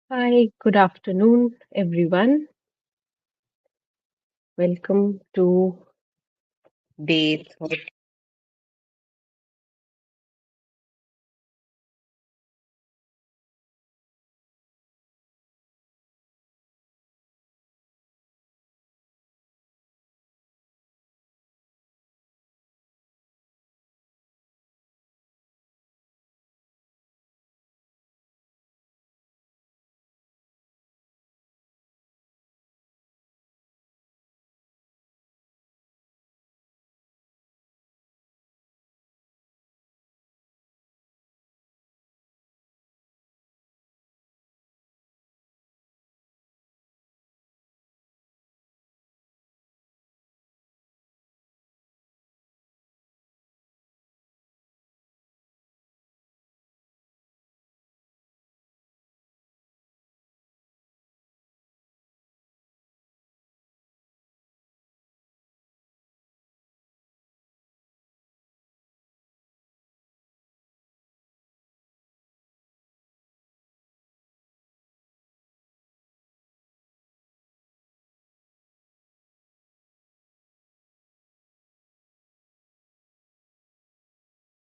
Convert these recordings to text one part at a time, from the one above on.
Hi, good afternoon, everyone. Welcome to day 30.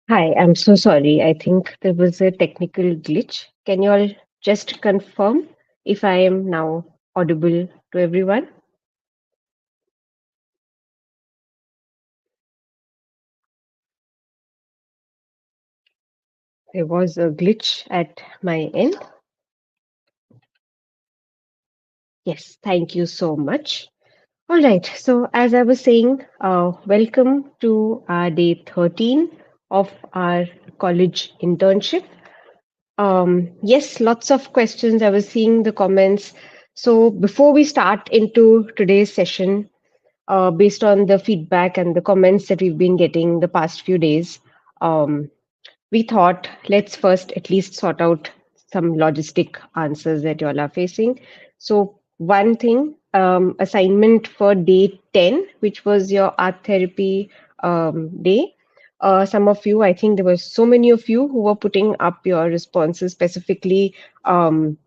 Hi, I'm so sorry. I think there was a technical glitch. Can you all just confirm if I am now audible to everyone? There was a glitch at my end. Yes, thank you so much. All right, so as I was saying, welcome to our day 13 of our college internship. Yes, lots of questions. I was seeing the comments. So before we start into today's session, based on the feedback and the comments that we've been getting the past few days, um, we thought let's first at least sort out some logistic answers that you all are facing. So one thing, assignment for day 10, which was your art therapy day. Some of you, I think there were so many of you who were putting up your responses, specifically um,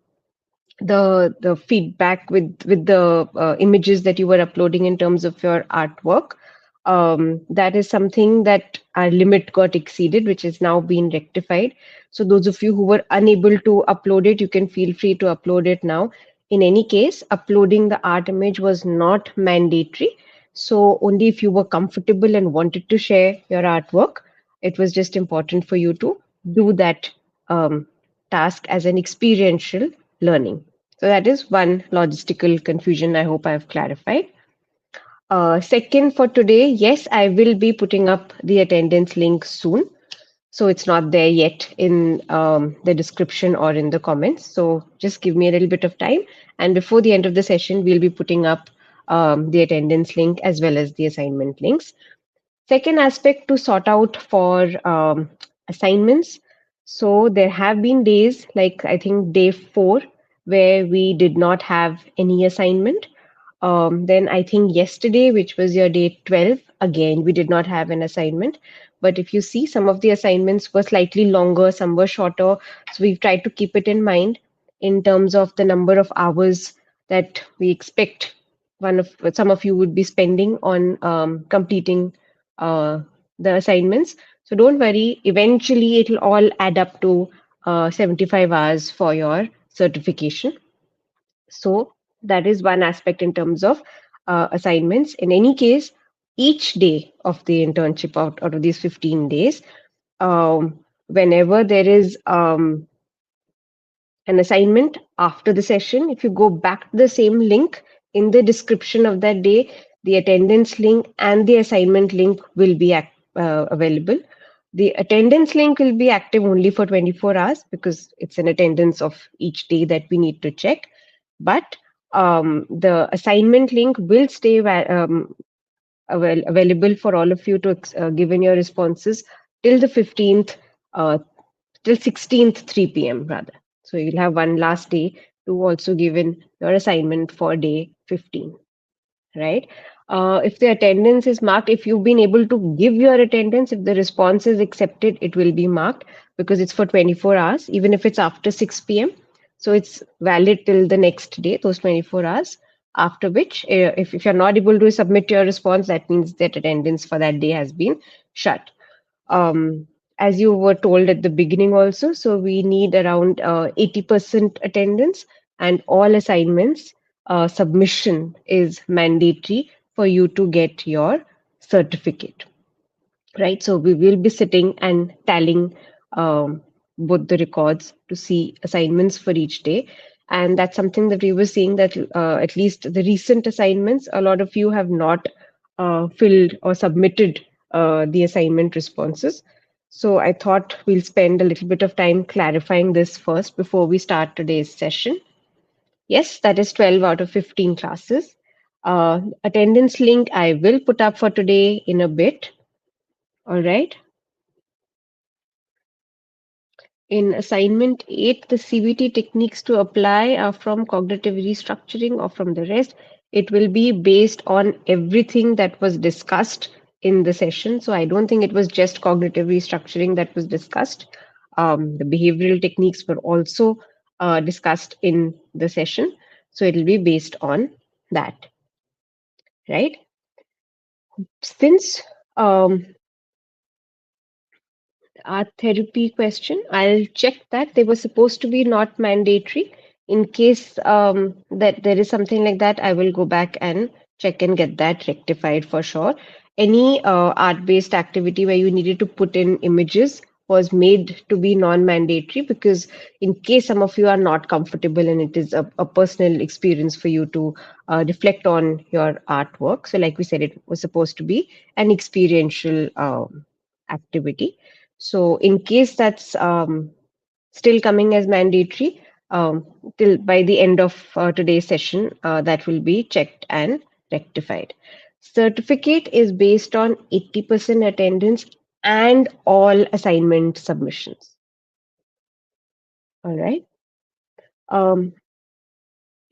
the feedback with the images that you were uploading in terms of your artwork. That is something that our limit got exceeded, which is now being rectified. So those of you who were unable to upload it, you can feel free to upload it now. In any case, uploading the art image was not mandatory. So only if you were comfortable and wanted to share your artwork, it was just important for you to do that task as an experiential learning. So that is one logistical confusion I hope I have clarified. Second, for today, yes, I will be putting up the attendance link soon. So it's not there yet in the description or in the comments. So just give me a little bit of time. And before the end of the session, we'll be putting up the attendance link as well as the assignment links. Second aspect to sort out for assignments. So there have been days, like I think day 4, where we did not have any assignment. Then I think yesterday, which was your day 12, again, we did not have an assignment. But if you see, some of the assignments were slightly longer, some were shorter. So we've tried to keep it in mind in terms of the number of hours that we expect one of some of you would be spending on completing uh, the assignments. So don't worry, eventually it'll all add up to 75 hours for your certification. So that is one aspect in terms of assignments. In any case, each day of the internship out of these 15 days, whenever there is an assignment after the session, if you go back to the same link in the description of that day, the attendance link and the assignment link will be available. The attendance link will be active only for 24 hours because it's an attendance of each day that we need to check. But the assignment link will stay available for all of you to give in your responses till the 15th, till 16th, 3 p.m. rather. So you'll have one last day to also give in your assignment for day 15, right? If the attendance is marked, if you've been able to give your attendance, if the response is accepted, it will be marked because it's for 24 hours, even if it's after 6 p.m. So it's valid till the next day, those 24 hours. After which, if you're not able to submit your response, that means that attendance for that day has been shut. Um, as you were told at the beginning also, so we need around 80% attendance, and all assignments submission is mandatory for you to get your certificate, right? So we will be sitting and tallying both the records to see assignments for each day. And that's something that we were seeing, that at least the recent assignments, a lot of you have not filled or submitted the assignment responses. So I thought we'll spend a little bit of time clarifying this first before we start today's session. Yes, that is 12 out of 15 classes. Attendance link I will put up for today in a bit. All right. In assignment 8, the CBT techniques to apply are from cognitive restructuring or from the rest. It will be based on everything that was discussed in the session. So I don't think it was just cognitive restructuring that was discussed. The behavioral techniques were also discussed in the session. So it will be based on that, right? Since art therapy question, I'll check that they were supposed to be not mandatory. In case that there is something like that, I will go back and check and get that rectified for sure. Any art-based activity where you needed to put in images was made to be non-mandatory, because in case some of you are not comfortable and it is a personal experience for you to reflect on your artwork. So like we said, it was supposed to be an experiential activity. So in case that's still coming as mandatory, till by the end of today's session, that will be checked and rectified. Certificate is based on 80% attendance and all assignment submissions. All right. Um,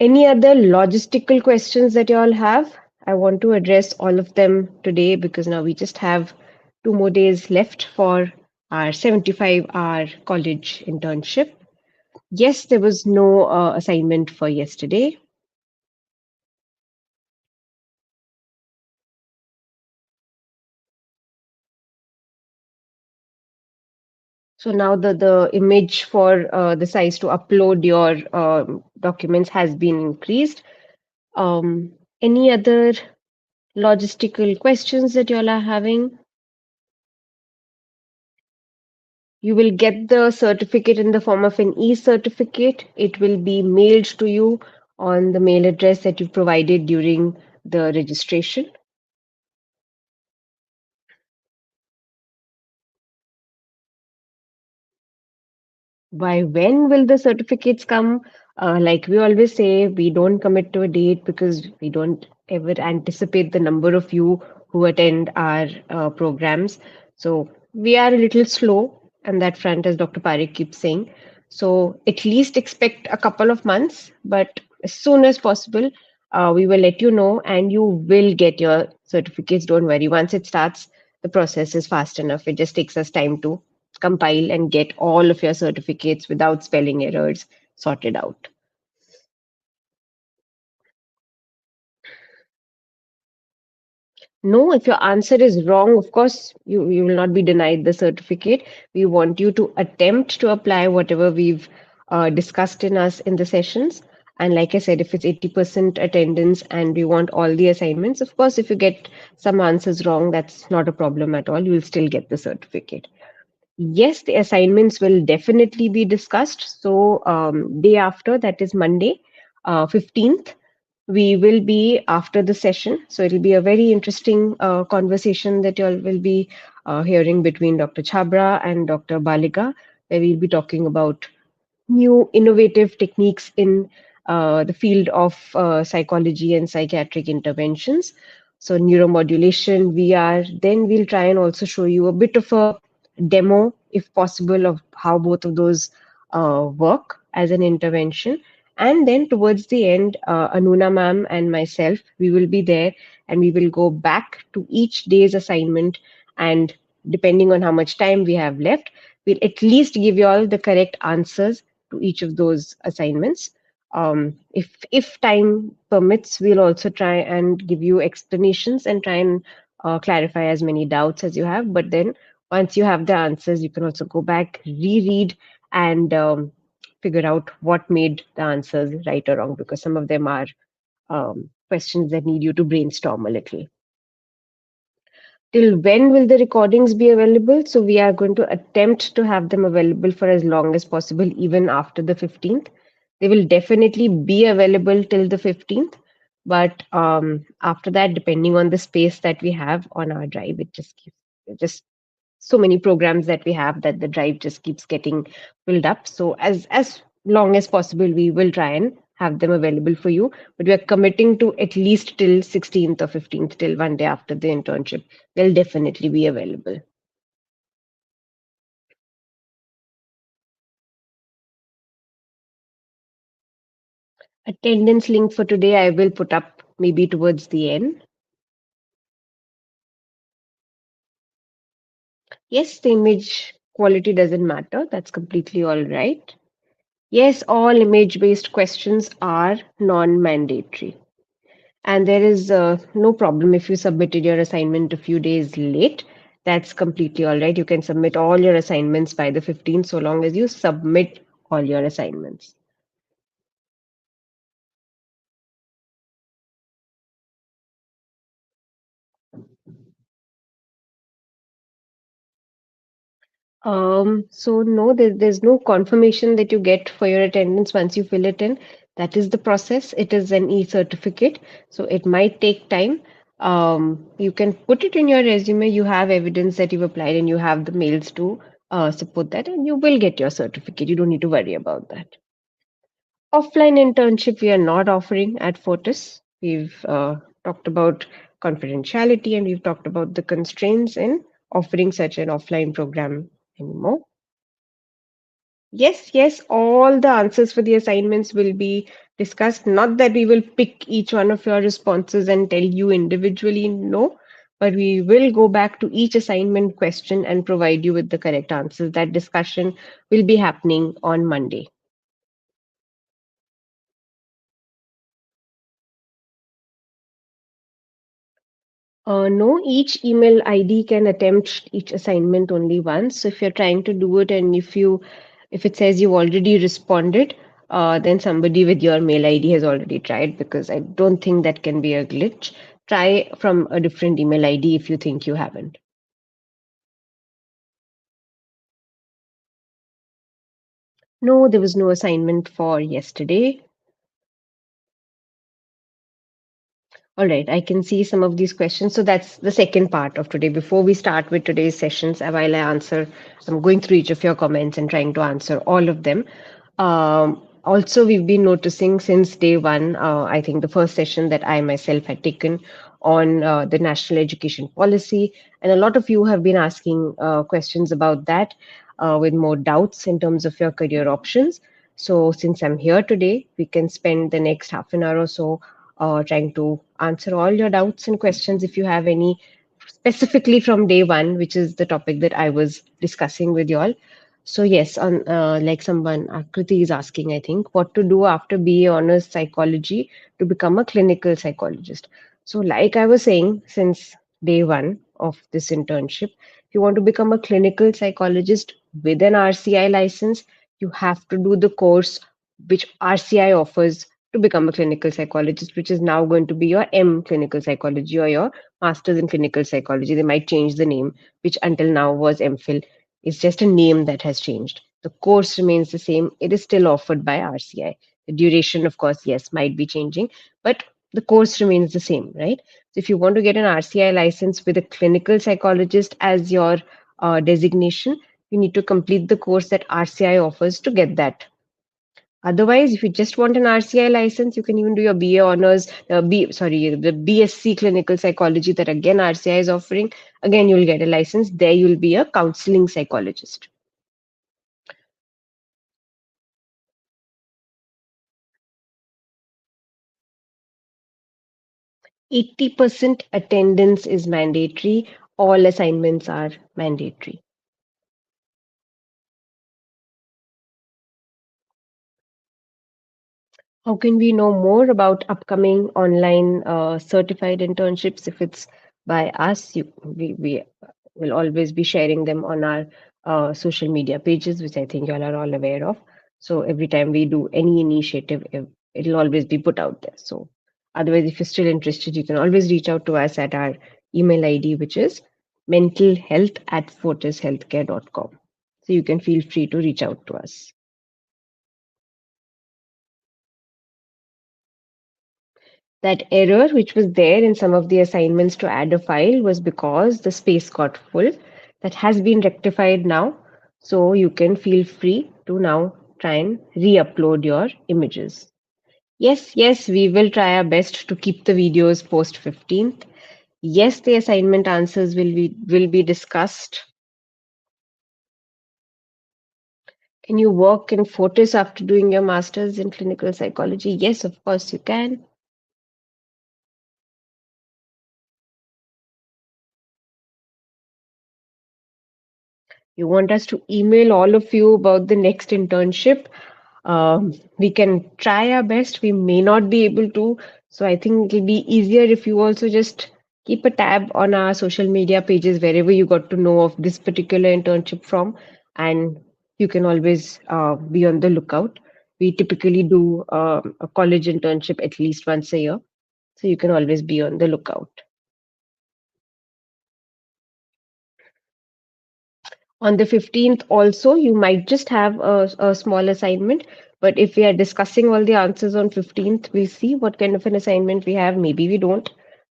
any other logistical questions that you all have? I want to address all of them today, because now we just have 2 more days left for our 75-hour college internship. Yes, there was no assignment for yesterday. So now the image for the size to upload your documents has been increased. Any other logistical questions that you all are having? You will get the certificate in the form of an e-certificate. It will be mailed to you on the mail address that you provided during the registration. By when will the certificates come? Like we always say, we don't commit to a date because we don't ever anticipate the number of you who attend our programs. So we are a little slow on that front, as Dr. Parekh keeps saying. So at least expect a couple of months, but as soon as possible, we will let you know and you will get your certificates. Don't worry. Once it starts, the process is fast enough. It just takes us time to compile and get all of your certificates without spelling errors sorted out. No, if your answer is wrong, of course, you will not be denied the certificate. We want you to attempt to apply whatever we've discussed in the sessions. And like I said, if it's 80% attendance and we want all the assignments, of course, if you get some answers wrong, that's not a problem at all. You will still get the certificate. Yes, the assignments will definitely be discussed. So, day after, that is Monday, 15th, we will be after the session. So, it'll be a very interesting conversation that you all will be hearing between Dr. Chabra and Dr. Baliga, where we'll be talking about new innovative techniques in the field of psychology and psychiatric interventions. So, neuromodulation, VR. Then we'll try and also show you a bit of a demo, if possible, of how both of those work as an intervention. And then towards the end, Anuna ma'am and myself, we will be there and we will go back to each day's assignment. And depending on how much time we have left, we'll at least give you all the correct answers to each of those assignments. If time permits, we'll also try and give you explanations and try and clarify as many doubts as you have. But then once you have the answers, you can also go back, reread, and figure out what made the answers right or wrong, because some of them are questions that need you to brainstorm a little. Till when will the recordings be available? So we are going to attempt to have them available for as long as possible, even after the 15th. They will definitely be available till the 15th, but after that, depending on the space that we have on our drive, it just so many programs that we have that the drive just keeps getting filled up. So as long as possible, we will try and have them available for you. But we are committing to at least till 16th or 15th, till one day after the internship. They'll definitely be available. Attendance link for today, I will put up maybe towards the end. Yes, the image quality doesn't matter. That's completely all right. Yes, all image based questions are non mandatory. And there is no problem if you submitted your assignment a few days late. That's completely all right. You can submit all your assignments by the 15th, so long as you submit all your assignments. So no, there's no confirmation that you get for your attendance once you fill it in. That is the process. It is an e-certificate, so it might take time. You can put it in your resume. You have evidence that you've applied and you have the mails to support that, and you will get your certificate. You don't need to worry about that. Offline internship we are not offering at Fortis. We've talked about confidentiality and we've talked about the constraints in offering such an offline program anymore. Yes, yes, all the answers for the assignments will be discussed. Not that we will pick each one of your responses and tell you individually no, but we will go back to each assignment question and provide you with the correct answers. That discussion will be happening on Monday. No, each email ID can attempt each assignment only once. So if you're trying to do it and if it says you've already responded, then somebody with your mail ID has already tried, because I don't think that can be a glitch. Try from a different email ID if you think you haven't. No, there was no assignment for yesterday. All right, I can see some of these questions. So that's the second part of today. Before we start with today's sessions, while I answer, I'm going through each of your comments and trying to answer all of them. Also, we've been noticing since day one, I think the first session that I myself had taken on the national education policy, and a lot of you have been asking questions about that with more doubts in terms of your career options. So, since I'm here today, we can spend the next half an hour or so trying to answer all your doubts and questions if you have any, specifically from day one, which is the topic that I was discussing with you all. So yes, on like someone Akriti is asking, I think, what to do after BA honors psychology to become a clinical psychologist. So like I was saying, since day one of this internship, if you want to become a clinical psychologist with an RCI license, you have to do the course which RCI offers to become a clinical psychologist, which is now going to be your M clinical psychology or your master's in clinical psychology. They might change the name, which until now was MPhil. It's just a name that has changed. The course remains the same. It is still offered by RCI. The duration, of course, yes, might be changing, but the course remains the same, right? So if you want to get an RCI license with a clinical psychologist as your designation, you need to complete the course that RCI offers to get that. Otherwise, if you just want an RCI license, you can even do your BA honors, the BSc clinical psychology that again RCI is offering. Again, you'll get a license. There, you'll be a counseling psychologist. 80% attendance is mandatory. All assignments are mandatory. How can we know more about upcoming online certified internships if it's by us? We will always be sharing them on our social media pages, which I think you all are all aware of. So every time we do any initiative, it'll always be put out there. So otherwise, if you're still interested, you can always reach out to us at our email ID, which is mentalhealth@fortishealthcare.com. So you can feel free to reach out to us. That error which was there in some of the assignments to add a file was because the space got full. That has been rectified now. So you can feel free to now try and re-upload your images. Yes, yes, we will try our best to keep the videos post 15th. Yes, the assignment answers will be discussed. Can you work in Fortis after doing your master's in clinical psychology? Yes, of course you can. You want us to email all of you about the next internship? We can try our best. We may not be able to. So I think it'll be easier if you also just keep a tab on our social media pages wherever you got to know of this particular internship from, and you can always be on the lookout. We typically do a college internship at least once a year, so you can always be on the lookout. On the 15th, also, you might just have a small assignment. But if we are discussing all the answers on 15th, we'll see what kind of an assignment we have. Maybe we don't.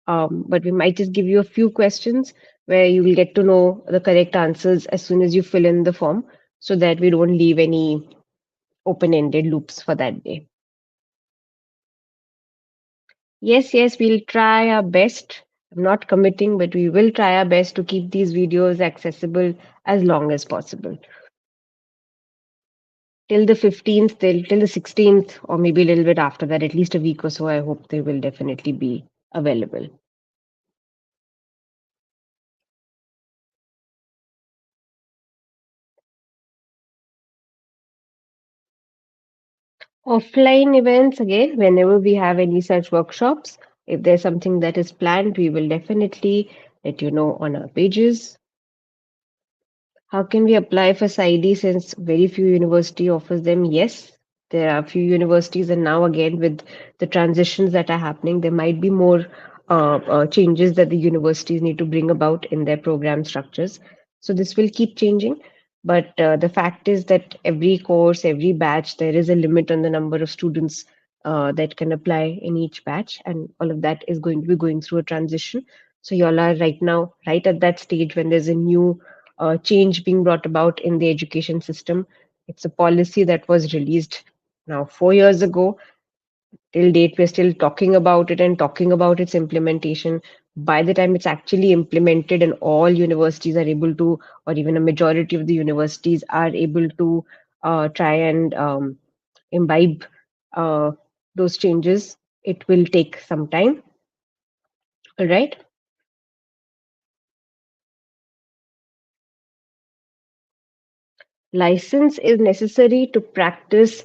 But we might just give you a few questions where you will get to know the correct answers as soon as you fill in the form so that we don't leave any open ended loops for that day. Yes, yes, we'll try our best. I'm not committing, but we will try our best to keep these videos accessible as long as possible. Till the 15th, till the 16th, or maybe a little bit after that, at least a week or so, I hope they will definitely be available. Offline events, again, whenever we have any such workshops, if there's something that is planned, we will definitely let you know on our pages. How can we apply for PsyD since very few university offers them? Yes, there are few universities, and now again with the transitions that are happening, there might be more changes that the universities need to bring about in their program structures. So this will keep changing. But the fact is that every course, every batch, there is a limit on the number of students that can apply in each batch, and all of that is going to be going through a transition. So y'all are right now right at that stage when there's a new change being brought about in the education system. It's a policy that was released now 4 years ago. Till date, we're still talking about it and talking about its implementation. By the time it's actually implemented and all universities are able to, or even a majority of the universities are able to try and imbibe uh, those changes, it will take some time. All right. License is necessary to practice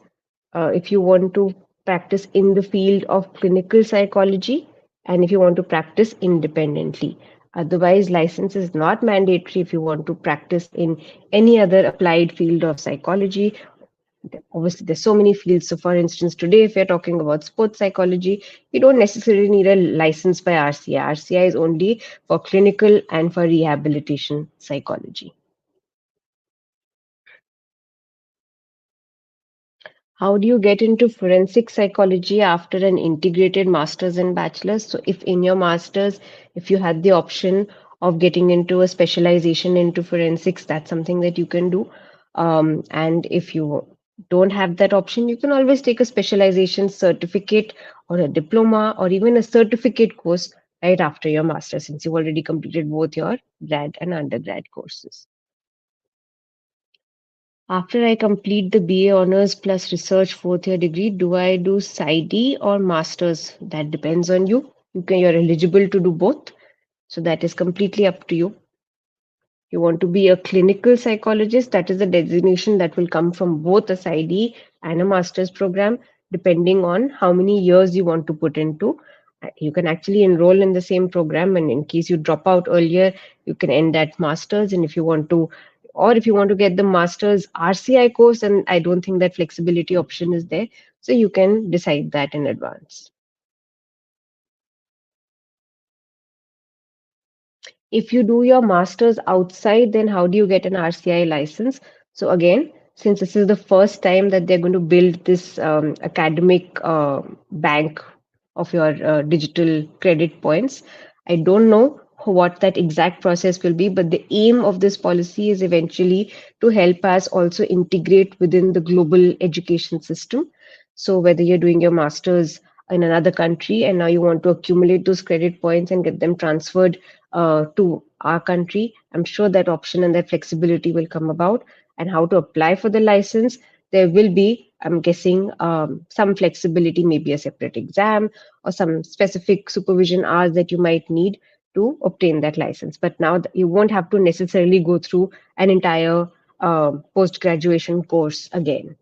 if you want to practice in the field of clinical psychology and if you want to practice independently. Otherwise, license is not mandatory if you want to practice in any other applied field of psychology. Obviously, there's so many fields. So, for instance, today, if you're talking about sports psychology, you don't necessarily need a license by RCI. RCI is only for clinical and for rehabilitation psychology. How do you get into forensic psychology after an integrated master's and bachelor's? So, if in your master's, if you had the option of getting into a specialization into forensics, that's something that you can do. And if you don't have that option, you can always take a specialization certificate or a diploma or even a certificate course right after your master's, since you've already completed both your grad and undergrad courses. After I complete the BA Honors plus Research fourth year degree, do I do PsyD or Masters? That depends on you. You're eligible to do both. So that is completely up to you. You want to be a clinical psychologist, that is a designation that will come from both a PsyD and a master's program. depending on how many years you want to put into. You can actually enroll in the same program, and in case you drop out earlier, you can end that master's. And if you want to, or if you want to get the master's RCI course, and I don't think that flexibility option is there, so you can decide that in advance. If you do your master's outside, then how do you get an RCI license? So again, since this is the first time that they're going to build this academic bank of your digital credit points, I don't know what that exact process will be, but the aim of this policy is eventually to help us also integrate within the global education system. So whether you're doing your master's in another country and now you want to accumulate those credit points and get them transferred to our country, I'm sure that option and that flexibility will come about. And how to apply for the license, there will be, I'm guessing, some flexibility, maybe a separate exam or some specific supervision hours that you might need to obtain that license. But now you won't have to necessarily go through an entire post graduation course again.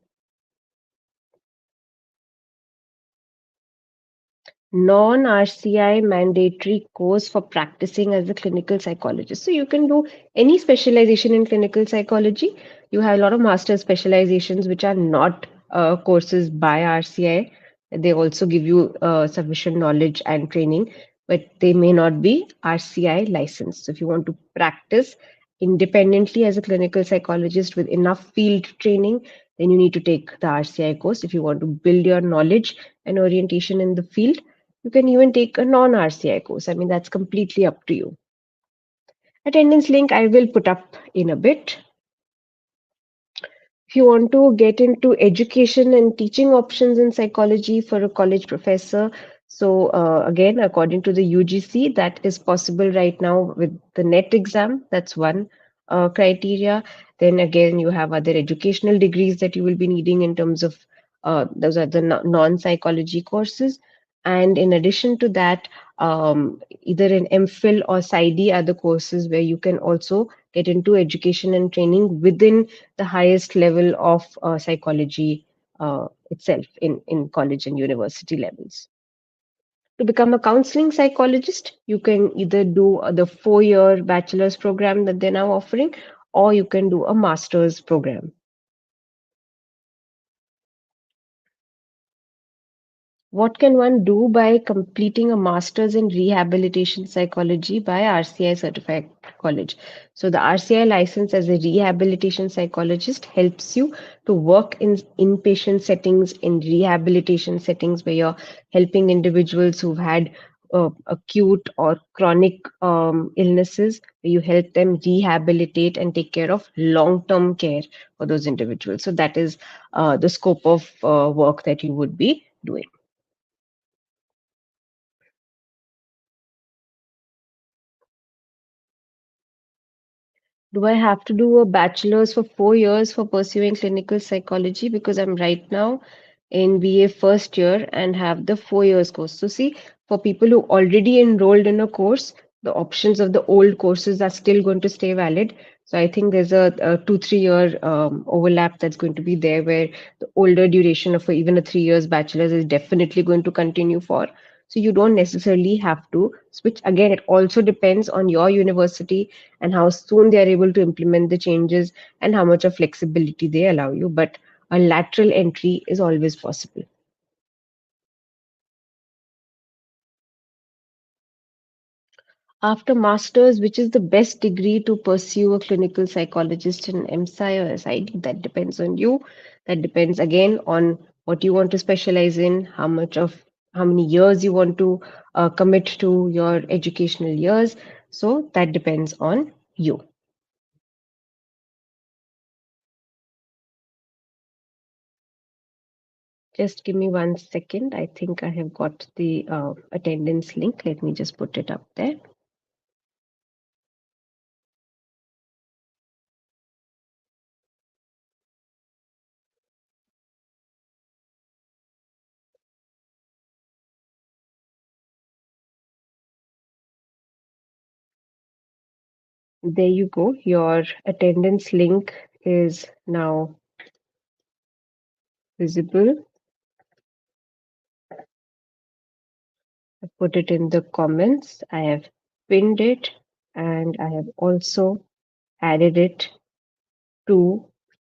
Non-RCI mandatory course for practicing as a clinical psychologist. So you can do any specialization in clinical psychology. You have a lot of master specializations which are not courses by RCI. They also give you sufficient knowledge and training, but they may not be RCI licensed. So if you want to practice independently as a clinical psychologist with enough field training, then you need to take the RCI course. If you want to build your knowledge and orientation in the field, you can even take a non-RCI course. I mean, that's completely up to you. Attendance link I will put up in a bit. If you want to get into education and teaching options in psychology for a college professor, so again, according to the UGC, that is possible right now with the NET exam. That's one criteria. Then again, you have other educational degrees that you will be needing in terms of those are the non-psychology courses. And in addition to that, either an MPhil or PsyD are the courses where you can also get into education and training within the highest level of psychology itself in college and university levels. To become a counseling psychologist, you can either do the 4-year bachelor's program that they're now offering, or you can do a master's program. What can one do by completing a master's in rehabilitation psychology by RCI certified college? So the RCI license as a rehabilitation psychologist helps you to work in inpatient settings, in rehabilitation settings where you're helping individuals who've had acute or chronic illnesses, where you help them rehabilitate and take care of long-term care for those individuals. So that is the scope of work that you would be doing. Do I have to do a bachelor's for 4 years for pursuing clinical psychology? Because I'm right now in BA first year and have the 4 years course. So, see, for people who already enrolled in a course, the options of the old courses are still going to stay valid. So, I think there's a 2-3 year overlap that's going to be there where the older duration of even a 3 years bachelor's is definitely going to continue for. So, you don't necessarily have to switch. Again, it also depends on your university and how soon they are able to implement the changes and how much of flexibility they allow you. But a lateral entry is always possible. After master's, which is the best degree to pursue a clinical psychologist in MSci or SID? That depends on you. That depends again on what you want to specialize in, how many years you want to commit to your educational years. So that depends on you. Just give me 1 second. I think I have got the attendance link. Let me just put it up there. There you go. Your attendance link is now visible. put it in the comments. I have pinned it and I have also added it to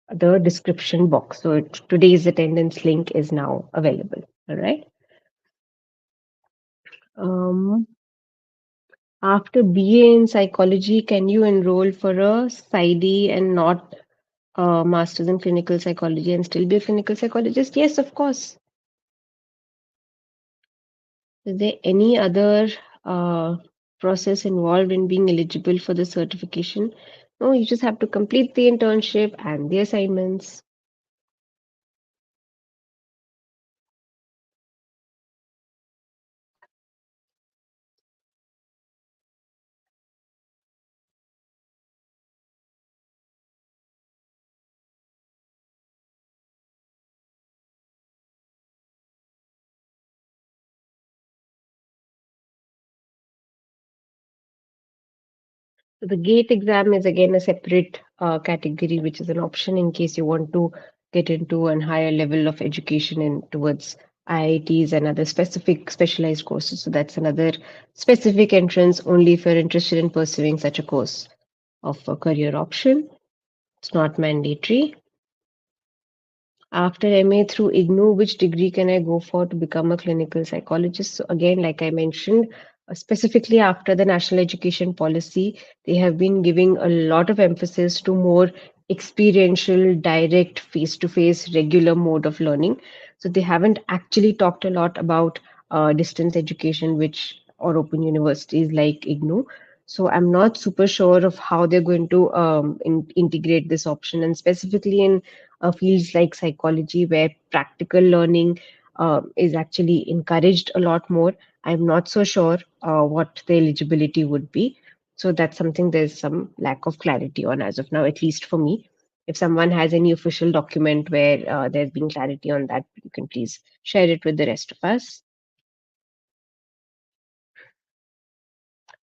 the description box. So today's attendance link is now available. All right. Um, After BA in psychology, can you enroll for a PsyD and not a master's in clinical psychology and still be a clinical psychologist? Yes, of course. Is there any other uh, process involved in being eligible for the certification? No, you just have to complete the internship and the assignments. So the GATE exam is again a separate category, which is an option in case you want to get into a higher level of education in towards IITs and other specific specialized courses. So that's another specific entrance only if you're interested in pursuing such a course of a career option. It's not mandatory. After MA through IGNOU, which degree can I go for to become a clinical psychologist? So again, like I mentioned, specifically after the national education policy, they have been giving a lot of emphasis to more experiential, direct, face-to-face, regular mode of learning. So they haven't actually talked a lot about distance education, which or open universities like IGNOU. So I'm not super sure of how they're going to integrate this option, and specifically in fields like psychology, where practical learning is actually encouraged a lot more. I'm not so sure what the eligibility would be. So that's something there's some lack of clarity on as of now, at least for me. If someone has any official document where there's been clarity on that, you can please share it with the rest of us.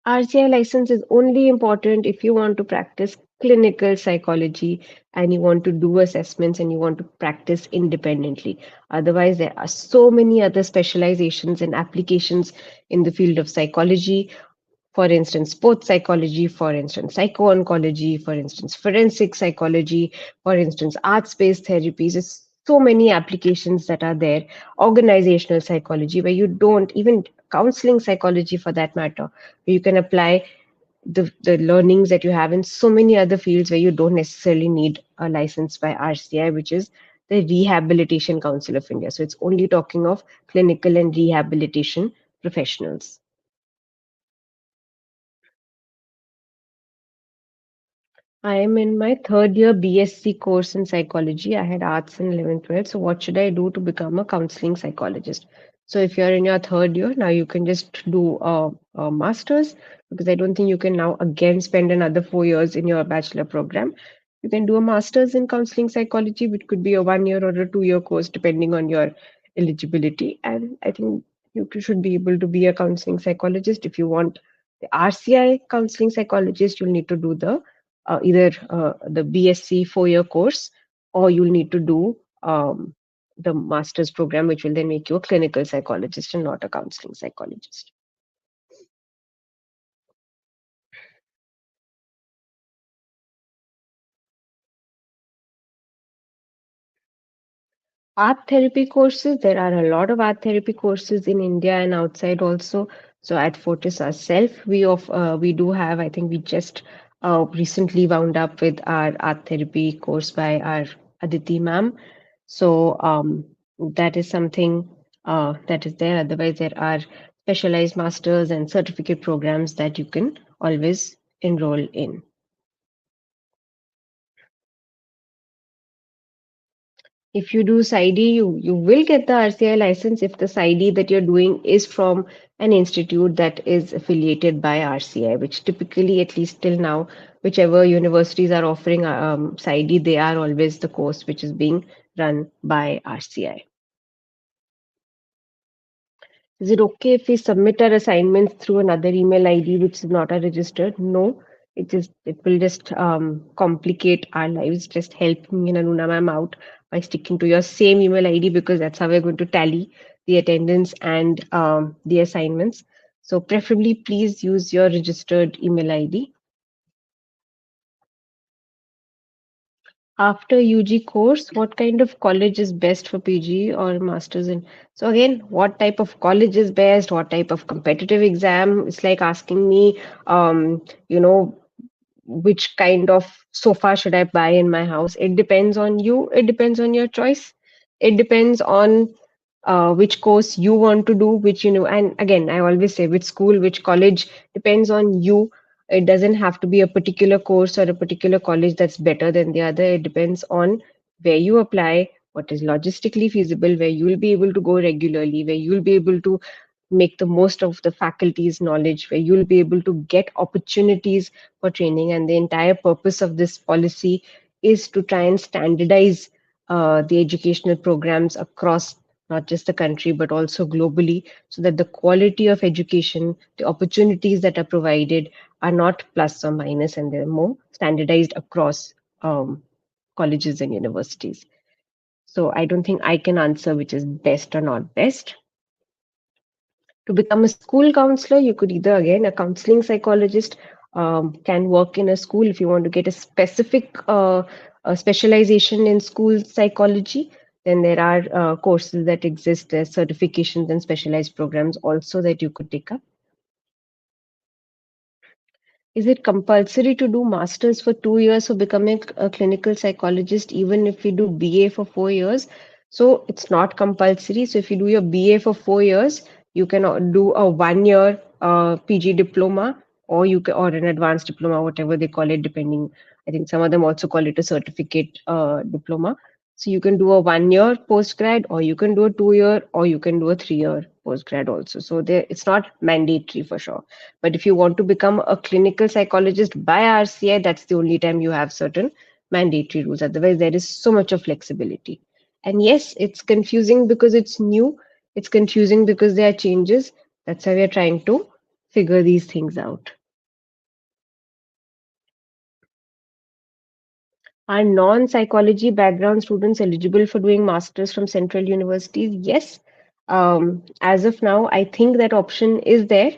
RCI license is only important if you want to practice clinical psychology and you want to do assessments and you want to practice independently. Otherwise, there are so many other specializations and applications in the field of psychology. For instance, sports psychology, for instance, psycho-oncology, for instance, forensic psychology, for instance, arts-based therapies. There's so many applications that are there. Organizational psychology, where you don't even counseling psychology for that matter, where you can apply the learnings that you have in so many other fields where you don't necessarily need a license by RCI, which is the Rehabilitation Council of India. So it's only talking of clinical and rehabilitation professionals. I am in my third year BSc course in psychology. I had arts in 11th, 12th. So, what should I do to become a counseling psychologist? So, if you're in your third year, now you can just do a master's because I don't think you can now again spend another 4 years in your bachelor program. You can do a master's in counseling psychology, which could be a 1 year or a 2 year course, depending on your eligibility. And I think you should be able to be a counseling psychologist. If you want the RCI counseling psychologist, you'll need to do either the BSc 4 year course, or you'll need to do the master's program, which will then make you a clinical psychologist and not a counseling psychologist. Art therapy courses, there are a lot of art therapy courses in India and outside also. So at Fortis ourselves, we do have, I think we just recently wound up with our art therapy course by our Aditi ma'am. So that is something that is there. Otherwise, there are specialized masters and certificate programs that you can always enroll in. If you do PsyD, you will get the RCI license if the PsyD that you're doing is from an institute that is affiliated by RCI, which typically, at least till now, whichever universities are offering PsyD, they are always the course which is being run by RCI. Is it okay if we submit our assignments through another email ID which is not a registered? No, it will just complicate our lives. Just help me and Anuna ma'am out by sticking to your same email ID because that's how we're going to tally the attendance and the assignments. So preferably, please use your registered email ID. After UG course, what kind of college is best for PG or masters in? So again, what type of college is best? What type of competitive exam? It's like asking me, you know, which kind of sofa should I buy in my house? It depends on you. It depends on your choice. It depends on which course you want to do, which you know. And again, I always say which school, which college depends on you. It doesn't have to be a particular course or a particular college that's better than the other. It depends on where you apply, what is logistically feasible, where you will be able to go regularly, where you'll be able to make the most of the faculty's knowledge, where you'll be able to get opportunities for training. And the entire purpose of this policy is to try and standardize the educational programs across not just the country, but also globally, so that the quality of education, the opportunities that are provided are not plus or minus, and they're more standardized across colleges and universities. So I don't think I can answer which is best or not best. To become a school counselor, you could either, again, a counseling psychologist can work in a school if you want to get a specific specialization in school psychology. Then there are courses that exist as certifications and specialized programs also that you could take up. Is it compulsory to do masters for 2 years for becoming a clinical psychologist, even if we do BA for 4 years? So it's not compulsory. So if you do your BA for 4 years, you can do a 1 year PG diploma, or you can, or an advanced diploma, whatever they call it, depending. I think some of them also call it a certificate diploma. So you can do a 1 year postgrad, or you can do a 2 year, or you can do a 3 year postgrad also. So there, it's not mandatory for sure. But if you want to become a clinical psychologist by RCI, that's the only time you have certain mandatory rules. Otherwise, there is so much of flexibility. And yes, it's confusing because it's new. It's confusing because there are changes. That's why we are trying to figure these things out. Are non-psychology background students eligible for doing masters from central universities? Yes. As of now, I think that option is there.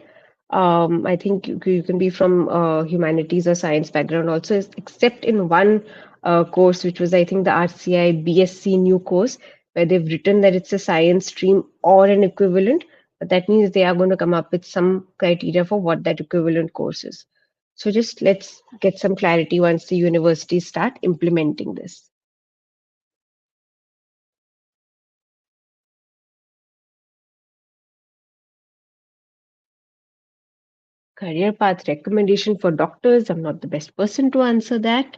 I think you can be from humanities or science background also, except in one course, which was, I think, the RCI BSc new course, where they've written that it's a science stream or an equivalent. But that means they are going to come up with some criteria for what that equivalent course is. So just let's get some clarity once the universities start implementing this. Career path recommendation for doctors. I'm not the best person to answer that.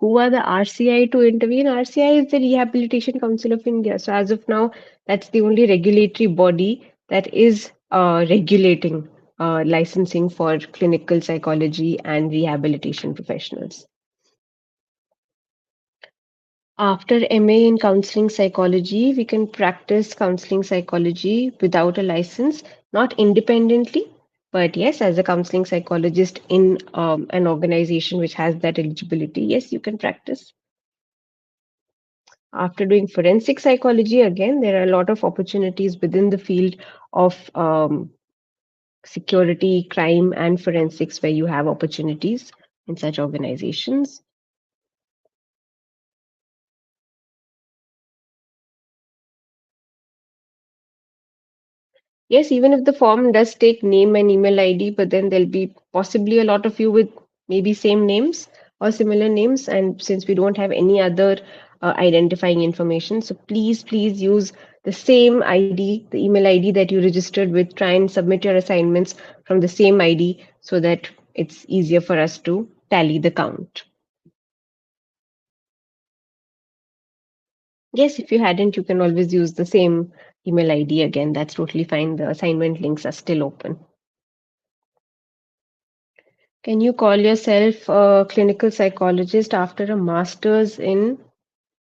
Who are the RCI to intervene? RCI is the Rehabilitation Council of India. So as of now, that's the only regulatory body that is regulating licensing for clinical psychology and rehabilitation professionals. After MA in counseling psychology, we can practice counseling psychology without a license, not independently, but yes, as a counseling psychologist in an organization which has that eligibility, yes, you can practice. After doing forensic psychology, again, there are a lot of opportunities within the field of security, crime, and forensics where you have opportunities in such organizations. Yes, even if the form does take name and email ID, but then there'll be possibly a lot of you with maybe same names or similar names. And since we don't have any other identifying information, so please use the same ID, the email ID that you registered with. Try and submit your assignments from the same ID so that it's easier for us to tally the count. Yes, if you hadn't, you can always use the same email ID again. That's totally fine. The assignment links are still open. Can you call yourself a clinical psychologist after a master's in?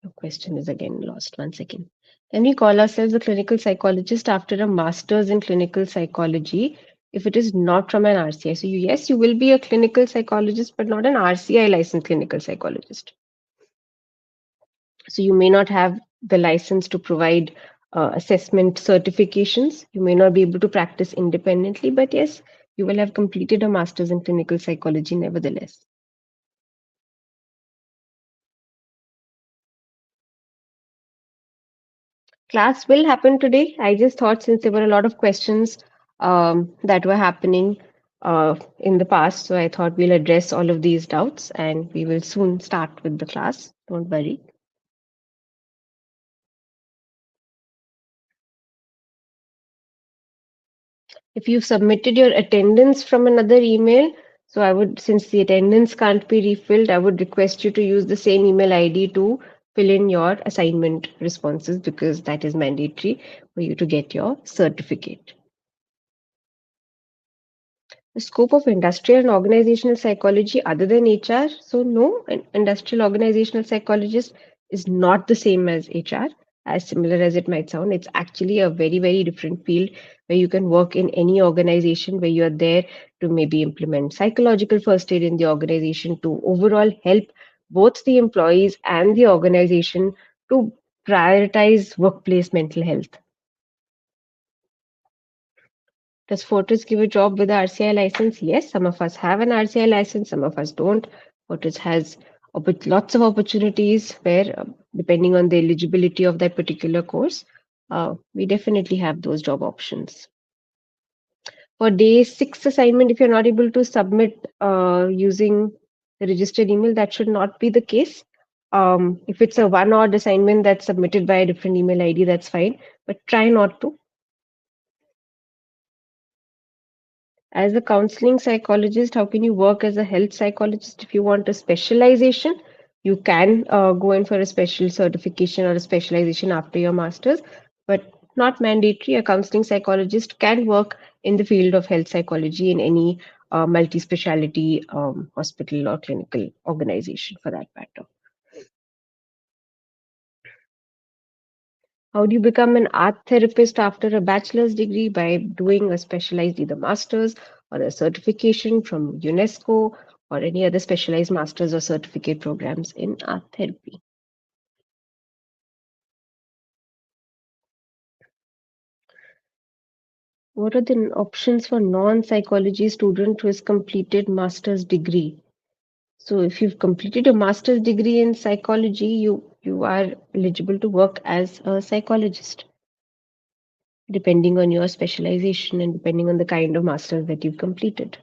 The question is again lost. One second. Can we call ourselves a clinical psychologist after a master's in clinical psychology if it is not from an RCI? So, yes, you will be a clinical psychologist, but not an RCI licensed clinical psychologist. So, you may not have the license to provide assessment certifications. You may not be able to practice independently, but yes, you will have completed a master's in clinical psychology nevertheless. Class will happen today. I just thought since there were a lot of questions that were happening in the past, so I thought we'll address all of these doubts and we will soon start with the class. Don't worry. If you've submitted your attendance from another email, so I would, since the attendance can't be refilled, I would request you to use the same email ID to fill in your assignment responses because that is mandatory for you to get your certificate. The scope of industrial and organizational psychology other than HR. So, no, an industrial organizational psychologist is not the same as HR, as similar as it might sound. It's actually a very, very different field where you can work in any organization where you are there to maybe implement psychological first aid in the organization to overall help both the employees and the organization to prioritize workplace mental health. Does Fortis give a job with a RCI license? Yes, some of us have an RCI license, some of us don't. Fortis has lots of opportunities where, depending on the eligibility of that particular course, we definitely have those job options. For day six assignment, if you're not able to submit using the registered email, that should not be the case. If it's a one odd assignment that's submitted by a different email ID, that's fine, but try not to. As a counseling psychologist, how can you work as a health psychologist? If you want a specialization, you can go in for a special certification or a specialization after your master's, but not mandatory. A counseling psychologist can work in the field of health psychology in any multi speciality hospital or clinical organization for that matter. How do you become an art therapist after a bachelor's degree? By doing a specialized either master's or a certification from UNESCO or any other specialized master's or certificate programs in art therapy. What are the options for non-psychology student who has completed master's degree? So if you've completed a master's degree in psychology, you are eligible to work as a psychologist, depending on your specialization and depending on the kind of master's that you've completed.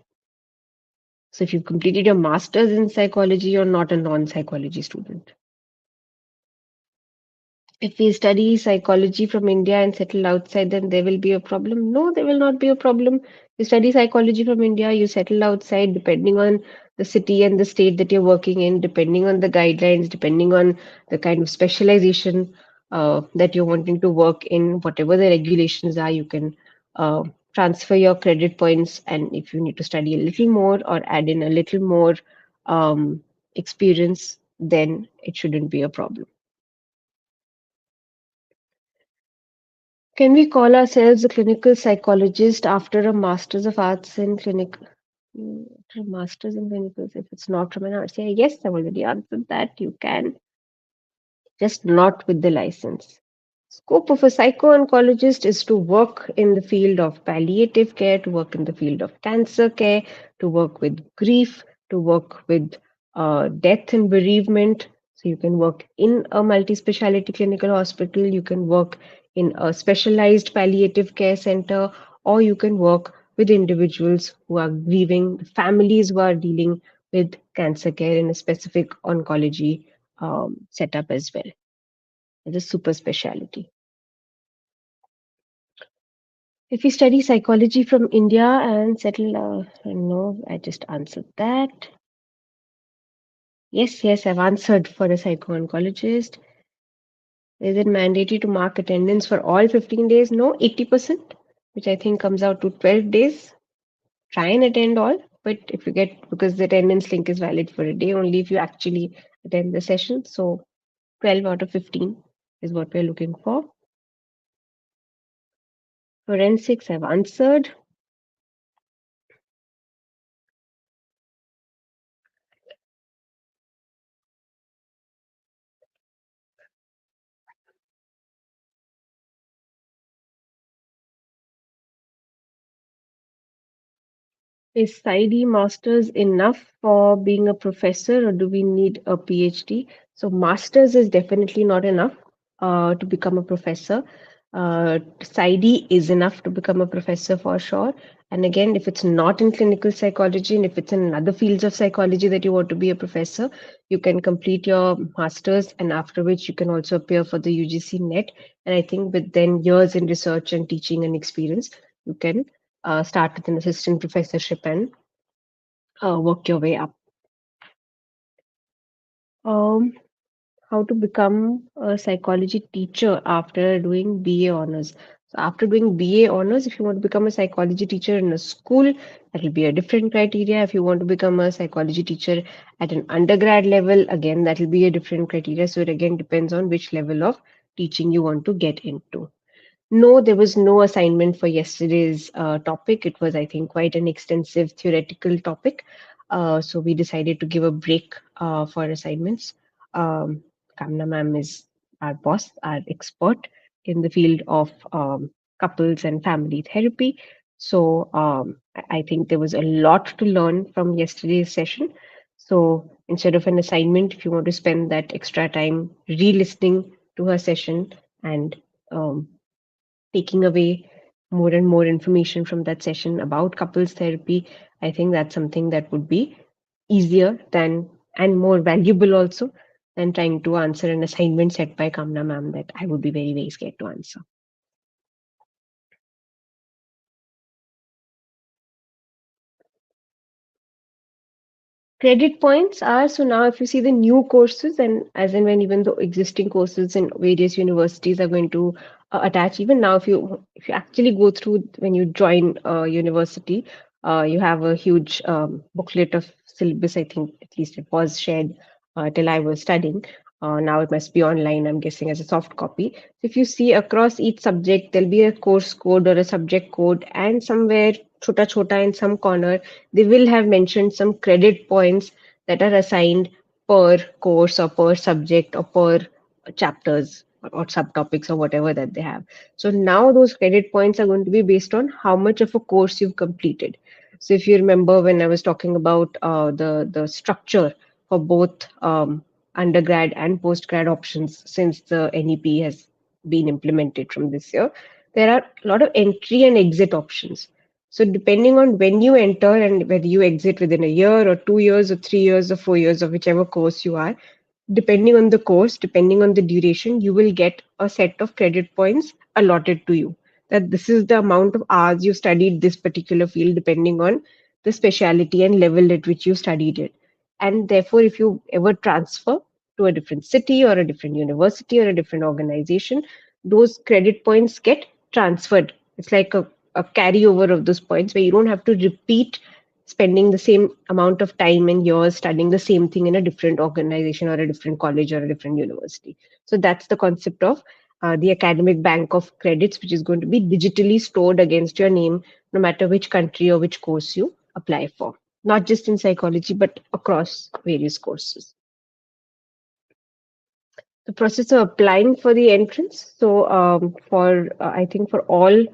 So if you've completed your master's in psychology, you're not a non-psychology student. If we study psychology from India and settle outside, then there will be a problem. No, there will not be a problem. You study psychology from India, you settle outside, depending on the city and the state that you're working in, depending on the guidelines, depending on the kind of specialization that you're wanting to work in, whatever the regulations are, you can uh, transfer your credit points. And if you need to study a little more or add in a little more um, experience, then it shouldn't be a problem. Can we call ourselves a clinical psychologist after a Master's of Arts in Clinical? After a Master's in Clinicals, if it's not from an RCI, yes, I've already answered that. You can, just not with the license. Scope of a psycho-oncologist is to work in the field of palliative care, to work in the field of cancer care, to work with grief, to work with death and bereavement. So you can work in a multi-speciality clinical hospital, you can work in a specialized palliative care center, or you can work with individuals who are grieving, families who are dealing with cancer care in a specific oncology setup as well as a super specialty. If you study psychology from India and settle, no, I just answered that. Yes, yes, I've answered for a psycho-oncologist. Is it mandatory to mark attendance for all 15 days? No, 80%, which I think comes out to 12 days. Try and attend all, but if you get, because the attendance link is valid for a day only if you actually attend the session. So 12 out of 15 is what we're looking for. Forensics, I've answered. Is PsyD Masters enough for being a professor, or do we need a PhD? So, Masters is definitely not enough to become a professor. PsyD is enough to become a professor for sure. And again, if it's not in clinical psychology and if it's in other fields of psychology that you want to be a professor, you can complete your masters, and after which you can also appear for the UGC NET. And I think with then years in research and teaching and experience, you can start with an assistant professorship and work your way up. Um, how to become a psychology teacher after doing BA honors. So after doing BA honors, if you want to become a psychology teacher in a school, that will be a different criteria. If you want to become a psychology teacher at an undergrad level, again, that will be a different criteria. So it again depends on which level of teaching you want to get into. No, there was no assignment for yesterday's topic. It was, I think, quite an extensive theoretical topic. So we decided to give a break for assignments. Um, Kamna ma'am is our boss, our expert in the field of couples and family therapy. So I think there was a lot to learn from yesterday's session. So instead of an assignment, if you want to spend that extra time re-listening to her session and um, taking away more and more information from that session about couples therapy, I think that's something that would be easier than and more valuable also than trying to answer an assignment set by Kamna ma'am that I would be very, very scared to answer. Credit points are so now if you see the new courses and as and when even the existing courses in various universities are going to attach even now if you actually go through when you join university you have a huge booklet of syllabus. I think at least it was shared till I was studying. Now it must be online, I'm guessing, as a soft copy. So if you see across each subject there'll be a course code or a subject code, and somewhere chota chota in some corner they will have mentioned some credit points that are assigned per course or per subject or per chapters or subtopics or whatever that they have. So now those credit points are going to be based on how much of a course you've completed. So if you remember when I was talking about the structure for both undergrad and postgrad options since the NEP has been implemented from this year, there are a lot of entry and exit options. So depending on when you enter and whether you exit within a year or 2 years or 3 years or 4 years or whichever course you are, depending on the course, depending on the duration, you will get a set of credit points allotted to you. That this is the amount of hours you studied this particular field, depending on the speciality and level at which you studied it. And therefore, if you ever transfer to a different city or a different university or a different organization, those credit points get transferred. It's like a carryover of those points where you don't have to repeat spending the same amount of time and years studying the same thing in a different organization or a different college or a different university. So that's the concept of the academic bank of credits, which is going to be digitally stored against your name, no matter which country or which course you apply for, not just in psychology, but across various courses. The process of applying for the entrance. So for I think for all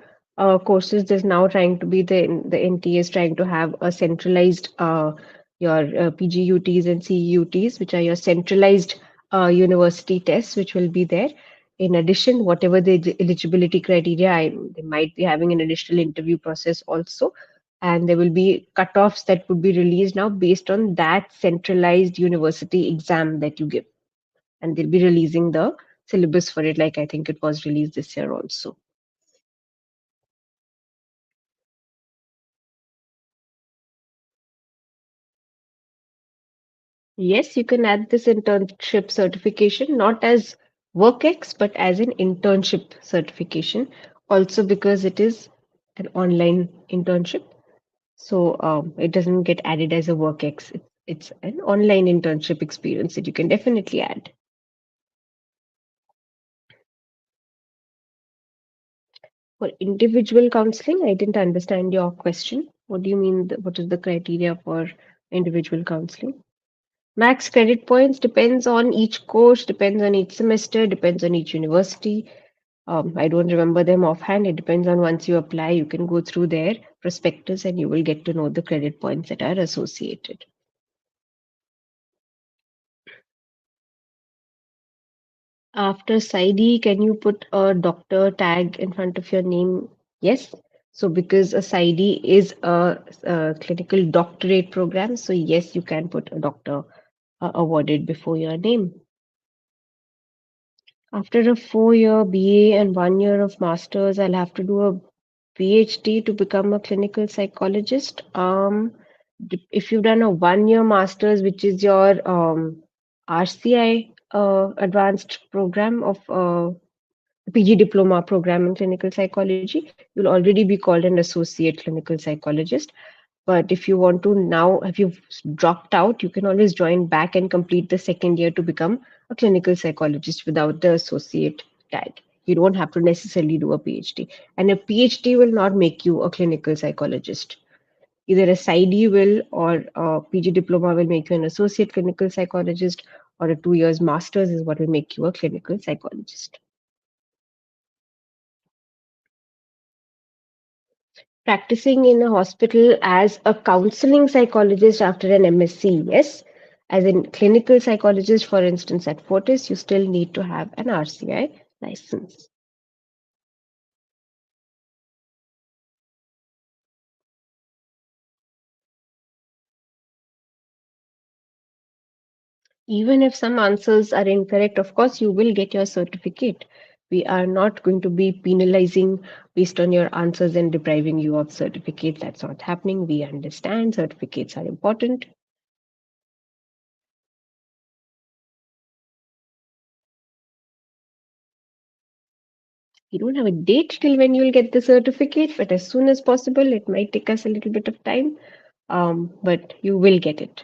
courses, there's now trying to be the NTA is trying to have a centralized your PGUTs and CEUTs, which are your centralized university tests, which will be there. In addition, whatever the eligibility criteria, they might be having an additional interview process also. And there will be cutoffs that would be released now based on that centralized university exam that you give, and they'll be releasing the syllabus for it like I think it was released this year also. Yes, you can add this internship certification not as WorkX but as an internship certification, also because it is an online internship. So it doesn't get added as a WorkX. It's an online internship experience that you can definitely add. For individual counseling, I didn't understand your question. What do you mean? What is the criteria for individual counseling? Max credit points depends on each course, depends on each semester, depends on each university. I don't remember them offhand. It depends on once you apply, you can go through their prospectus and you will get to know the credit points that are associated. After PsyD, can you put a doctor tag in front of your name? Yes. So because a PsyD is a clinical doctorate program, so yes, you can put a doctor awarded before your name. After a 4-year BA and 1 year of masters, I'll have to do a PhD to become a clinical psychologist. If you've done a 1 year masters, which is your RCI advanced program of PG diploma program in clinical psychology, you'll already be called an associate clinical psychologist. But if you want to now, if you've dropped out, you can always join back and complete the second year to become a clinical psychologist without the associate tag. You don't have to necessarily do a PhD. And a PhD will not make you a clinical psychologist. Either a PsyD will or a PG diploma will make you an associate clinical psychologist, or a 2 years master's is what will make you a clinical psychologist. Practicing in a hospital as a counseling psychologist after an MSc, yes. As in clinical psychologist, for instance, at Fortis, you still need to have an RCI license. Even if some answers are incorrect, of course, you will get your certificate. We are not going to be penalizing based on your answers and depriving you of certificates. That's not happening. We understand certificates are important. We don't have a date till when you'll get the certificate, but as soon as possible, it might take us a little bit of time, but you will get it.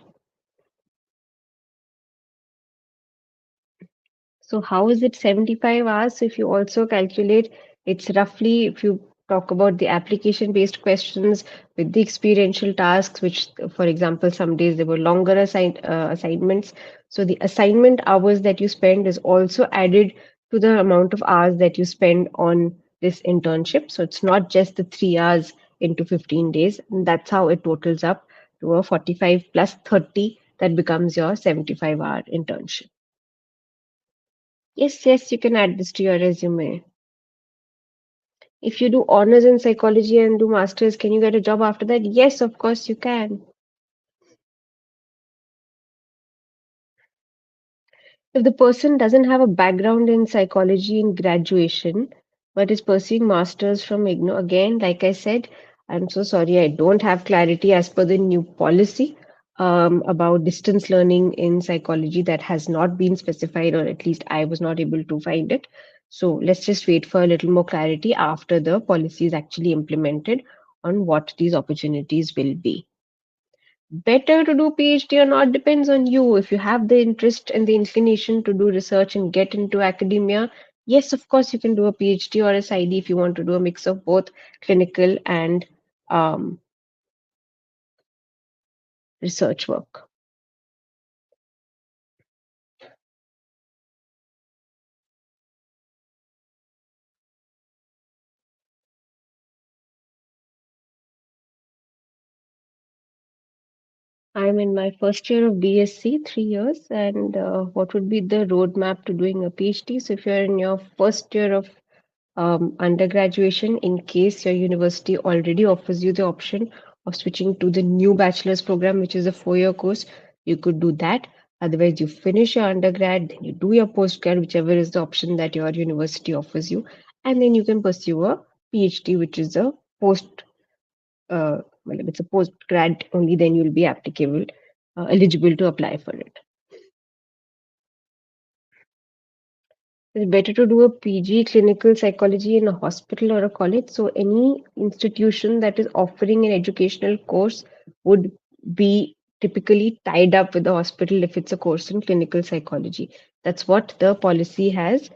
So how is it 75 hours? So if you also calculate, it's roughly, if you talk about the application-based questions with the experiential tasks, which, for example, some days there were longer assignments. So the assignment hours that you spend is also added to the amount of hours that you spend on this internship. So it's not just the 3 hours into 15 days. And that's how it totals up to a 45 plus 30 that becomes your 75-hour internship. Yes, yes, you can add this to your resume. If you do honors in psychology and do masters, can you get a job after that? Yes, of course you can. If the person doesn't have a background in psychology in graduation, but is pursuing masters from IGNO, again, like I said, I'm so sorry, I don't have clarity as per the new policy about distance learning in psychology that has not been specified, or at least I was not able to find it. So let's just wait for a little more clarity after the policy is actually implemented on what these opportunities will be. Better to do PhD or not depends on you. If you have the interest and the inclination to do research and get into academia, yes, of course, you can do a PhD or a PsyD if you want to do a mix of both clinical and um, research work. I'm in my first year of BSc, 3 years, and what would be the roadmap to doing a PhD? So, if you're in your first year of undergraduation, in case your university already offers you the option of switching to the new bachelor's program, which is a 4 year course, you could do that. Otherwise, you finish your undergrad, then you do your postgrad, whichever is the option that your university offers you, and then you can pursue a PhD, which is a well, if it's a postgrad only, then you'll be applicable, eligible to apply for it. It's better to do a PG clinical psychology in a hospital or a college. So any institution that is offering an educational course would be typically tied up with the hospital if it's a course in clinical psychology. That's what the policy has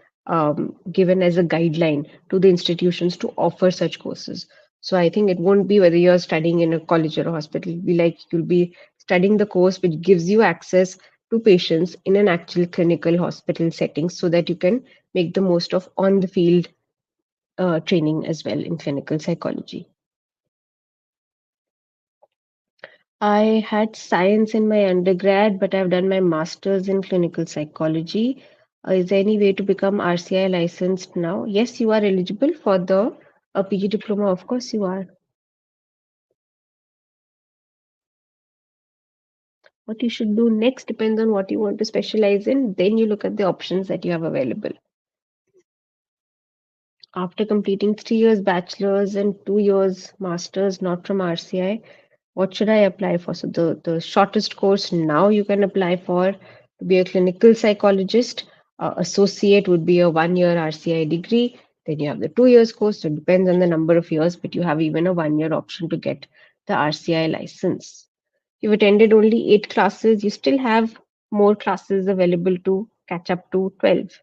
given as a guideline to the institutions to offer such courses. So I think it won't be whether you're studying in a college or a hospital. It'll be like you'll be studying the course which gives you access to patients in an actual clinical hospital setting so that you can make the most of on the field training as well in clinical psychology. I had science in my undergrad, but I've done my master's in clinical psychology. Is there any way to become RCI licensed now? Yes, you are eligible for the PG diploma. Of course, you are. What you should do next depends on what you want to specialize in. Then you look at the options that you have available. After completing 3 years bachelor's and 2 years master's, not from RCI, what should I apply for? So the shortest course now you can apply for to be a clinical psychologist. Associate would be a 1 year RCI degree. Then you have the 2 years course. So it depends on the number of years, but you have even a 1 year option to get the RCI license. You've attended only 8 classes. You still have more classes available to catch up to 12.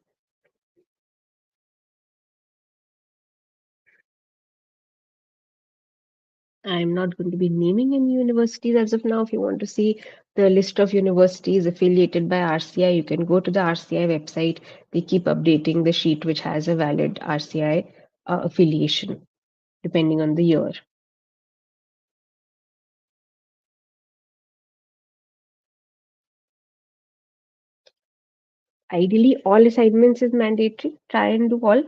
I'm not going to be naming any universities as of now. If you want to see the list of universities affiliated by RCI, you can go to the RCI website. They keep updating the sheet which has a valid RCI affiliation depending on the year. Ideally, all assignments is mandatory. Try and do all.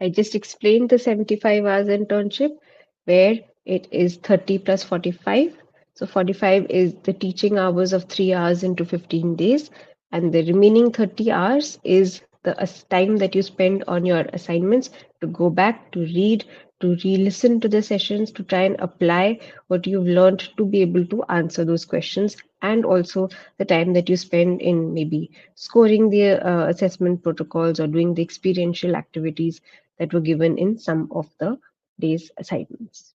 I just explained the 75 hours internship where it is 30 plus 45. So 45 is the teaching hours of 3 hours into 15 days, and the remaining 30 hours is the time that you spend on your assignments to go back to read, to re-listen to the sessions, to try and apply what you've learned to be able to answer those questions, and also the time that you spend in maybe scoring the assessment protocols or doing the experiential activities that were given in some of the day's assignments.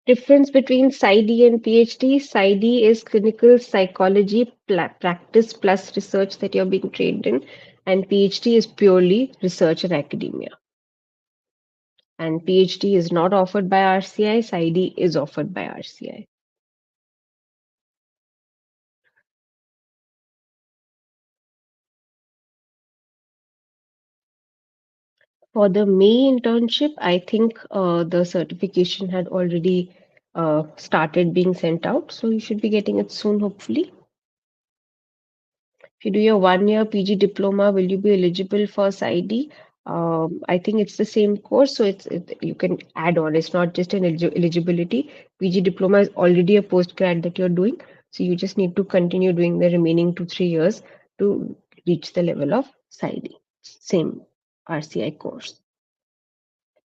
Difference between PsyD and PhD. PsyD is clinical psychology practice plus research that you're being trained in, and PhD is purely research and academia. And PhD is not offered by RCI, PsyD is offered by RCI. For the May internship, I think the certification had already started being sent out, so you should be getting it soon, hopefully. If you do your 1 year PG diploma, will you be eligible for PsyD? I think it's the same course, so you can add on. It's not just an eligibility. PG diploma is already a postgrad that you're doing, so you just need to continue doing the remaining 2 3 years to reach the level of PsyD. Same RCI course.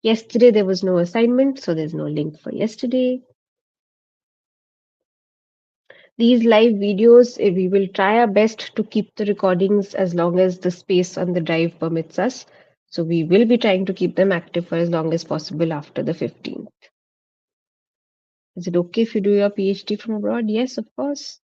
Yesterday there was no assignment, so there's no link for yesterday. These live videos, we will try our best to keep the recordings as long as the space on the drive permits us. So we will be trying to keep them active for as long as possible after the 15th. Is it okay if you do your PhD from abroad? Yes, of course.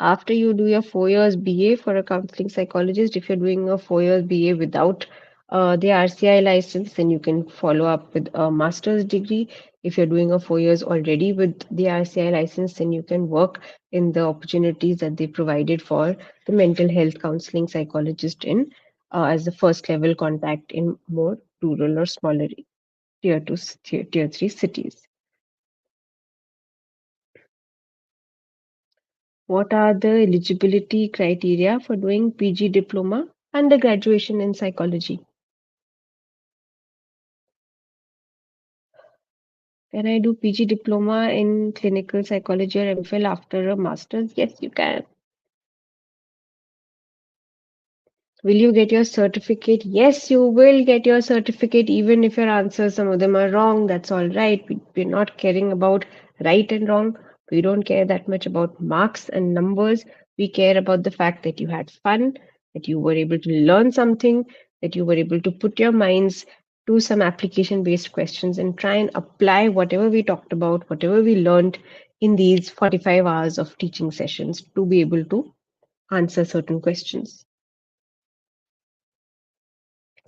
After you do your 4 years BA for a counseling psychologist, if you're doing a 4 years BA without the RCI license, then you can follow up with a master's degree. If you're doing a 4 years already with the RCI license, then you can work in the opportunities that they provided for the mental health counseling psychologist in as the first level contact in more rural or smaller tier 2, tier 3 cities. What are the eligibility criteria for doing PG diploma and the graduation in psychology? Can I do PG diploma in clinical psychology or MPhil after a master's? Yes, you can. Will you get your certificate? Yes, you will get your certificate, even if your answers, some of them are wrong. That's all right. We're not caring about right and wrong. We don't care that much about marks and numbers. We care about the fact that you had fun, that you were able to learn something, that you were able to put your minds to some application based questions and try and apply whatever we talked about, whatever we learned in these 45 hours of teaching sessions to be able to answer certain questions.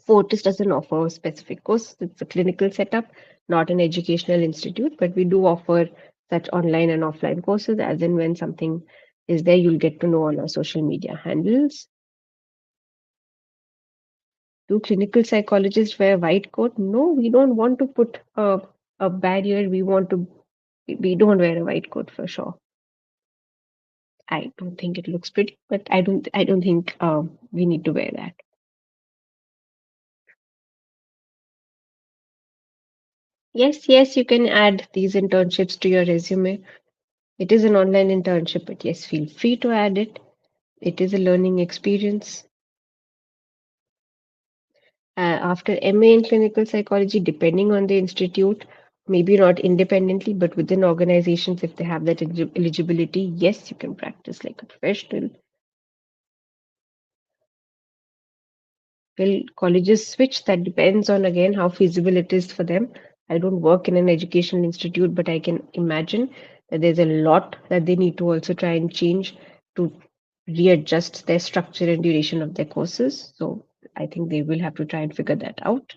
Fortis doesn't offer a specific course. It's a clinical setup, not an educational institute, but we do offer such online and offline courses. As in, when something is there, you'll get to know on our social media handles. Do clinical psychologists wear white coat? No, we don't want to put a barrier. We don't wear a white coat for sure. I don't think it looks pretty, but I don't think we need to wear that. Yes, yes, you can add these internships to your resume. It is an online internship, but yes, feel free to add it. It is a learning experience. After MA in clinical psychology, depending on the institute, maybe not independently, but within organizations, if they have that eligibility, yes, you can practice like a professional. Will colleges switch? That depends on again how feasible it is for them. I don't work in an educational institute, but I can imagine that there's a lot that they need to also try and change to readjust their structure and duration of their courses. So I think they will have to try and figure that out.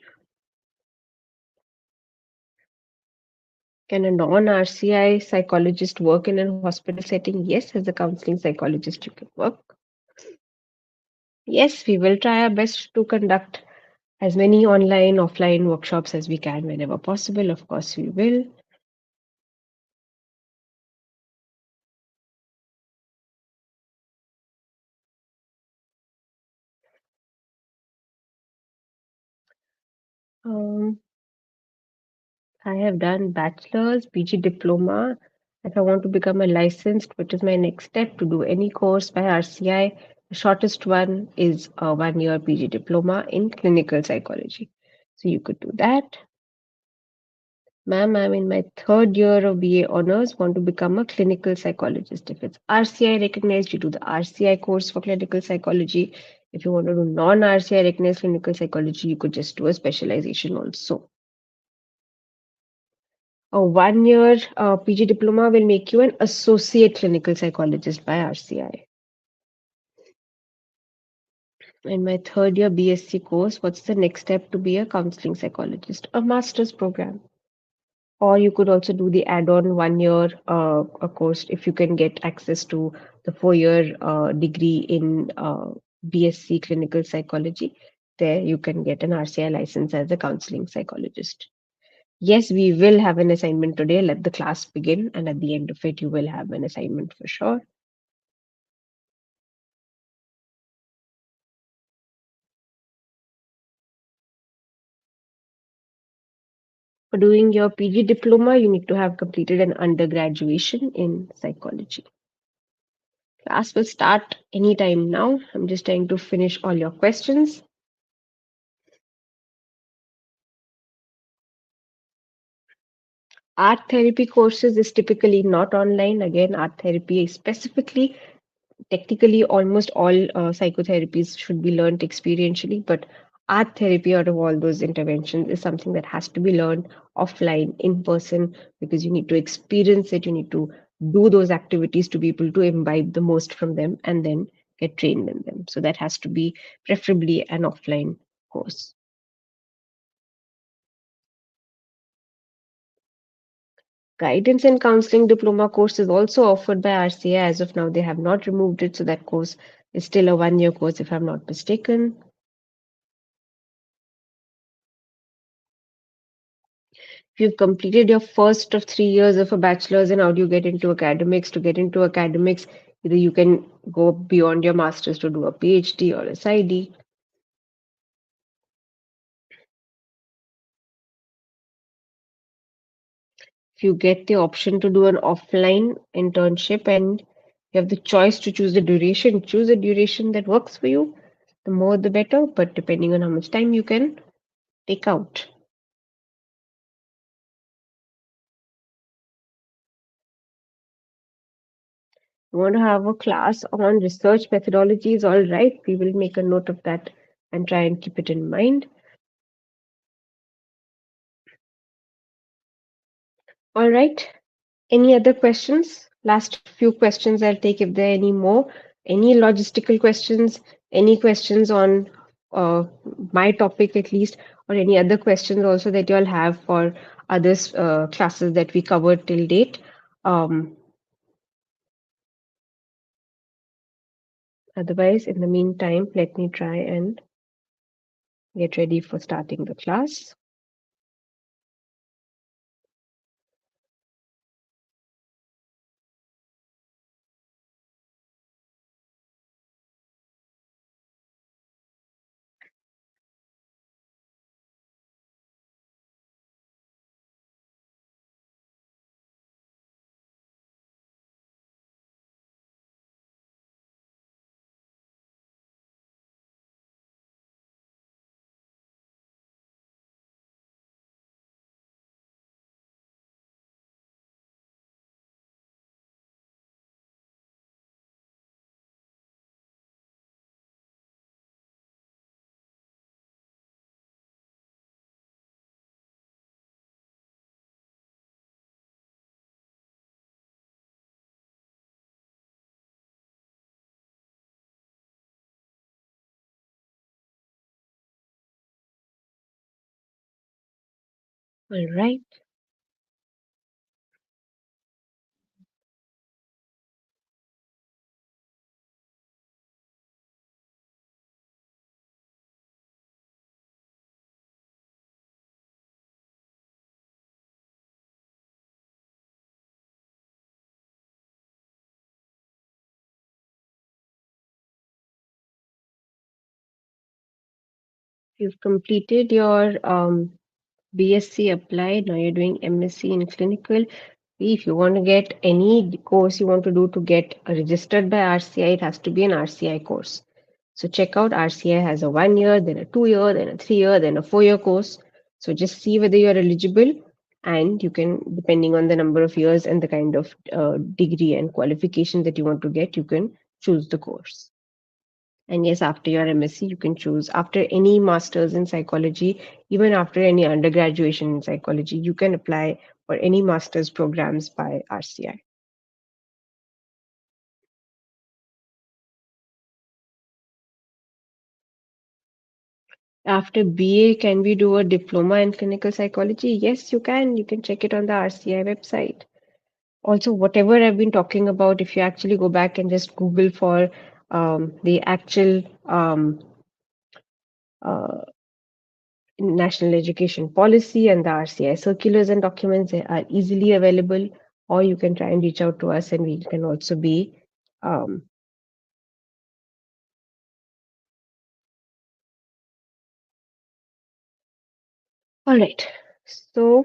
Can a non RCI psychologist work in a hospital setting? Yes, as a counseling psychologist, you can work. Yes, we will try our best to conduct as many online, offline workshops as we can whenever possible. Of course, we will. Um, I have done bachelor's, PG diploma. If I want to become a licensed, which is my next step to do any course by RCI, the shortest one is a 1 year PG diploma in clinical psychology. So you could do that. Ma'am, I'm in my third year of BA honors, want to become a clinical psychologist. If it's RCI recognized, you do the RCI course for clinical psychology. If you want to do non RCI recognized clinical psychology, you could just do a specialization also. A 1 year PG diploma will make you an associate clinical psychologist by RCI. In my third year BSc course, what's the next step to be a counseling psychologist? A master's program. Or you could also do the add-on 1 year a course if you can get access to the 4 year degree in BSc clinical psychology. There you can get an RCI license as a counseling psychologist. Yes, we will have an assignment today. Let the class begin, and at the end of it, you will have an assignment for sure. For doing your PG diploma, you need to have completed an undergraduation in psychology. Class will start anytime now. I'm just trying to finish all your questions. Art therapy courses is typically not online. Again, art therapy specifically, technically, almost all psychotherapies should be learned experientially, but art therapy out of all those interventions is something that has to be learned offline, in person, because you need to experience it, you need to do those activities to be able to imbibe the most from them and then get trained in them. So that has to be preferably an offline course. Guidance and counseling diploma course is also offered by RCA. As of now, they have not removed it, so that course is still a 1 year course, if I'm not mistaken. If you've completed your first of 3 years of a bachelor's, and how do you get into academics? To get into academics, either you can go beyond your master's to do a PhD or a PsyD. If you get the option to do an offline internship and you have the choice to choose the duration, choose a duration that works for you. The more the better, but depending on how much time you can take out. You want to have a class on research methodologies, all right, we will make a note of that and try and keep it in mind. All right. Any other questions? Last few questions I'll take if there are any more. Any logistical questions? Any questions on my topic at least, or any other questions also that you all have for other classes that we covered till date? Um, Otherwise, in the meantime, let me try and get ready for starting the class. All right. You've completed your BSc applied. Now you're doing MSc in clinical. If you want to get any course you want to do to get registered by RCI, it has to be an RCI course. So check out RCI has a 1 year, then a 2 year, then a 3 year, then a 4 year course. So just see whether you're eligible, and you can, depending on the number of years and the kind of degree and qualification that you want to get, you can choose the course. And yes, after your MSc, you can choose after any masters in psychology, even after any undergraduation in psychology, you can apply for any master's programs by RCI. After BA, can we do a diploma in clinical psychology? Yes, you can. You can check it on the RCI website. Also, whatever I've been talking about, if you actually go back and just Google for the actual uh, national education policy and the RCI circulars and documents, they are easily available, or you can try and reach out to us and we can also be. Um, all right. So,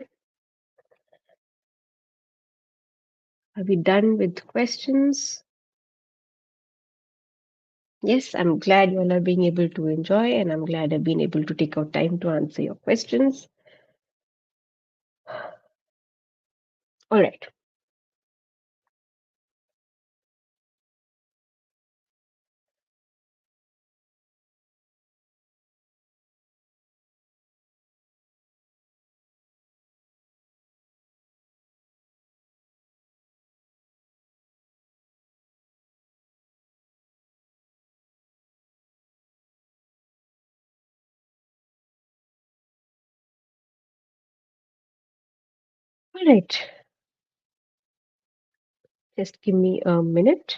are we done with questions? Yes, I'm glad you all are being able to enjoy, and I'm glad I've been able to take out time to answer your questions. All right. All right. Just give me a minute.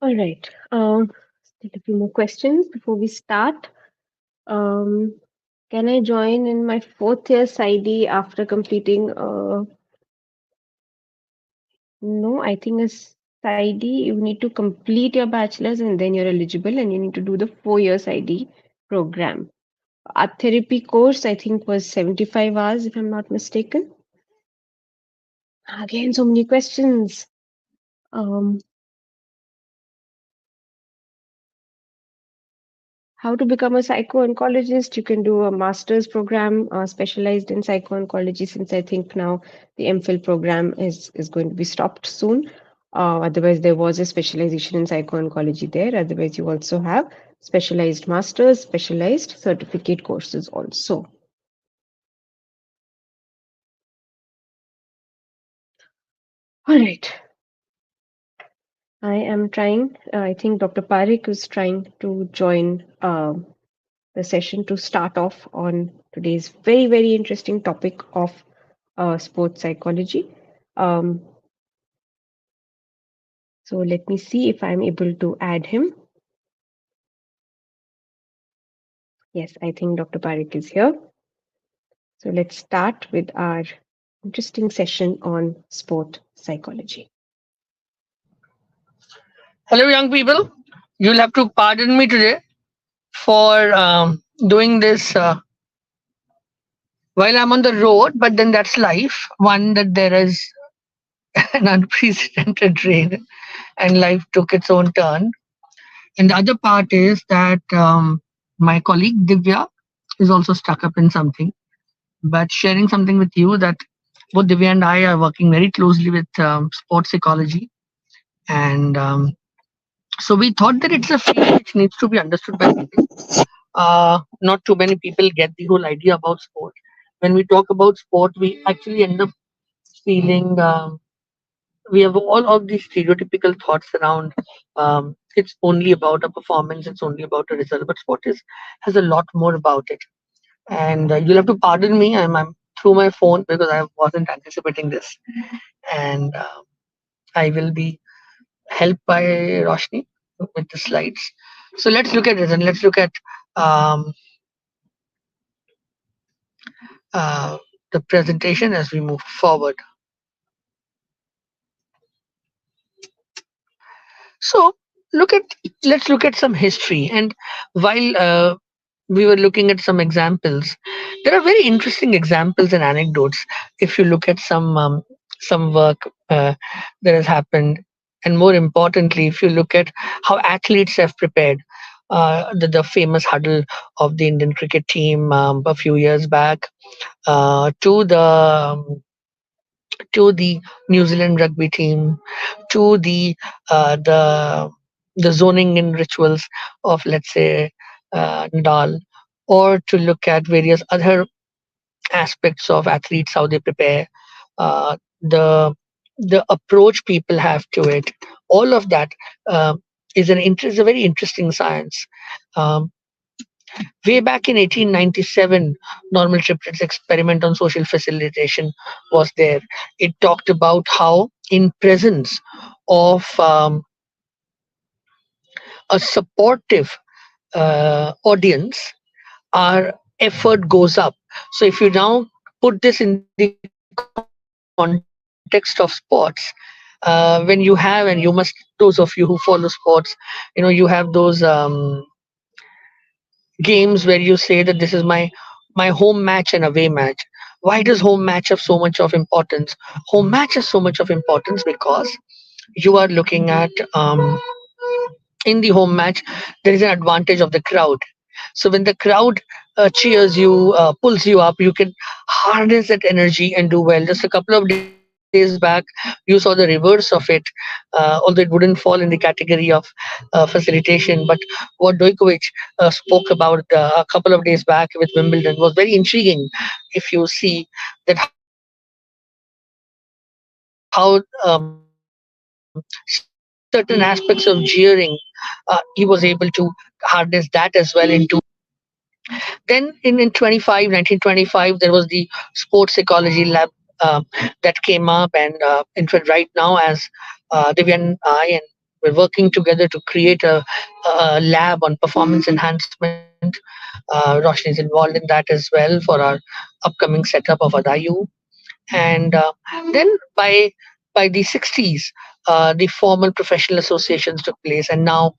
All right. Take a few more questions before we start. Um, can I join in my fourth year PsyD after completing? No, I think as PsyD, you need to complete your bachelor's and then you're eligible, and you need to do the 4 year PsyD program. Art therapy course, I think, was 75 hours, if I'm not mistaken. Again, so many questions. Um, how to become a psycho-oncologist? You can do a master's program specialized in psycho-oncology, since I think now the MPhil program is going to be stopped soon. Otherwise, there was a specialization in psycho-oncology there. Otherwise, you also have specialized masters, specialized certificate courses also. All right. I am trying. I think Dr. Parik is trying to join the session to start off on today's very, very interesting topic of sports psychology. Um, so let me see if I'm able to add him. Yes, I think Dr. Parik is here. So let's start with our interesting session on sport psychology. Hello, young people. You'll have to pardon me today for doing this while I'm on the road, but then that's life. One, that there is an unprecedented rain and life took its own turn. And the other part is that my colleague Divya is also stuck up in something, but sharing something with you that both Divya and I are working very closely with sports psychology. And so we thought that it's a field which needs to be understood by people. Not too many people get the whole idea about sport. When we talk about sport, we actually end up feeling we have all of these stereotypical thoughts around it's only about a performance, it's only about a result, but sport is has a lot more about it. And you'll have to pardon me, I'm through my phone because I wasn't anticipating this, and I will be helped by Roshni with the slides. So let's look at it and let's look at um, uh, the presentation as we move forward. So look at let's look at some history. And while we were looking at some examples, there are very interesting examples and anecdotes. If you look at some work that has happened, and more importantly, if you look at how athletes have prepared. The famous huddle of the Indian cricket team a few years back, to the New Zealand rugby team, to the zoning in rituals of, let's say, Nadal, or to look at various other aspects of athletes, how they prepare, the approach people have to it. All of that uh, is a very interesting science. Um, Way back in 1897, Normal Triplett's experiment on social facilitation was there. It talked about how, in presence of a supportive audience, our effort goes up. So, if you now put this in the context of sports, when you have, and you must, those of you who follow sports, you have those games where you say that this is my home match and away match. Why does home match have so much of importance? Home match has so much of importance because you are looking at in the home match there is an advantage of the crowd. So when the crowd cheers you, pulls you up, you can harness that energy and do well. Just a couple of days back, you saw the reverse of it, although it wouldn't fall in the category of facilitation. But what Dojkovic spoke about a couple of days back with Wimbledon was very intriguing. If you see that how certain aspects of jeering, he was able to harness that as well into. Then in 1925, there was the sports psychology lab uh, that came up, and in fact, right now, as Divya and I and we're working together to create a lab on performance enhancement. Roshni is involved in that as well for our upcoming setup of Adayu. And then by the 60s, the formal professional associations took place, and now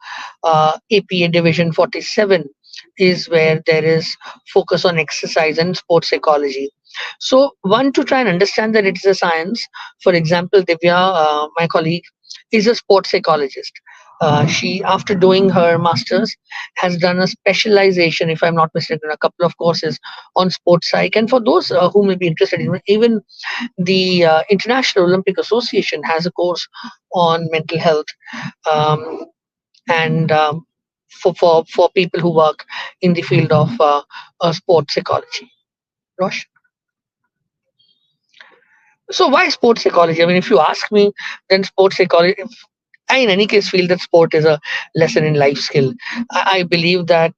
APA Division 47 is where there is focus on exercise and sports psychology. So, one, to try and understand that it is a science. For example, Divya, my colleague, is a sports psychologist. She, after doing her master's, has done a specialization, if I'm not mistaken, a couple of courses on sports psych. And for those who may be interested, even the International Olympic Association has a course on mental health, um, and for people who work in the field of sports psychology. Rosh? So why sports psychology? I mean, if you ask me, then sports psychology. I, in any case, feel that sport is a lesson in life skill. I believe that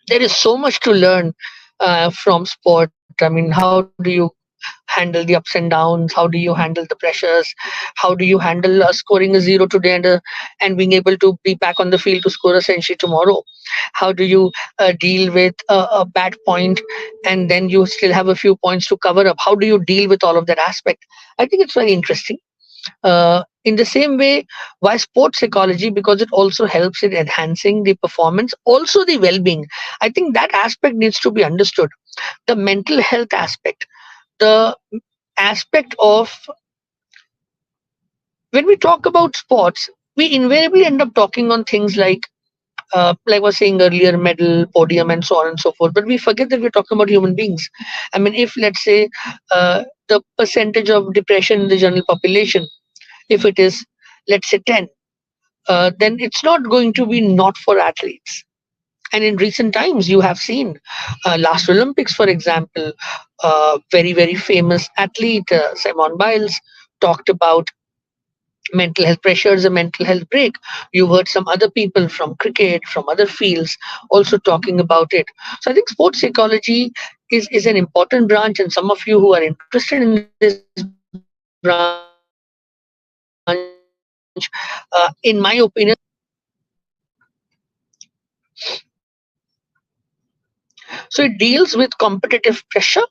there is so much to learn from sport. I mean, how do you handle the ups and downs? How do you handle the pressures? How do you handle scoring a zero today and being able to be back on the field to score a century tomorrow? How do you deal with a bad point and then you still have a few points to cover up? How do you deal with all of that aspect? I think it's very interesting. In the same way, why sports psychology? Because it also helps in enhancing the performance, also the well-being. I think that aspect needs to be understood. The mental health aspect, the aspect of, when we talk about sports, we invariably end up talking on things like I was saying earlier, medal, podium, and so on and so forth. But we forget that we're talking about human beings. I mean, if let's say the percentage of depression in the general population, if it is, let's say, 10, then it's not going to be not for athletes. And in recent times, you have seen last Olympics, for example, very, very famous athlete, Simone Biles, talked about mental health pressures, a mental health break. You've heard some other people from cricket, from other fields, also talking about it. So I think sports psychology is an important branch, and some of you who are interested in this branch, in my opinion, so it deals with competitive pressure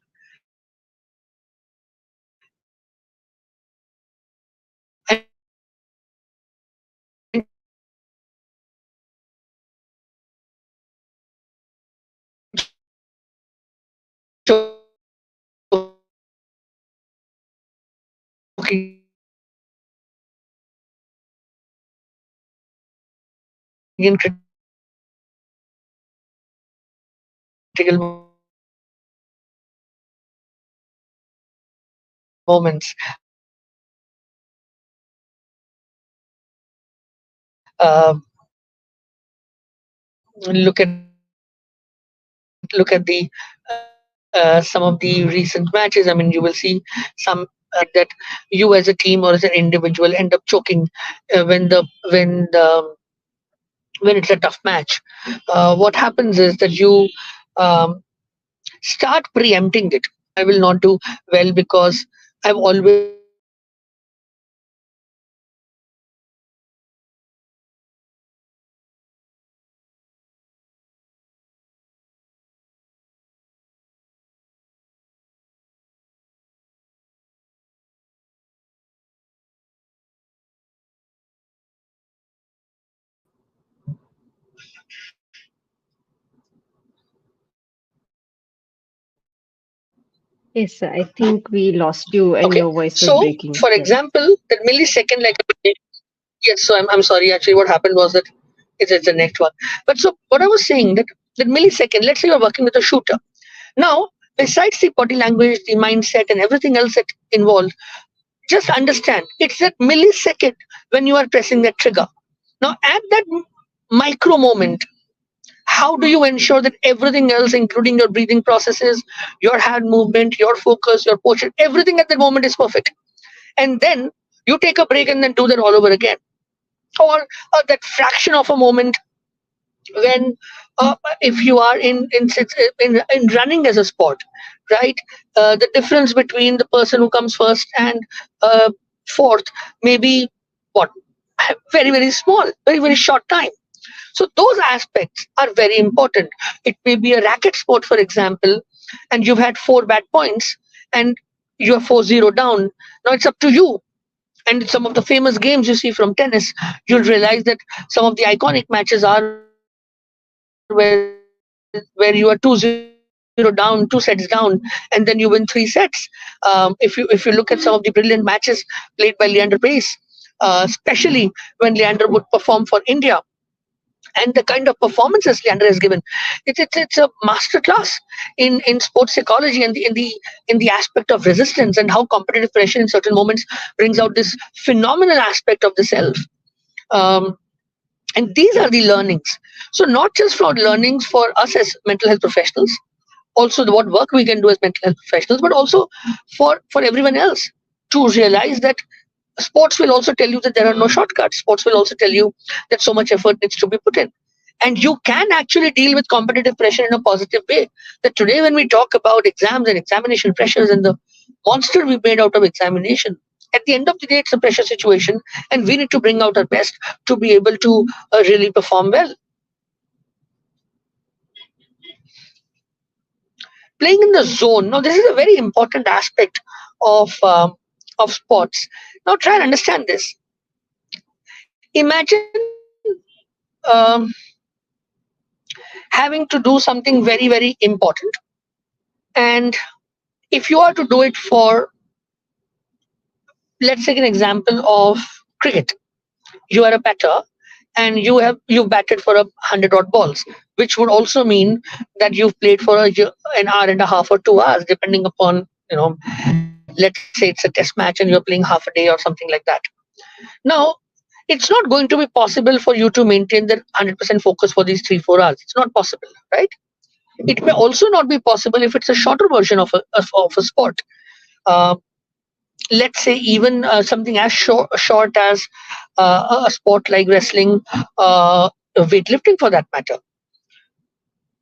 moments. Look at the some of the recent matches. I mean, you will see some that you as a team or as an individual end up choking when it's a tough match. What happens is that you um, start preempting it. I will not do well because I've always lost in this match. So you start preempting it. You start Yes, I think we lost you and Okay. your voice was So, breaking. for Yes. example, that millisecond, yes. So I'm sorry. Actually, what happened was that it's the next one. But so what I was saying that millisecond. Let's say you're working with a shooter. Now, besides the body language, the mindset, and everything else that involved, just understand it's that millisecond when you are pressing that trigger. Now, at that micro moment, how do you ensure that everything else, including your breathing processes, your hand movement, your focus, your posture, everything at that moment is perfect? And then you take a break and then do that all over again. Or that fraction of a moment when if you are in running as a sport, right? The difference between the person who comes first and uh, fourth maybe what? very, very small, very, very short time. So those aspects are very important. It may be a racket sport, for example, and you've had 4 bad points and you're 4-0 down. Now it's up to you. And some of the famous games you see from tennis, you'll realize that some of the iconic matches are where you are 2-0 down, 2 sets down, and then you win 3 sets. If you look at some of the brilliant matches played by Leander Pace, especially when Leander would perform for India, and the kind of performances Leander has given, it's a masterclass in sports psychology and in the aspect of resistance and how competitive pressure in certain moments brings out this phenomenal aspect of the self. Um, and these are the learnings. So not just for learnings for us as mental health professionals, also what work we can do as mental health professionals, but also for everyone else to realize that sports will also tell you that there are no shortcuts. Sports will also tell you that so much effort needs to be put in. And you can actually deal with competitive pressure in a positive way. That today, when we talk about exams and examination pressures and the monster we made out of examination, at the end of the day, it's a pressure situation, and we need to bring out our best to be able to really perform well. Playing in the zone. Now, this is a very important aspect of um, of sports. Now, try and understand this. Imagine um, having to do something very, very important. And if you are to do it for, let's take an example of cricket. You are a batter and you've batted for 100 odd balls, which would also mean that you've played for an hour and a half or 2 hours, depending upon, let's say it's a test match and you're playing half a day or something like that. Now, it's not going to be possible for you to maintain that 100% focus for these 3-4 hours. It's not possible, right? It may also not be possible if it's a shorter version of a sport. Uh, let's say even something as short as a sport like wrestling, weightlifting for that matter.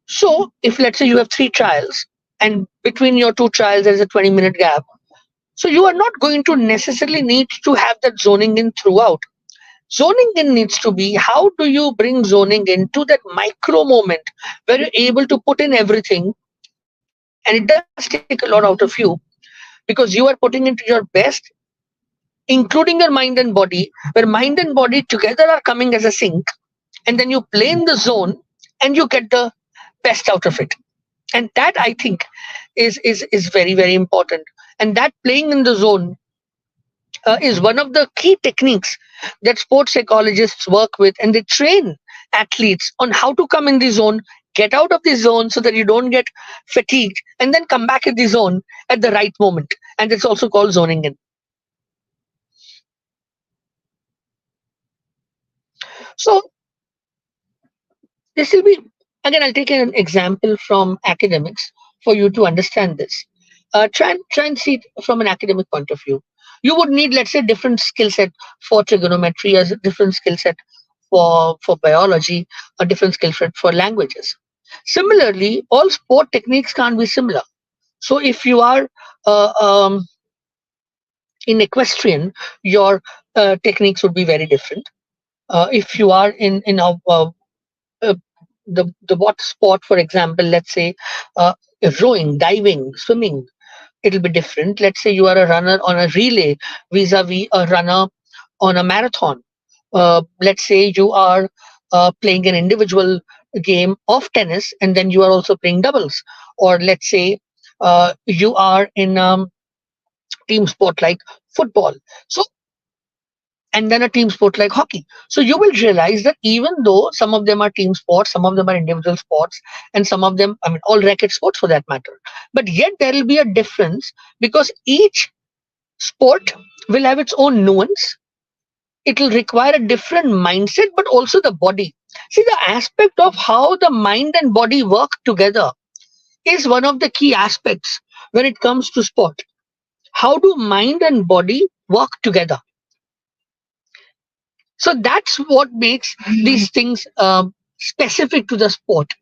So, if let's say you have 3 trials, and between your 2 trials there is a 20-minute gap, so you are not going to necessarily need to have that zoning in throughout. Zoning in needs to be, how do you bring zoning into that micro moment where you're able to put in everything, and it does take a lot out of you because you are putting into your best, including your mind and body, where mind and body together are coming as a sync, and then you play in the zone and you get the best out of it. And that, I think, is very, very important. And that playing in the zone is one of the key techniques that sports psychologists work with, and they train athletes on how to come in the zone, get out of the zone so that you don't get fatigued, and then come back in the zone at the right moment. And it's also called zoning in. So this will be, again, I'll take an example from academics for you to understand this. Try and see it from an academic point of view. You would need, let's say, different skill set for trigonometry, as a different skill set for biology, a different skill set for languages. Similarly, all sport techniques can't be similar. So if you are in equestrian, your techniques would be very different. If you are in uh, the water sport, for example, let's say rowing, diving, swimming, it'll be different. Let's say you are a runner on a relay vis-a-vis a runner on a marathon. Let's say you are playing an individual game of tennis and then you are also playing doubles. Or let's say you are in team sport like football. So, and then a team sport like hockey. So you will realize that even though some of them are team sports, some of them are individual sports, and some of them, I mean, all racket sports for that matter, but yet there will be a difference because each sport will have its own nuance. It will require a different mindset, but also the body. See, the aspect of how the mind and body work together is one of the key aspects when it comes to sport. How do mind and body work together? So that's what makes these things specific to the sport.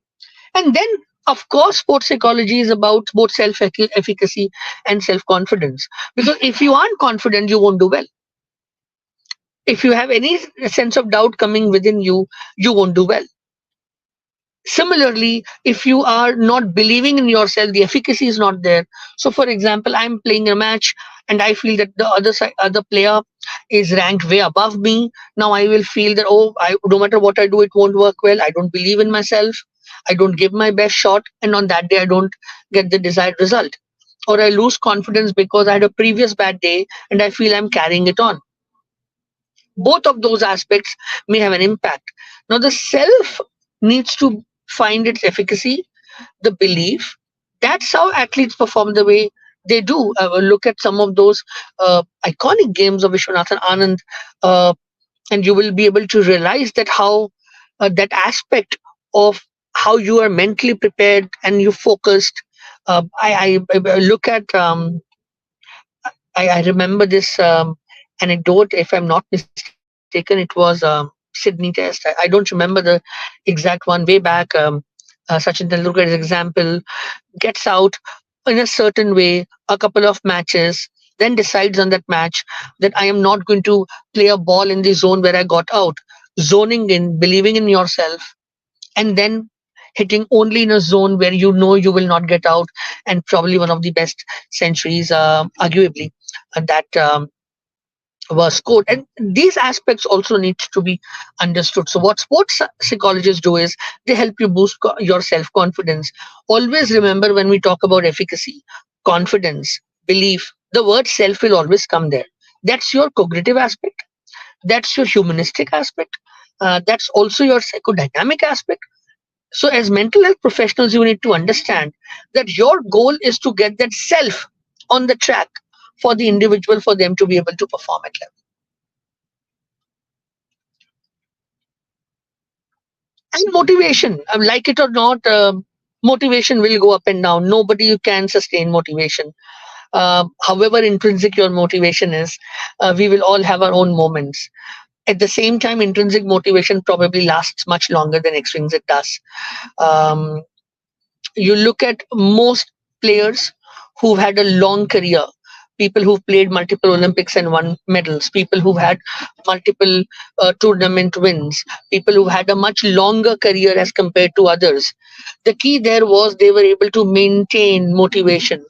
And then, of course, sports psychology is about both self-efficacy and self-confidence. Because if you aren't confident, you won't do well. If you have any sense of doubt coming within you, you won't do well. Similarly, if you are not believing in yourself, the efficacy is not there. So for example, I'm playing a match and I feel that the other player is ranked way above me. Now I will feel that, oh, no matter what I do, it won't work well. I don't believe in myself, I don't give my best shot, and on that day I don't get the desired result. Or I lose confidence because I had a previous bad day and I feel I'm carrying it on. Both of those aspects may have an impact. Now the self needs to find its efficacy, the belief. That's how athletes perform the way they do. Look at some of those iconic games of Vishwanathan Anand, uh, and you will be able to realize that how that aspect of how you are mentally prepared and you focused. I look at I remember this anecdote. If I'm not mistaken, it was Sydney Test. I don't remember the exact one. Way back, Sachin Tendulkar, as example, gets out in a certain way, a couple of matches, then decides on that match that I am not going to play a ball in the zone where I got out. Zoning in, believing in yourself, and then hitting only in a zone where you know you will not get out, and probably one of the best centuries, arguably, that was scored. And these aspects also need to be understood. So what sports psychologists do is they help you boost your self confidence. Always remember, when we talk about efficacy, confidence, belief, the word self will always come there. That's your cognitive aspect, that's your humanistic aspect, that's also your psychodynamic aspect. So as mental health professionals, you need to understand that your goal is to get that self on the track for the individual, for them to be able to perform at level. And motivation, like it or not, motivation will go up and down. Nobody can sustain motivation. However intrinsic your motivation is, we will all have our own moments. At the same time, intrinsic motivation probably lasts much longer than extrinsic does. Um, you look at most players who've had a long career, people who've played multiple Olympics and won medals, people who've had multiple tournament wins, people who've had a much longer career as compared to others. The key there was they were able to maintain motivation.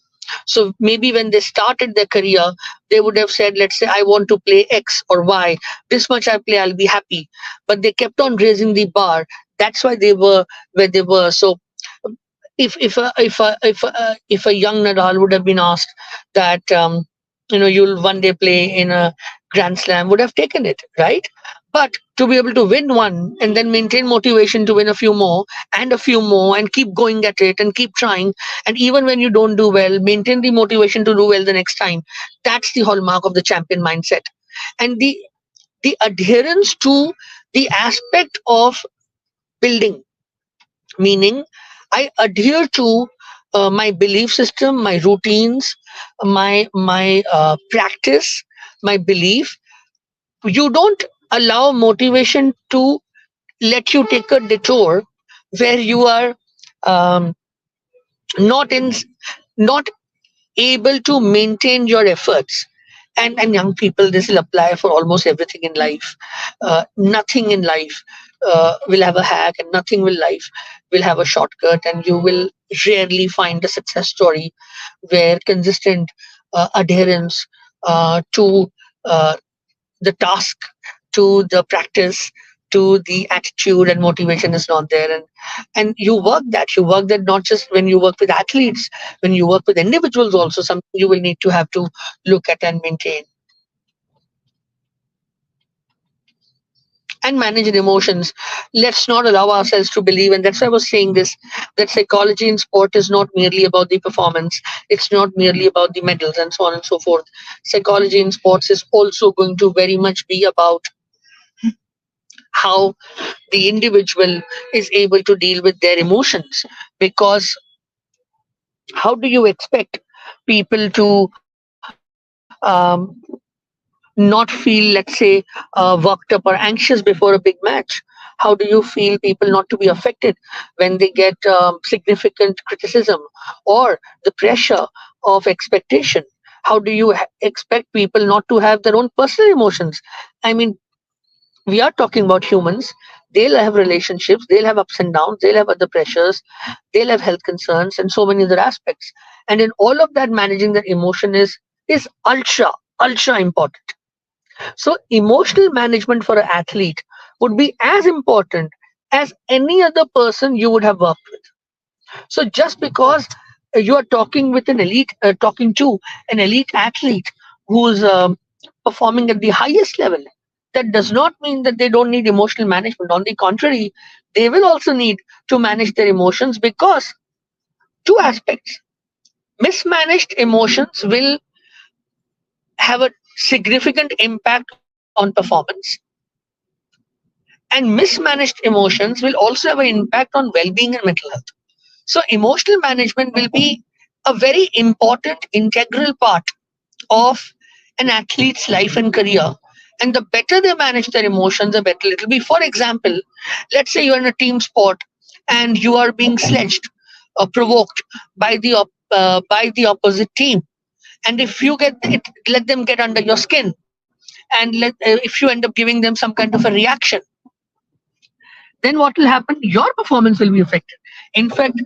So maybe when they started their career, they would have said, let's say, I want to play X or Y. This much I play, I'll be happy. But they kept on raising the bar. That's why they were where they were. So if a young Nadal would have been asked that, you'll one day play in a Grand Slam, would have taken it, right? But to be able to win one and then maintain motivation to win a few more and a few more and keep going at it and keep trying, and even when you don't do well, maintain the motivation to do well the next time. That's the hallmark of the champion mindset, and the adherence to the aspect of building, meaning I adhere to my belief system, my routines, my practice, my belief. You don't allow motivation to let you take a detour where you are um, not in not able to maintain your efforts. And young people, this will apply for almost everything in life. Nothing in life will have a hack, and nothing will life will have a shortcut, and you will rarely find a success story where consistent adherence to the task, to the practice, to the attitude and motivation is not there. And you work that not just when you work with athletes, when you work with individuals also, something you will need to have to look at and maintain. And manage the emotions. Let's not allow ourselves to believe, and that's why I was saying this, that psychology in sport is not merely about the performance, it's not merely about the medals and so on and so forth. Psychology in sports is also going to very much be about how the individual is able to deal with their emotions. Because how do you expect people to not feel, let's say, worked up or anxious before a big match? How do you feel people not to be affected when they get significant criticism or the pressure of expectation? How do you expect people not to have their own personal emotions? I mean, we are talking about humans. They'll have relationships, they'll have ups and downs, they'll have other pressures, they'll have health concerns, and so many other aspects. And in all of that, managing their emotion is ultra important. So emotional management for an athlete would be as important as any other person you would have worked with. So just because you are talking to an elite athlete who's performing at the highest level, that does not mean that they don't need emotional management. On the contrary, they will also need to manage their emotions, because two aspects: mismanaged emotions will have a significant impact on performance, and mismanaged emotions will also have an impact on well-being and mental health. So emotional management will be a very important integral part of an athlete's life and career. And the better they manage their emotions, the better it'll be. For example, let's say you're in a team sport and you are being sledged or provoked by the opposite team. And if you get it, let them get under your skin, and if you end up giving them some kind of a reaction, then what will happen? Your performance will be affected. In fact,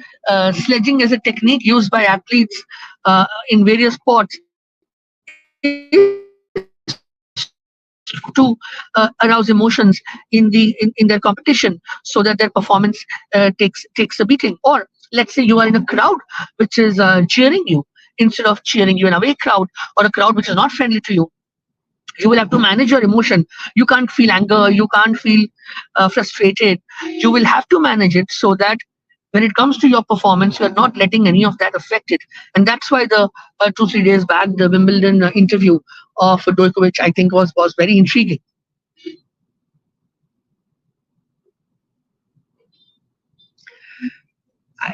sledging as a technique used by athletes in various sports is to arouse emotions in their competition, so that their performance takes a beating. Or let's say you are in a crowd which is cheering you. Instead of cheering you in a away crowd or a crowd which is not friendly to you, you will have to manage your emotion. You can't feel anger, you can't feel frustrated. You will have to manage it, so that when it comes to your performance, you are not letting any of that affect it. And that's why the 2 3 days back, the Wimbledon interview of Djokovic, I think, was very intriguing.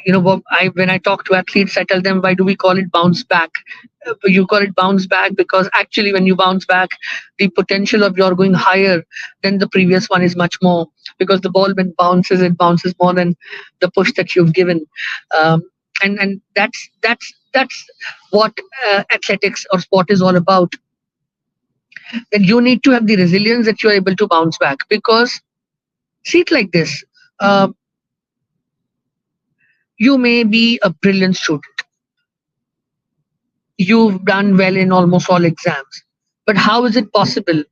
Bob, when I talk to athletes, I tell them, why do we call it bounce back? You call it bounce back because actually, when you bounce back, the potential of your going higher than the previous one is much more, because the ball, when bounces, it bounces more than the push that you've given. Um, and that's what athletics or sport is all about. That you need to have the resilience that you're able to bounce back. Because see it like this: uh, you may be a brilliant student, you've done well in almost all exams. But how is it possible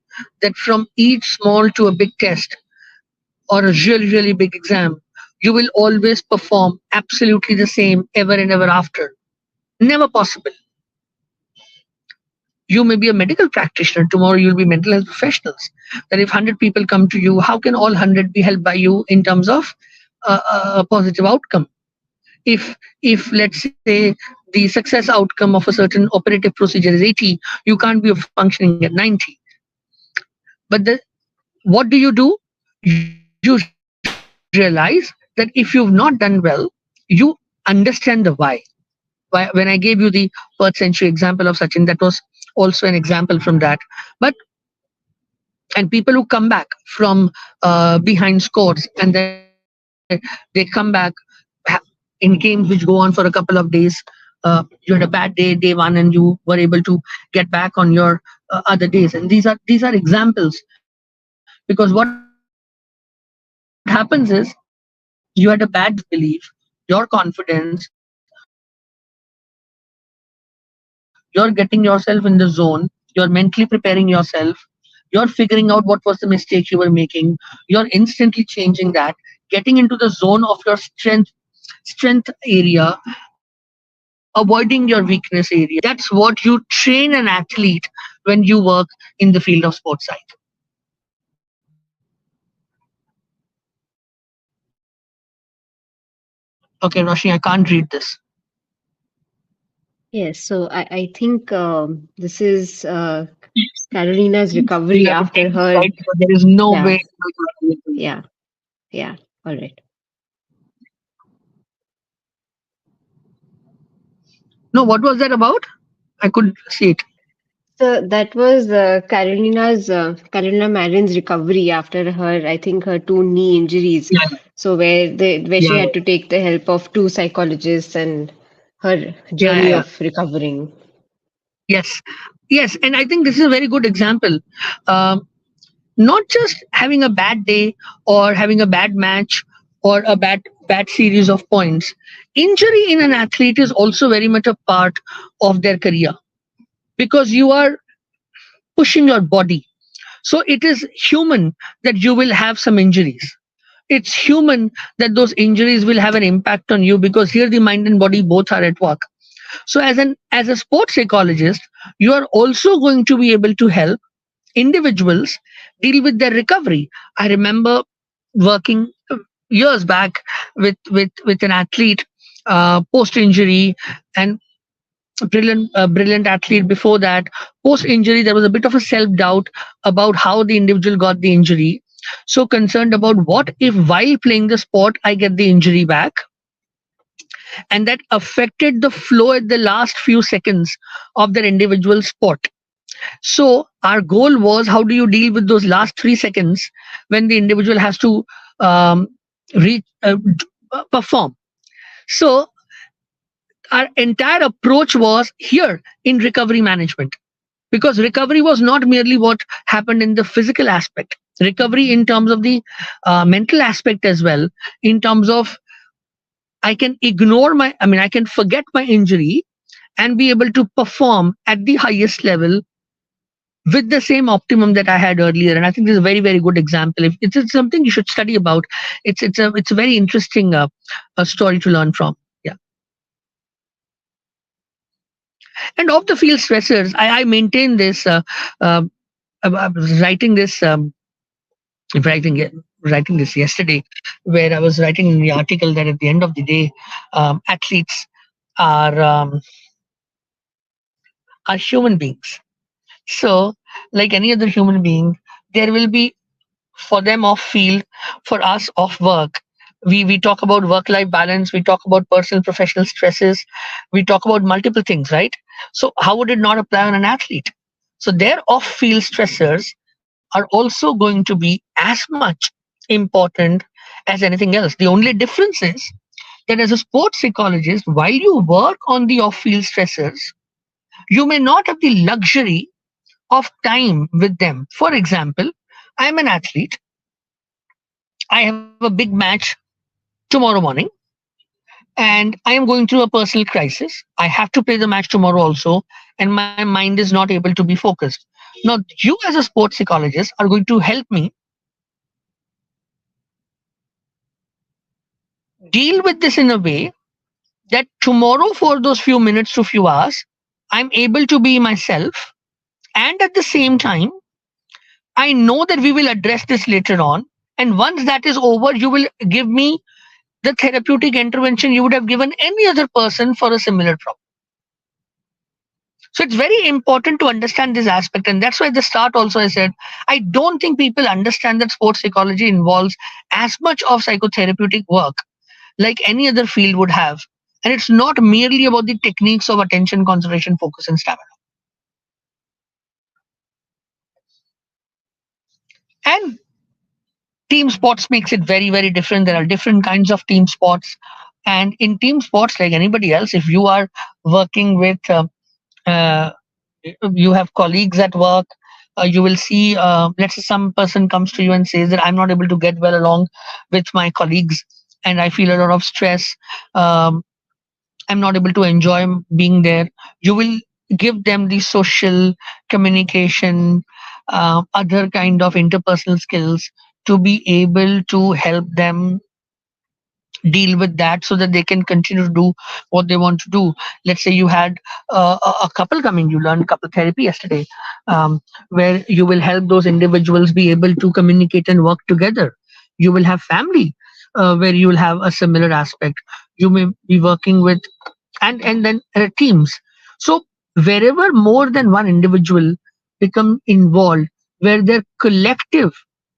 that from each small to a big test or a really, really big exam, you will always perform absolutely the same ever and ever after? Never possible. You may be a medical practitioner, tomorrow you'll be mental health professionals. That if 100 people come to you, how can all 100 be helped by you in terms of a positive outcome? If let's say the success outcome of a certain operative procedure is 80, you can't be functioning at 90. But what do? You realize that if you've not done well, you understand the why. When I gave you the third century example of Sachin, that was also an example from that. But and people who come back from behind scores, and they come back in games which go on for a couple of days. You had a bad day 1, and you were able to get back on your other days. And these are examples. Because what happens is, you had a bad belief, your confidence, your mental health is affected. You're getting yourself in the zone, you're mentally preparing yourself, you're figuring out what was the mistake you were making, you're instantly changing that, getting into the zone of your strength area, avoiding your weakness area. That's what you train an athlete when you work in the field of sports science. Okay, Roshni, I can't read this. Yes, so I think this is Carolina's We'll recovery have to take after this, her. right? Because there is no Yeah, way. yeah, yeah. All right. No, what was that about? I could see it. So that was Carolina Marin's recovery after her, I think, her two knee injuries. Yeah, So where she yeah, had to take the help of two psychologists and her yeah, journey yeah. of recovering. Yes, yes, and I think this is a very good example. Um, not just having a bad day or having a bad match or a bad series of points. Injury in an athlete is also very much a part of their career, because you are pushing your body. So it is human that you will have some injuries. It's human that those injuries will have an impact on you, because here the mind and body both are at work. So as a sports psychologist, you are also going to be able to help individuals deal with their recovery. I remember working years back with an athlete post injury, and brilliant athlete before that. Post injury, there was a bit of a self doubt about how the individual got the injury. So concerned about, what if while playing the sport I get the injury back, and that affected the flow at the last few seconds of their individual sport. So our goal was, how do you deal with those last 3 seconds when the individual has to um, perform? So our entire approach was here in recovery management, because recovery was not merely what happened in the physical aspect. Recovery in terms of the mental aspect as well, in terms of, I can forget my injury and be able to perform at the highest level with the same optimum that I had earlier. And I think this is a very, very good example. If it's something you should study about, it's a very interesting story to learn from. Yeah. And off the field stressors, I maintain this. Uh, I was writing it, writing this yesterday, where I was writing in the article that at the end of the day, athletes are um, are human beings. So, like any other human being, there will be, for them off field, for us off work. We talk about work life balance, we talk about personal professional stresses, we talk about multiple things, right? So how would it not apply on an athlete? So their off field stressors are also going to be as much important as anything else. The only difference is that as a sports psychologist, while you work on the off field stressors, you may not have the luxury of time with them. For example, I'm an athlete, I have a big match tomorrow morning, and I am going through a personal crisis. I have to play the match tomorrow also, and my mind is not able to be focused. Now, you as a sports psychologist are going to help me deal with this in a way that tomorrow, for those few minutes to few hours, I'm able to be myself. And at the same time, I know that we will address this later on. And once that is over, you will give me the therapeutic intervention you would have given any other person for a similar problem. So it's very important to understand this aspect. And that's why at the start also I said, I don't think people understand that sports psychology involves as much of psychotherapeutic work like any other field would have. And it's not merely about the techniques of attention, concentration, focus, and stamina. And team sports makes it very, very different. There are different kinds of team sports. And in team sports, like anybody else, if you are working with uh, you have colleagues at work, you will see, let's say some person comes to you and says that I'm not able to get well along with my colleagues, and I feel a lot of stress. um, I'm not able to enjoy being there. You will give them the social communication, other kind of interpersonal skills to be able to help them deal with that, so that they can continue to do what they want to do. Let's say you had a couple coming, you learned couple therapy yesterday, where you will help those individuals be able to communicate and work together. You will have family, where you will have a similar aspect. You may be working with, and then teams. So wherever more than one individual become involved, where their collective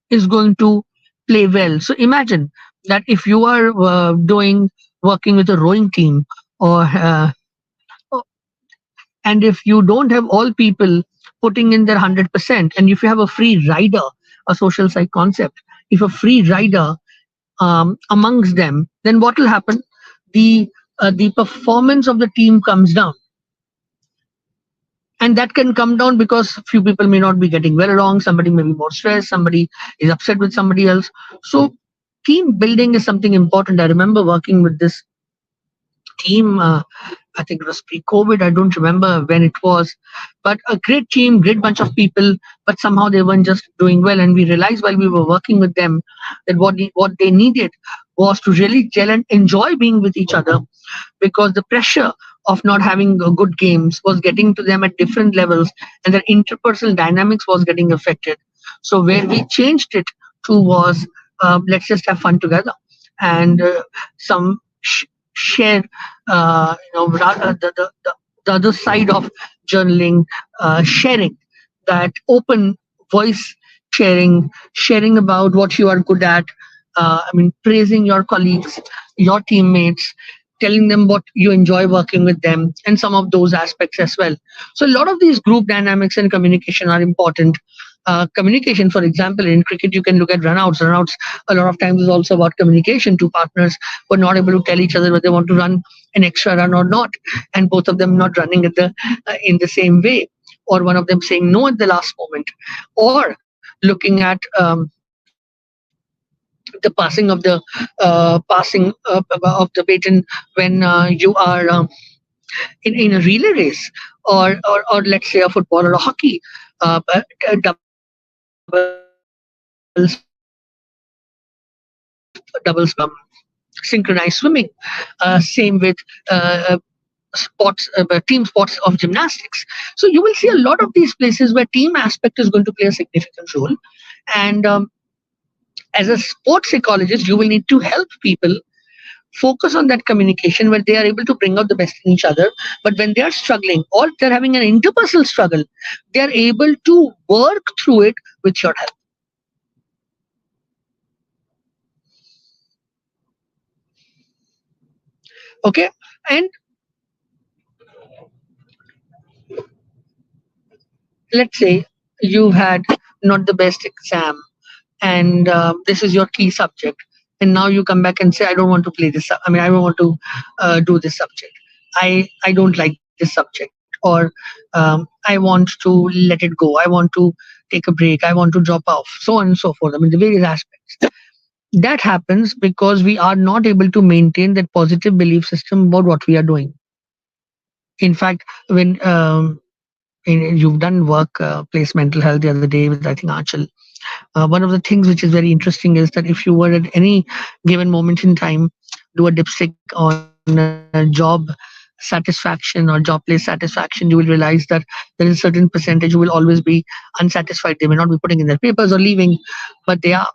is going to play well. So imagine that if you are doing working with a rowing team, or and if you don't have all people putting in their 100%, and if you have a free rider, a social psych concept, if a free rider amongst them, then what will happen? The performance of the team comes down. And that can come down because few people may not be getting well along, somebody may be more stressed, somebody is upset with somebody else. So team building is something important. I remember working with this team. I think it was pre-COVID. I don't remember when it was, but a great team, great bunch of people. But somehow they weren't just doing well, and we realized while we were working with them that what they needed was to really gel and enjoy being with each other, because the pressure of not having good games was getting to them at different levels, and their interpersonal dynamics was getting affected. So where we changed it to was, let's just have fun together, and some share, the other side of journaling, sharing, that open voice sharing, sharing about what you are good at. I mean, praising your colleagues, your teammates, telling them what you enjoy working with them, and some of those aspects as well. So a lot of these group dynamics and communication are important. Communication, for example, in cricket, you can look at runouts. Runouts a lot of times is also about communication. Two partners were not able to tell each other whether they want to run an extra run or not, and both of them not running at the in the same way, or one of them saying no at the last moment, or looking at the passing of the baton when you are in a relay race, or let's say a football or a hockey, doubles, synchronized swimming, same with sports, team sports of gymnastics. So you will see a lot of these places where team aspect is going to play a significant role. And as a sports psychologist, you will need to help people focus on that communication where they are able to bring out the best in each other. But when they are struggling or they're having an interpersonal struggle, they are able to work through it with your help. Okay. And let's say you had not the best exam, and this is your key subject, and now you come back and say, I don't want to play this I mean, I don't want to do this subject. I don't like this subject, or I want to let it go, I want to take a break, I want to drop off, so on and so forth. I mean, the various aspects that happens because we are not able to maintain that positive belief system about what we are doing. In fact, when you've done work place mental health the other day with, I think, Achal. One of the things which is very interesting is that if you were at any given moment in time do a dipstick on job satisfaction or job place satisfaction, you will realize that there is a certain percentage who will always be unsatisfied. They may not be putting in their papers or leaving, but they are,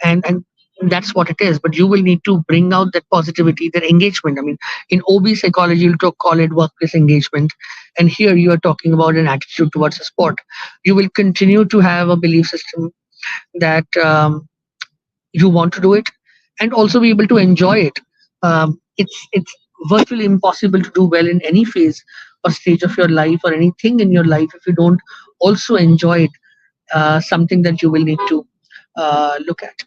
and that's what it is. But you will need to bring out that positivity, that engagement. I mean, in OB psychology, you'll call it workplace engagement, and here you are talking about an attitude towards a sport. You will continue to have a belief system that you want to do it, and also be able to enjoy it. It's virtually impossible to do well in any phase or stage of your life or anything in your life if you don't also enjoy it. Something that you will need to look at.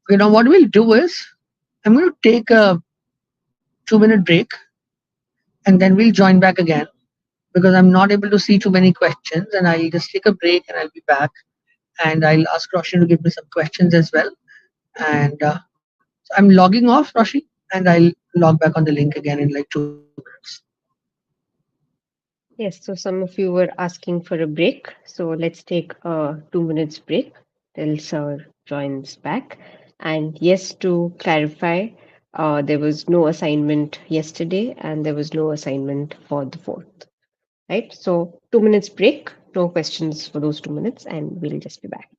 You know what we'll do is, I'm going to take a 2-minute break, and then we'll join back again, because I'm not able to see too many questions, and I'll just take a break and I'll be back, and I'll ask Roshan to give me some questions as well. And so I'm logging off, Roshi, and I'll log back on the link again in like 2 minutes. Yes, so some of you were asking for a break. So let's take a 2 minutes break till Sir joins back. And yes, to clarify, there was no assignment yesterday and there was no assignment for the fourth. Right? So 2 minutes break, no questions for those 2 minutes, and we'll just be back.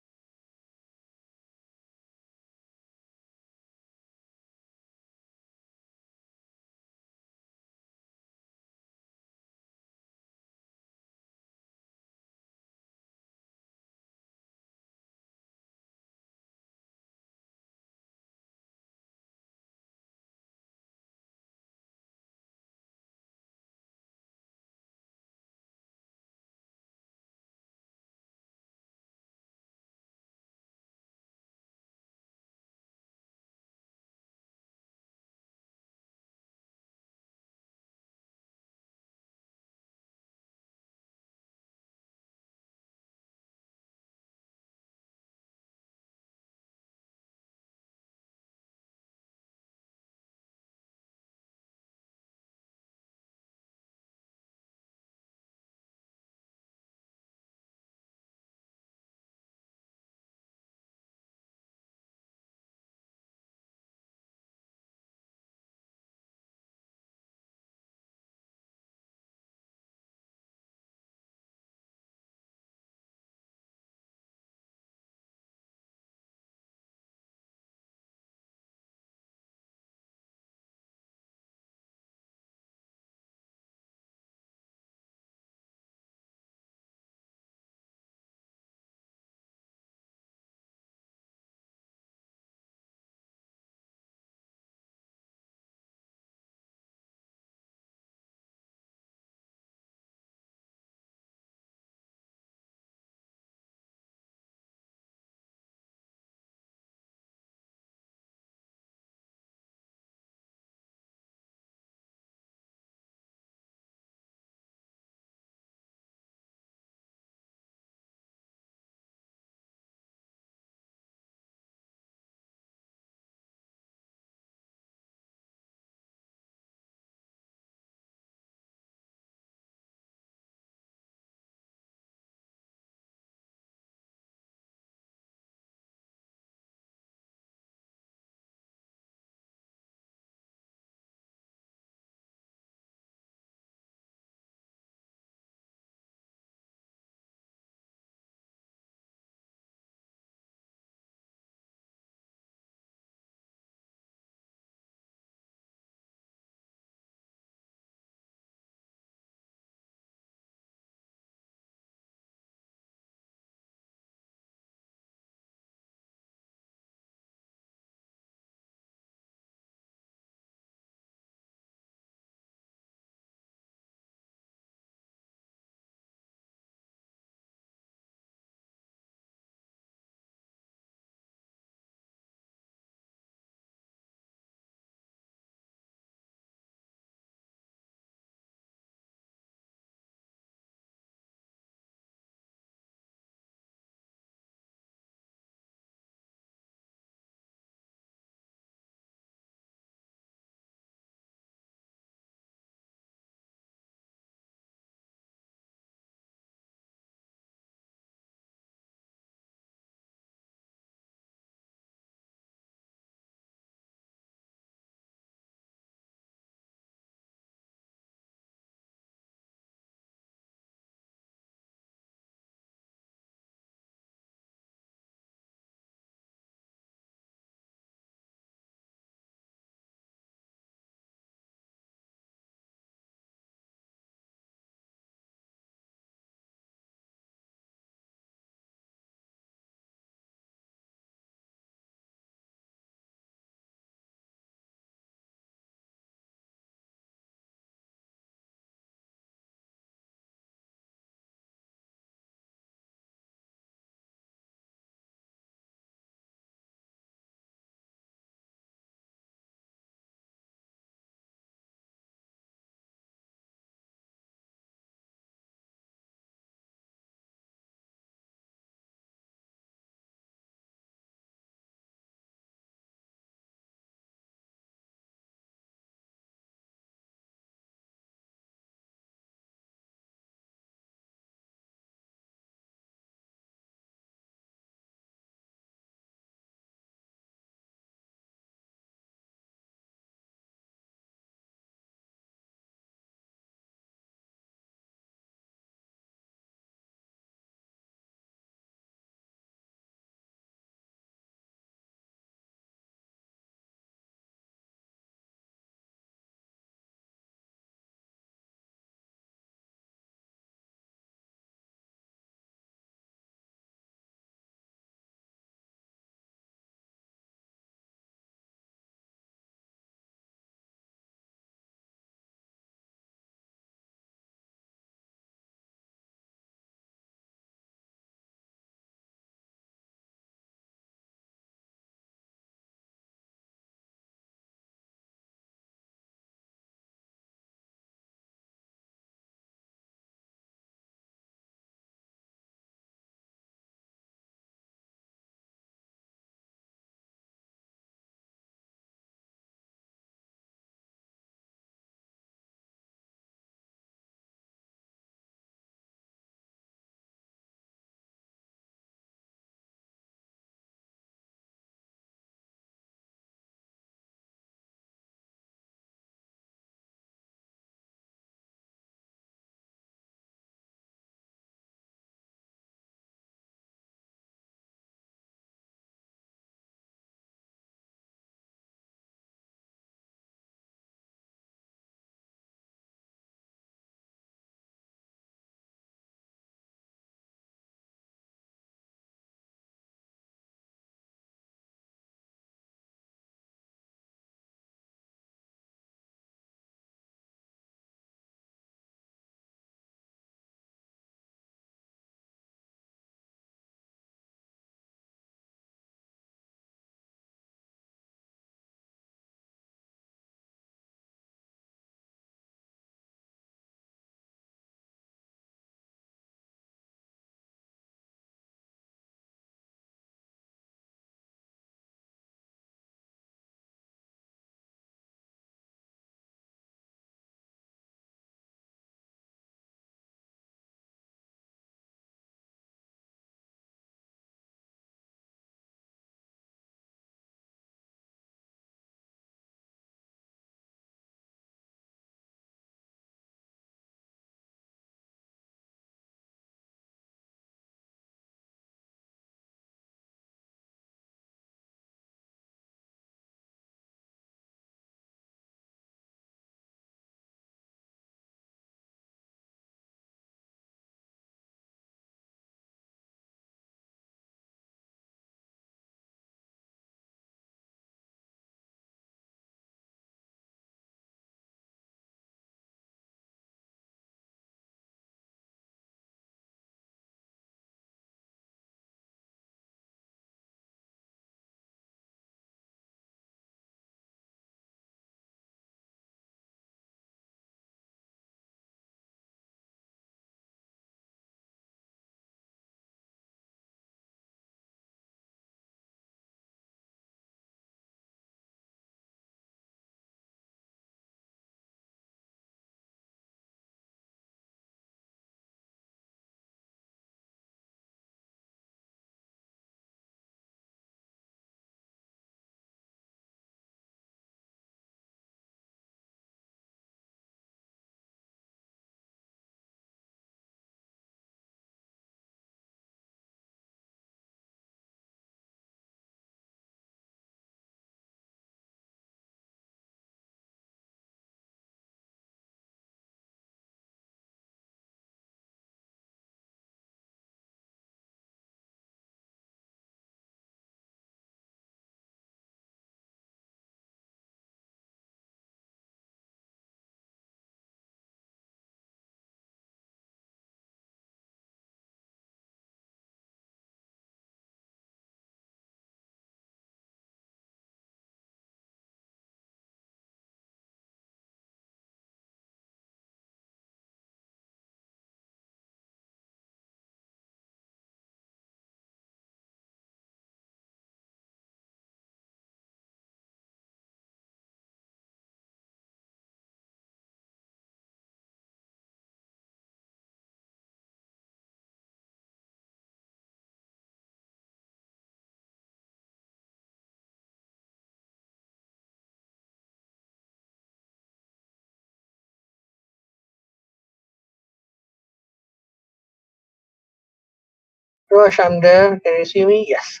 Rosh, I'm there. Can you see me? Yes.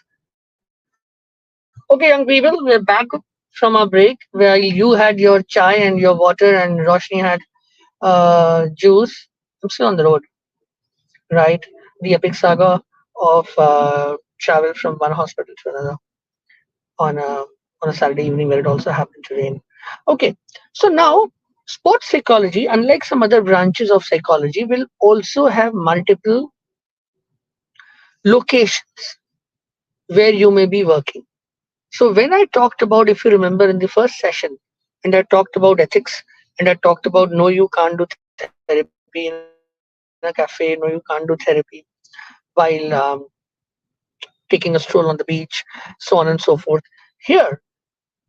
Okay, young people, we're back from our break where you had your chai and your water, and Roshni had juice. I'm still on the road, right? The epic saga of travel from one hospital to another on a Saturday evening where it also happened to rain. Okay, so now sports psychology, unlike some other branches of psychology, will also have multiple locations where you may be working. So when I talked about, if you remember in the first session, and I talked about ethics, and I talked about no, you can't do therapy in a cafe, no, you can't do therapy while taking a stroll on the beach, so on and so forth. Here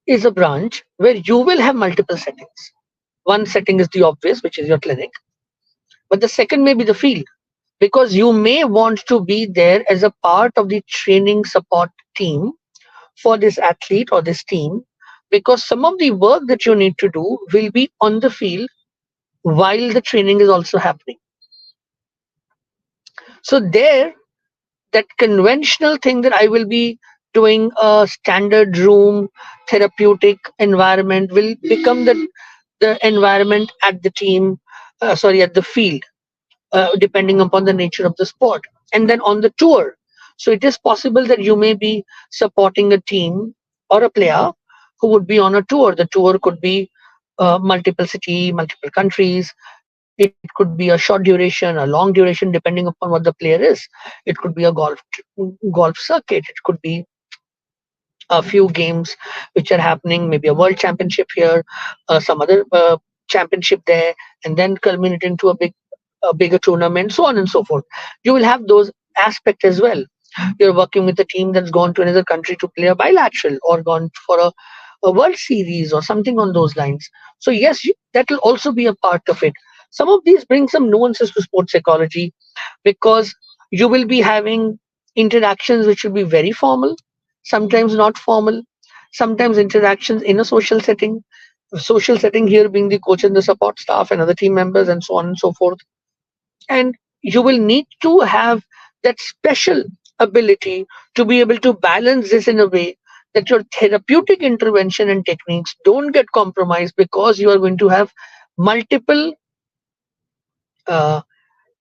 is a branch where you will have multiple settings. One setting is the obvious, which is your clinic, but the second may be the field, because you may want to be there as a part of the training support team for this athlete or this team, because some of the work that you need to do will be on the field while the training is also happening. So there, that conventional thing that I will be doing a standard room therapeutic environment will become the environment at the team, sorry, at the field, depending upon the nature of the sport. And then on the tour, so it is possible that you may be supporting a team or a player who would be on a tour. The tour could be multiple city, multiple countries. It could be a short duration, a long duration, depending upon what the player is. It could be a golf circuit. It could be a few games which are happening, maybe a world championship here, some other championship there, and then culminating to a bigger tournament, so on and so forth. You will have those aspects as well. You're working with a team that's gone to another country to play a bilateral or gone for a World Series or something on those lines. So yes, that will also be a part of it. Some of these bring some nuances to sports psychology because you will be having interactions which will be very formal, sometimes not formal, sometimes interactions in a social setting here being the coach and the support staff and other team members and so on and so forth. And you will need to have that special ability to be able to balance this in a way that your therapeutic intervention and techniques don't get compromised, because you are going to have multiple uh,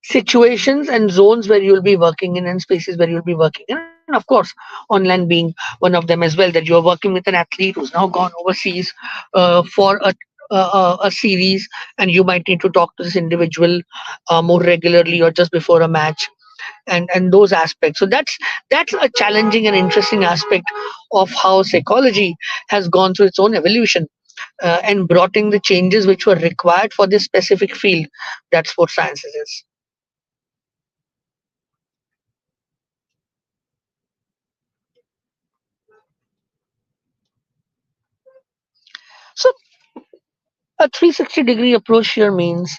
situations and zones where you'll be working in and spaces where you'll be working in. And of course, online being one of them as well, that you're working with an athlete who's now gone overseas for a series, and you might need to talk to this individual more regularly or just before a match, and those aspects. So that's a challenging and interesting aspect of how psychology has gone through its own evolution and brought in the changes which were required for this specific field that sports sciences is. So a 360-degree approach here means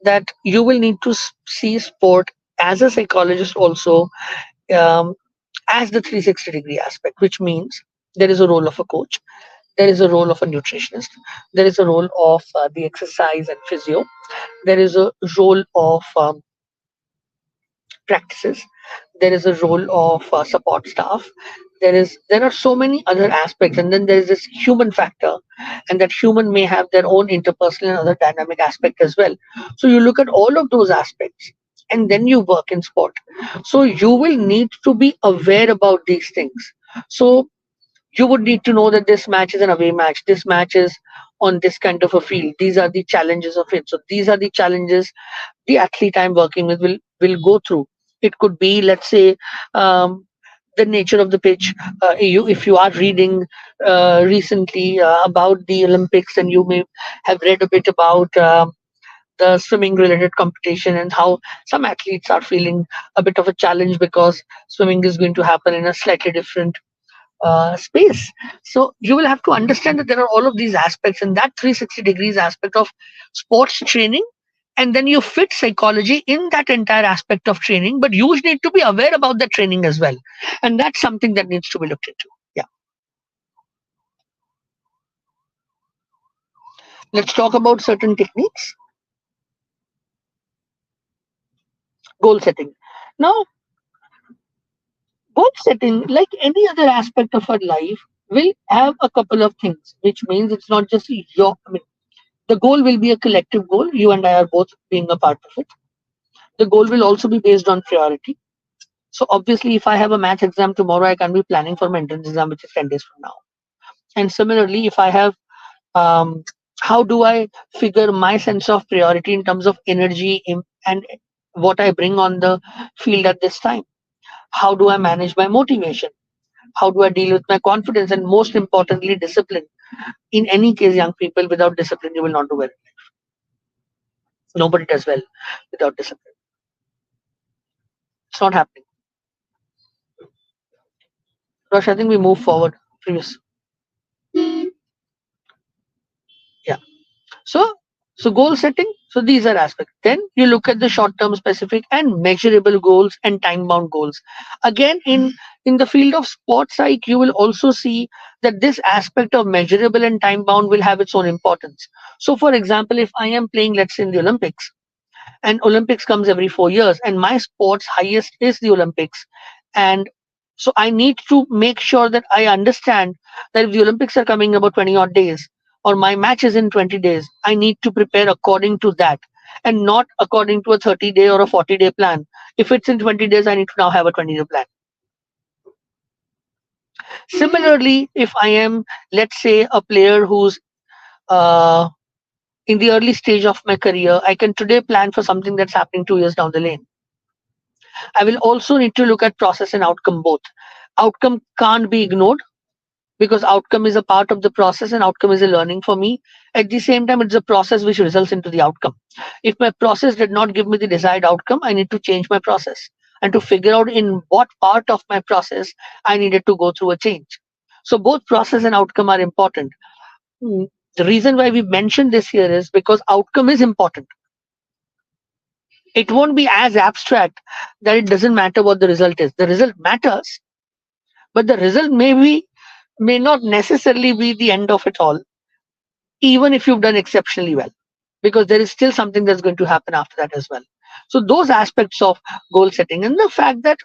that you will need to see sport as a psychologist also, um, as the 360-degree aspect, which means there is a role of a coach, there is a role of a nutritionist, there is a role of the exercise and physio, there is a role of practices, there is a role of support staff, there are so many other aspects, and then there is this human factor, and that human may have their own interpersonal and other dynamic aspect as well. So you look at all of those aspects and then you work in sport. So you will need to be aware about these things. So you would need to know that this match is an away match, this match is on this kind of a field, these are the challenges of it. So these are the challenges the athlete I'm working with will go through. It could be, let's say, the nature of the pitch. If you are reading recently about the Olympics, and you may have read a bit about the swimming related competition, and how some athletes are feeling a bit of a challenge because swimming is going to happen in a slightly different space. So you will have to understand that there are all of these aspects, and that 360 degrees aspect of sports training, and then you fit psychology in that entire aspect of training, but you need to be aware about the training as well, and that's something that needs to be looked into. Yeah, let's talk about certain techniques. Goal setting. Now, setting, like any other aspect of our life, will have a couple of things, which means it's not just your. I mean, the goal will be a collective goal. You and I are both being a part of it. The goal will also be based on priority. So obviously, if I have a math exam tomorrow, I can be planning for my entrance exam, which is 10 days from now. And similarly, if I have, um, how do I figure my sense of priority in terms of energy and what I bring on the field at this time? How do I manage my motivation? How do I deal with my confidence? And most importantly, discipline. In any case, young people, without discipline, you will not do well. Nobody does well without discipline. It's not happening. Rosh, I think we move forward. Previous. Yeah. So, so goal setting. So these are aspects. Then you look at the short-term, specific, and measurable goals and time-bound goals. Again, in the field of sports psych, you will also see that this aspect of measurable and time-bound will have its own importance. So, for example, if I am playing, let's say, in the Olympics, and Olympics comes every 4 years, and my sport's highest is the Olympics, and so I need to make sure that I understand that if the Olympics are coming about 20 odd days, or my match is in 20 days, I need to prepare according to that, and not according to a 30-day or a 40-day plan. If it's in 20 days, I need to now have a 20-day plan. Similarly, if I am, let's say, a player who's uh, in the early stage of my career, I can today plan for something that's happening 2 years down the lane. I will also need to look at process and outcome both. Outcome can't be ignored because outcome is a part of the process and outcome is a learning for me. At the same time, it's a process which results into the outcome. If my process did not give me the desired outcome, I need to change my process and to figure out in what part of my process I needed to go through a change. So both process and outcome are important. The reason why we mentioned this here is because outcome is important. It won't be as abstract that it doesn't matter what the result is. The result matters, but the result may not necessarily be the end of it all, even if you've done exceptionally well, because there is still something that's going to happen after that as well. So those aspects of goal setting and the fact that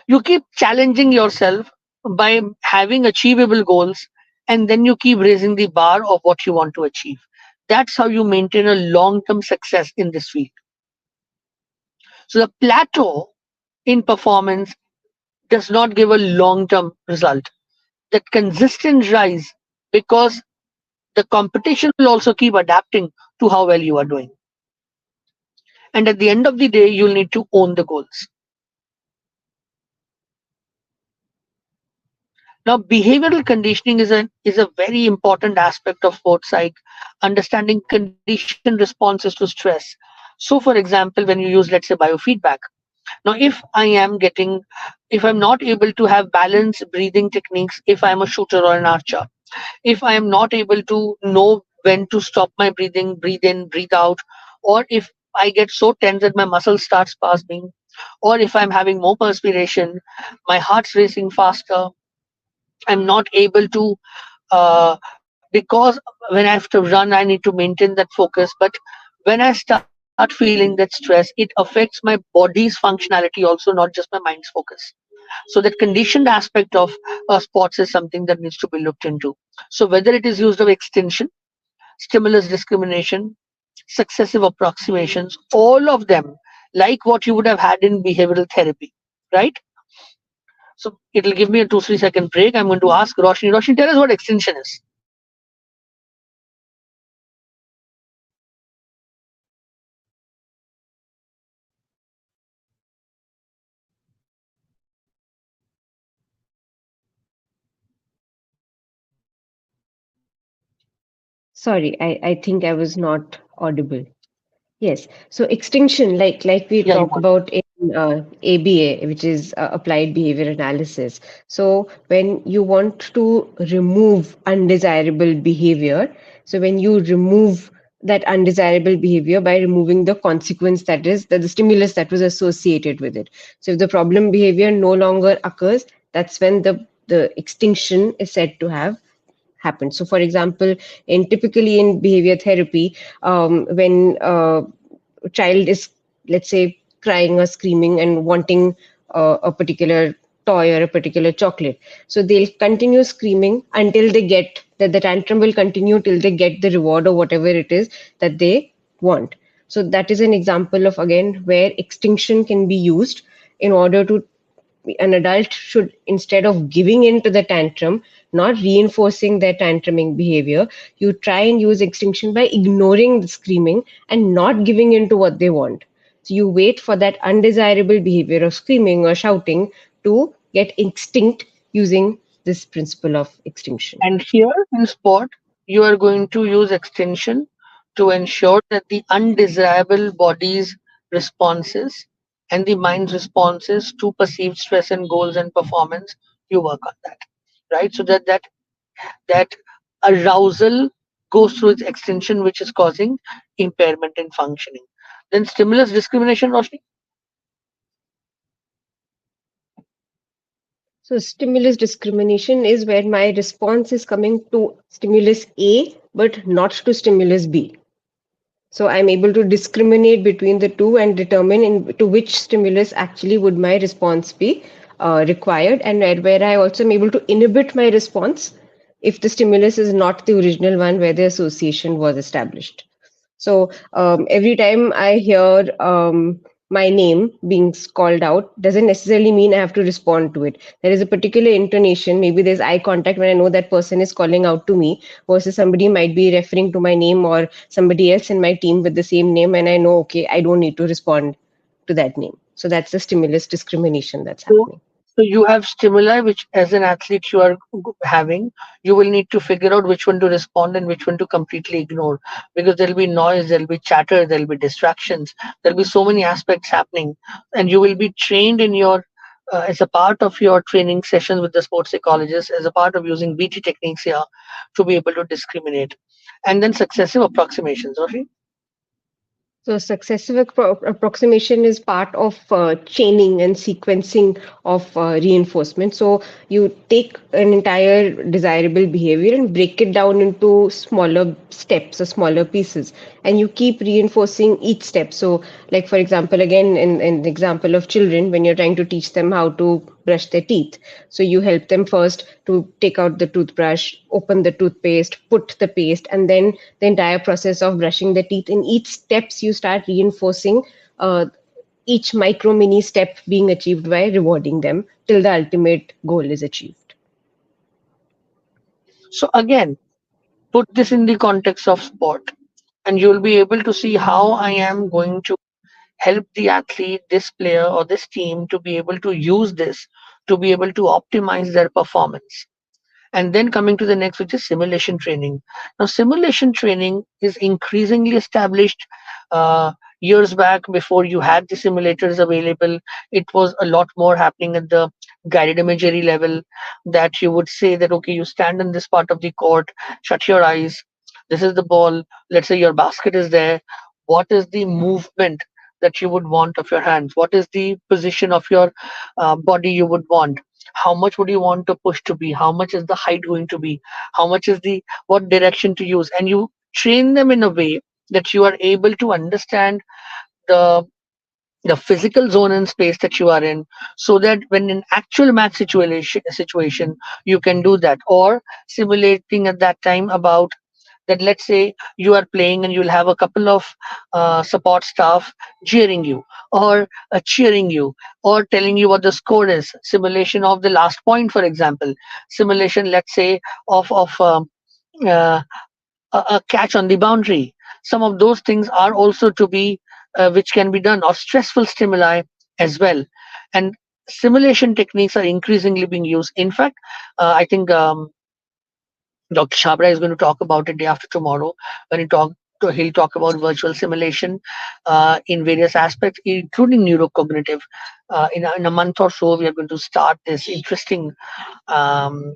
you keep challenging yourself by having achievable goals and then you keep raising the bar of what you want to achieve. That's how you maintain a long-term success in this field. So the plateau in performance does not give a long-term result. That consistent rise, because the competition will also keep adapting to how well you are doing. And at the end of the day, you'll need to own the goals. Now, behavioral conditioning is a very important aspect of sports psych, understanding condition responses to stress. So, for example, when you use, let's say, biofeedback, now if I'm not able to have balanced breathing techniques, if I'm a shooter or an archer, if I am not able to know when to stop my breathing, breathe in, breathe out, or if I get so tense that my muscles start spasming, or if I'm having more perspiration, my heart's racing faster, I'm not able to, because when I have to run, I need to maintain that focus. But when I start feeling that stress, it affects my body's functionality also, not just my mind's focus. So that conditioned aspect of sports is something that needs to be looked into. So whether it is used of extension, stimulus discrimination, successive approximations, all of them, like what you would have had in behavioral therapy, right? So it'll give me a 2-3 second break. I'm going to ask Roshni. Roshni, tell us what extension is. Sorry, I think I was not audible. Yes. So extinction, like we Yeah, you talked want. about in ABA, which is applied behavior analysis. So when you want to remove undesirable behavior, so when you remove that undesirable behavior by removing the consequence, that is the stimulus that was associated with it. So if the problem behavior no longer occurs, that's when the extinction is said to have happen. So, for example, in typically in behavior therapy, when a child is, let's say, crying or screaming and wanting a particular toy or a particular chocolate. So they'll continue screaming until they get that the tantrum will continue till they get the reward or whatever it is that they want. So that is an example of again where extinction can be used in order to an adult should, instead of giving in to the tantrum, not reinforcing their tantruming behavior, you try and use extinction by ignoring the screaming and not giving in to what they want. So you wait for that undesirable behavior of screaming or shouting to get extinct using this principle of extinction. And here in sport, you are going to use extension to ensure that the undesirable body's responses and the mind's responses to perceived stress and goals and performance, you work on that, right? So that arousal goes through its extension, which is causing impairment in functioning. Then stimulus discrimination, Roshni. So stimulus discrimination is where my response is coming to stimulus A but not to stimulus B. So I'm able to discriminate between the two and determine to which stimulus actually would my response be required, and where I also am able to inhibit my response if the stimulus is not the original one where the association was established. So every time I hear my name being called out, doesn't necessarily mean I have to respond to it. There is a particular intonation. Maybe there's eye contact when I know that person is calling out to me, versus somebody might be referring to my name or somebody else in my team with the same name, and I know, okay, I don't need to respond to that name. So that's the stimulus discrimination that's So, happening. so you have stimuli which, as an athlete, you are having. You will need to figure out which one to respond and which one to completely ignore, because there'll be noise, there'll be chatter, there'll be distractions, there'll be so many aspects happening, and you will be trained in your as a part of your training sessions with the sports psychologist, as a part of using BT techniques here to be able to discriminate, and then successive approximations. Okay. So successive approximation is part of chaining and sequencing of reinforcement. So you take an entire desirable behavior and break it down into smaller steps or smaller pieces, and you keep reinforcing each step. So, like for example, again in the example of children, when you're trying to teach them how to brush their teeth, so you help them first to take out the toothbrush, open the toothpaste, put the paste, and then the entire process of brushing the teeth. In each steps, you start reinforcing each micro mini step being achieved by rewarding them till the ultimate goal is achieved. So again, put this in the context of sport, and you'll be able to see how I am going to help the athlete, this player or this team, to be able to use this to be able to optimize their performance. And then coming to the next, which is simulation training. Now, simulation training is increasingly established. Years back, before you had the simulators available, it was a lot more happening at the guided imagery level, that you would say that, okay, you stand in this part of the court, shut your eyes, this is the ball, let's say your basket is there. What is the movement that you would want of your hands? What is the position of your body you would want? How much would you want to push to be? How much is the height going to be? How much is the what direction to use? And you train them in a way that you are able to understand the the physical zone and space that you are in, so that when in actual match situation you can do that. Or simulating at that time about that, let's say you are playing and you'll have a couple of support staff jeering you, or cheering you, or telling you what the score is. Simulation of the last point, for example. Simulation, let's say, of uh, a catch on the boundary. Some of those things are also to be which can be done, or stressful stimuli as well. And simulation techniques are increasingly being used. In fact, I think Dr. Shabra is going to talk about it day after tomorrow, when he'll talk about virtual simulation in various aspects, including neurocognitive. In a month or so, we are going to start this interesting um,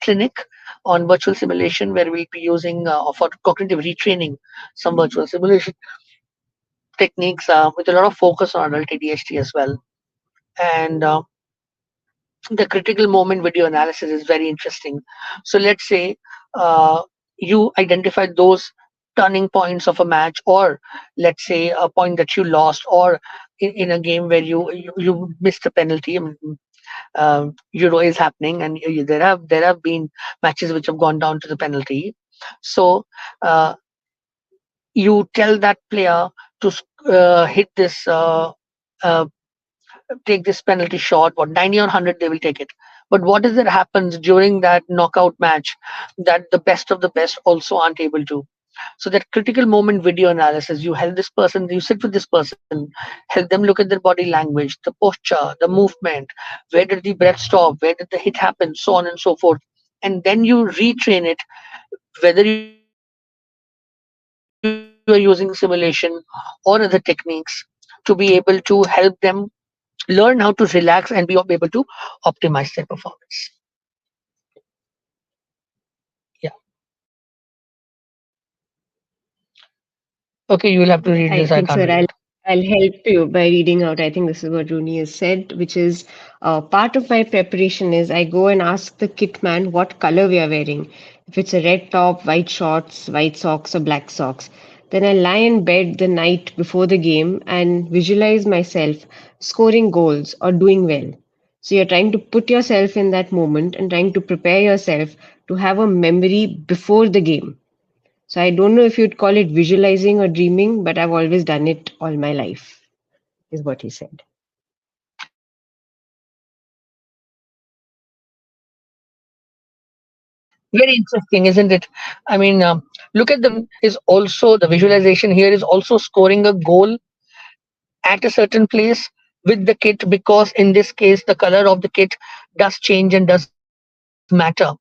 clinic on virtual simulation, where we'll be using for cognitive retraining some virtual simulation techniques with a lot of focus on adult ADHD as well. And the critical moment video analysis is very interesting. So let's say you identify those turning points of a match, or let's say a point that you lost, or in a game where you missed a penalty. I mean, Euro is happening, and there have been matches which have gone down to the penalty. So uh, you tell that player to hit this, uh, take this penalty shot. What, 90 or 100, they will take it. But what is it happens during that knockout match that the best of the best also aren't able to? So that critical moment video analysis, you help this person, you sit with this person, help them look at their body language, the posture, the movement, where did the breath stop, where did the hit happen, so on and so forth. And then you retrain it, whether you are using simulation or other techniques, to be able to help them learn how to relax and be able to optimize their performance. Yeah. Okay, you will have to read I this. I think, can't sir, read it. I'll help you by reading out. I think this is what Rooney has said, which is part of my preparation is I go and ask the kit man what color we are wearing. If it's a red top, white shorts, white socks, or black socks. Then I lie in bed the night before the game and visualize myself scoring goals or doing well. So you're trying to put yourself in that moment and trying to prepare yourself to have a memory before the game. So I don't know if you'd call it visualizing or dreaming, but I've always done it all my life, is what he said. Very interesting, isn't it? I mean, look at is also the visualization here is also scoring a goal at a certain place with the kit, because in this case the color of the kit does change and does matter.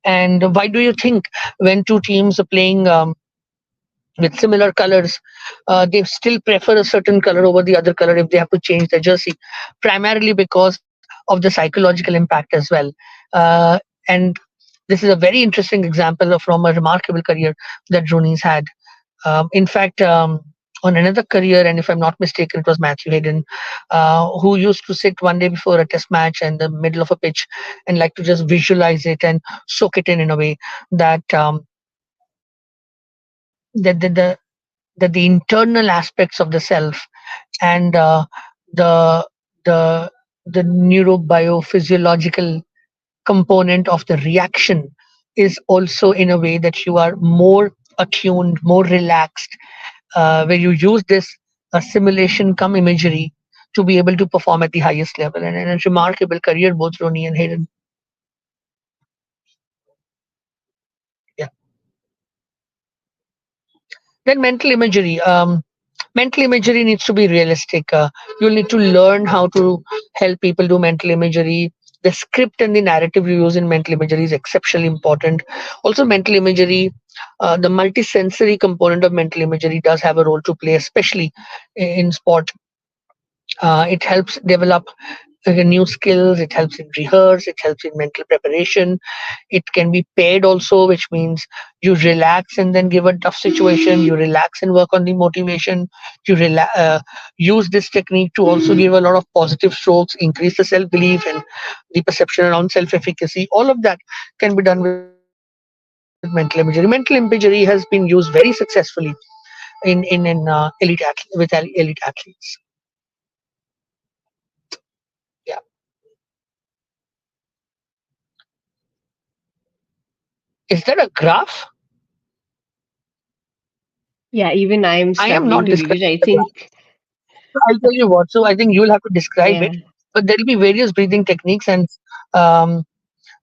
And why do you think when two teams are playing with similar colors, they still prefer a certain color over the other color if they have to change their jersey? Primarily because of the psychological impact as well. And this is a very interesting example from a remarkable career that Rooney's had. In fact, on another career, and if I'm not mistaken, it was Matthew Hayden, who used to sit one day before a test match in the middle of a pitch and like to just visualize it and soak it in a way that that the internal aspects of the self and the the the neurobiophysiological component of the reaction is also in a way that you are more attuned, more relaxed, where you use this simulation come imagery to be able to perform at the highest level. And a remarkable career, both Rooney and Hayden. Yeah. Then mental imagery. Mental imagery needs to be realistic. You'll need to learn how to help people do mental imagery. The script and the narrative you use in mental imagery is exceptionally important. Also, mental imagery, the multisensory component of mental imagery does have a role to play, especially in sport. It helps develop new skills, it helps in rehearse, it helps in mental preparation. It can be paid also, which means you relax and then give a tough situation, you relax and work on the motivation, use this technique to also give a lot of positive strokes, increase the self-belief and the perception around self-efficacy. All of that can be done with mental imagery. Mental imagery has been used very successfully in elite athletes. Yeah. Is there a graph? Yeah, even I am I am struggling not to read describing it. I the graph. think, So I'll tell you what. So I think you'll have to describe yeah, it, but there will be various breathing techniques, and um,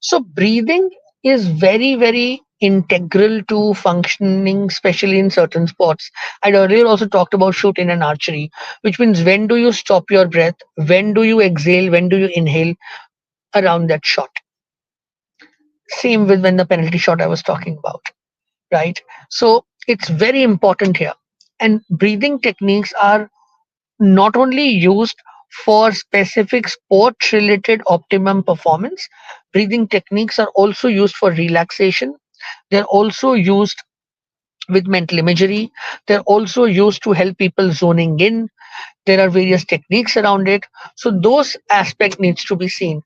so breathing is very, very integral to functioning, especially in certain sports. I'd earlier also talked about shooting and archery, which means when do you stop your breath, when do you exhale, when do you inhale around that shot. Same with when the penalty shot I was talking about, right? So it's very important here. And breathing techniques are not only used for specific sport related optimum performance, breathing techniques are also used for relaxation. They're also used with mental imagery. They're also used to help people zoning in. There are various techniques around it. So those aspect needs to be seen.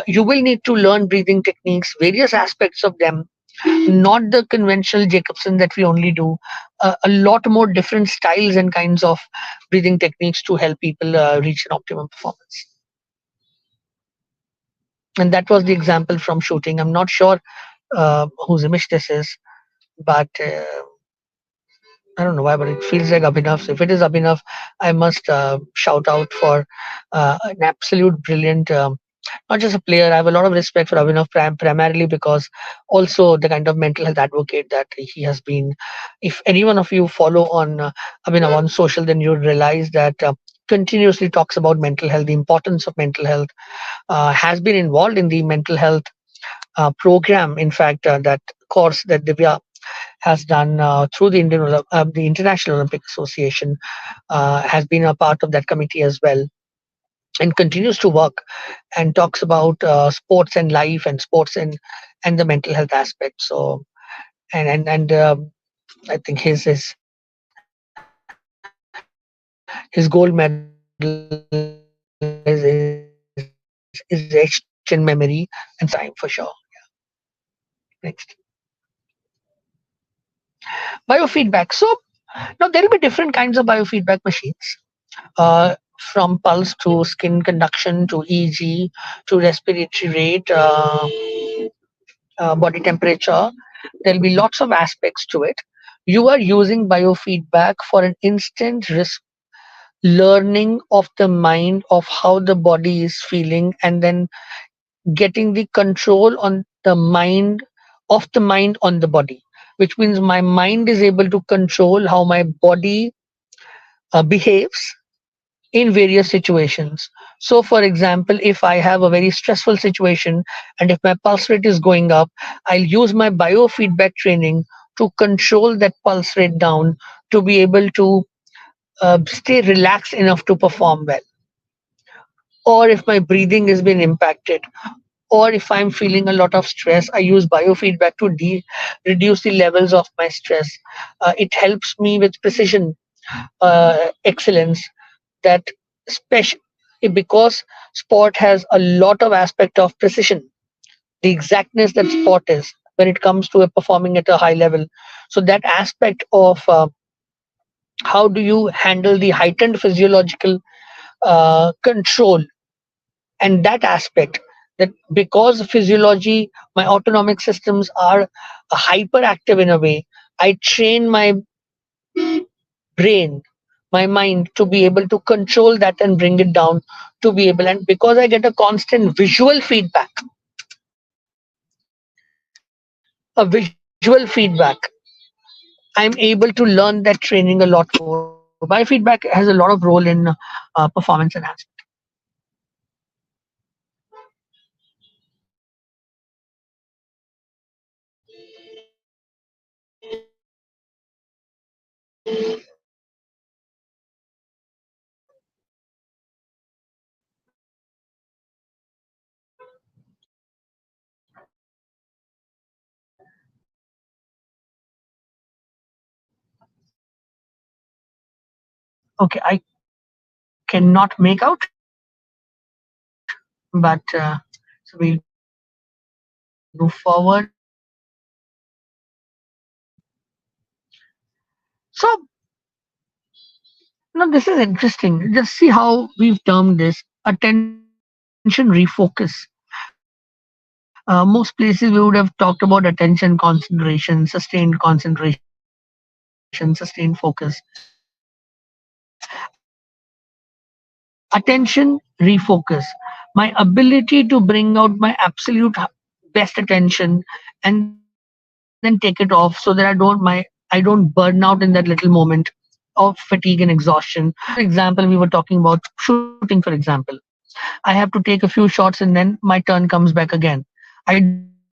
You will need to learn breathing techniques, various aspects of them, not the conventional Jacobson that we only do. A lot more different styles and kinds of breathing techniques to help people reach an optimum performance. And that was the example from shooting. I'm not sure whose image this is, but I don't know why, but it feels like Abhinav. So if it is Abhinav, I must shout out for an absolute brilliant, not just a player. I have a lot of respect for Abhinav primarily because also the kind of mental health advocate that he has been. If any one of you follow on Abhinav on social, then you realize that continuously talks about mental health, the importance of mental health, has been involved in the mental health program. In fact, that course that Divya has done through the International Olympic Association, has been a part of that committee as well, and continues to work and talks about sports and life and sports and the mental health aspect. So and I think his gold medal is etched in memory and certainly will be missed in time for sure. Next. Biofeedback. So now there will be different kinds of biofeedback machines, from pulse to skin conduction to EG to respiratory rate, body temperature. There'll be lots of aspects to it. You are using biofeedback for an instant learning of the mind of how the body is feeling, and then getting the control on the mind of the mind on the body, which means my mind is able to control how my body behaves in various situations. So, for example, if I have a very stressful situation and if my pulse rate is going up, I'll use my biofeedback training to control that pulse rate down to be able to stay relaxed enough to perform well. Or if my breathing has been impacted, or if I'm feeling a lot of stress, I use biofeedback to reduce the levels of my stress. It helps me with precision excellence, that special, because sport has a lot of aspect of precision, the exactness that sport is when it comes to performing at a high level. So that aspect of how do you handle the heightened physiological control, and that aspect, that because physiology, my autonomic systems are hyperactive in a way, I train my brain, my mind to be able to control that and bring it down, to be able, and because I get a constant visual feedback, a visual feedback, I'm able to learn that training a lot more. Biofeedback has a lot of role in performance enhancement. Okay, I cannot make out, but so we'll move forward. So now this is interesting. Just see how we've termed this attention refocus. Most places we would have talked about attention concentration, sustained concentration, sustained focus. Attention refocus. My ability to bring out my absolute best attention and then take it off so that I don't burn out in that little moment of fatigue and exhaustion. So, for example, we were talking about shooting, for example. I have to take a few shots and then my turn comes back again. I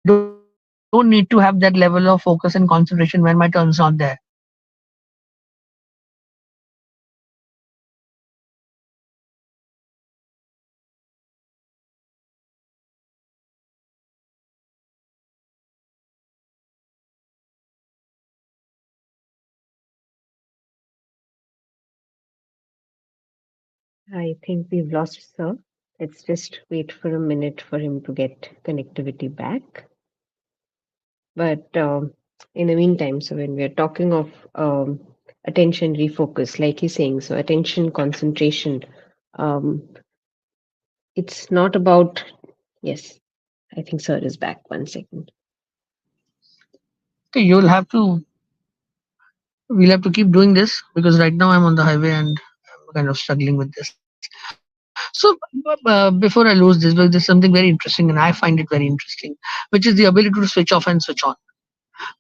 don't need to have that level of focus and concentration when my turn's not there. I can just focus on my breathing and focus on my movement and I think we've lost Sir. Let's just wait for a minute for him to get connectivity back. But in the meantime, so when we're talking of attention refocus, like he's saying, so attention concentration, um, it's not about, yes, I think Sir is back. One second. Okay, we'll have to keep doing this because right now I'm on the highway and I'm kind of struggling with this. So before I lose this, because there's something very interesting and I find it very interesting, which is the ability to switch off and switch on.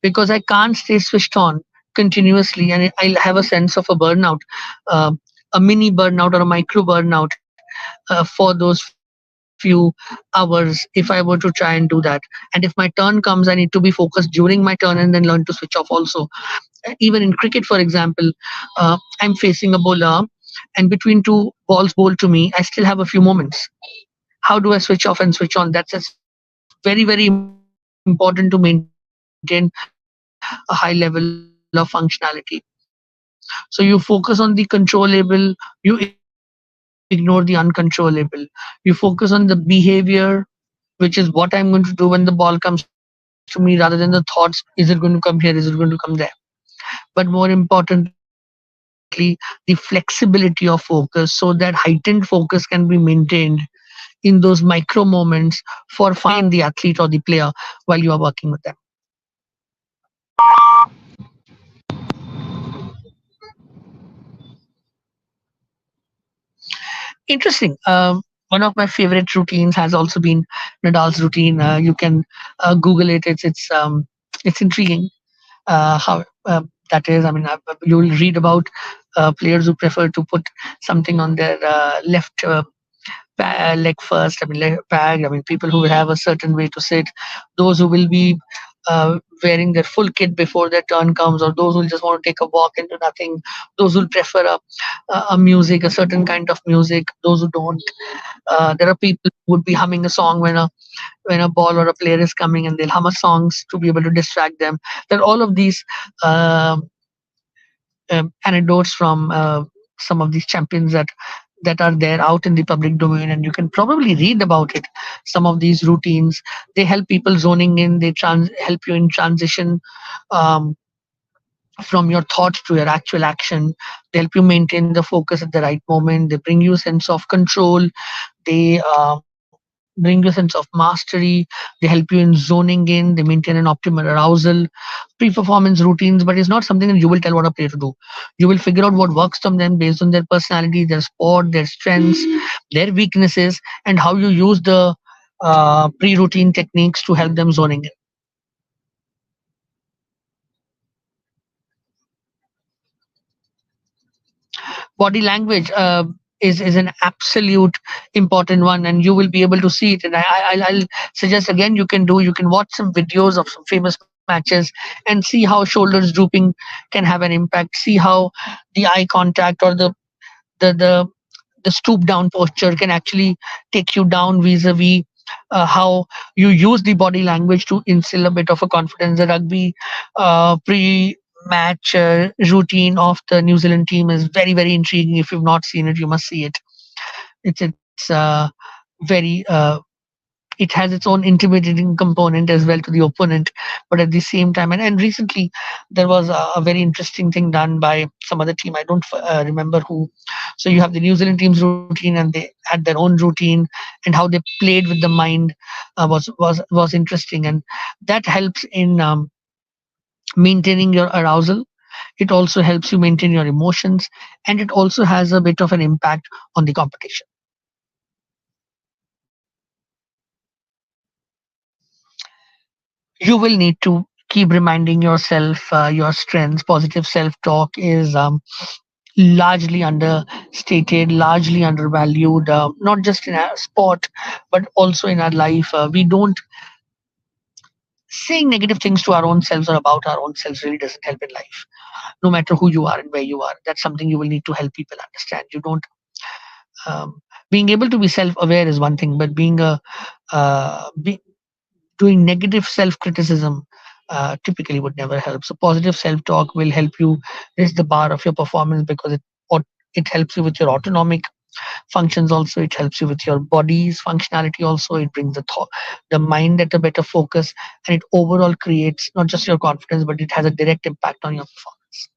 Because I can't stay switched on continuously, and I'll have a sense of a burnout, uh, a mini burnout or a micro burnout for those few hours if I were to try and do that. And if my turn comes, I need to be focused during my turn and then learn to switch off also. Even in cricket, for example, I'm facing a bowler, and between two balls bowled to me, I still have a few moments. How do I switch off and switch on? That's very, very important to maintain a high level of functionality. So you focus on the controllable, you ignore the uncontrollable. You focus on the behavior, which is what I'm going to do when the ball comes to me, rather than the thoughts, is it going to come here, is it going to come there? But more importantly, the flexibility of focus, so that heightened focus can be maintained in those micro moments for finding the athlete or the player while you are working with them. Interesting. One of my favorite routines has also been Nadal's routine. You can Google it. It's intriguing how that is. I mean, you will read about players who prefer to put something on their left leg first. I mean, leg bag. I mean, people who have a certain way to sit, those who will be wearing their full kit before their turn comes, or those who just want to take a walk into nothing. Those who prefer a music, a certain kind of music. Those who don't. There are people who would be humming a song when a ball or a player is coming, and they'll hum a songs to be able to distract them. There are all of these anecdotes from some of these champions that are there out in the public domain, and you can probably read about it. Some of these routines, they help people zoning in, help you in transition um, from your thoughts to your actual action. They help you maintain the focus at the right moment. They bring you a sense of control. They bring you a sense of mastery. They help you in zoning in. They maintain an optimal arousal. Pre-performance routines, but it's not something that you will tell what a player to do. You will figure out what works from them based on their personality, their sport, their strengths, their weaknesses, and how you use the pre-routine techniques to help them zoning in. Body language is an absolute important one, and you will be able to see it. And I'll suggest again, you can watch some videos of some famous matches and see how shoulders drooping can have an impact. See how the eye contact or the the stoop down posture can actually take you down vis-a-vis how you use the body language to instill a bit of a confidence. The rugby pre-match routine of the New Zealand team is very, very intriguing. If you've not seen it, you must see it. It's very it has its own intimidating component as well to the opponent, but at the same time, and recently there was a very interesting thing done by some other team. I don't remember who. So you have the New Zealand team's routine, and they had their own routine, and how they played with the mind was interesting, and that helps in maintaining your arousal. It also helps you maintain your emotions, and it also has a bit of an impact on the competition. You will need to keep reminding yourself your strengths. Positive self-talk is largely understated, largely undervalued, not just in our sport but also in our life. We don't saying negative things to our own selves or about our own selves really doesn't help in life, no matter who you are and where you are. That's something you will need to help people understand. You don't being able to be self-aware is one thing, but being a doing negative self-criticism typically would never help. So positive self-talk will help you raise the bar of your performance because it helps you with your autonomic functions also. It helps you with your body's functionality also. It brings the thought, the mind at a better focus, and it overall creates not just your confidence, but it has a direct impact on your performance.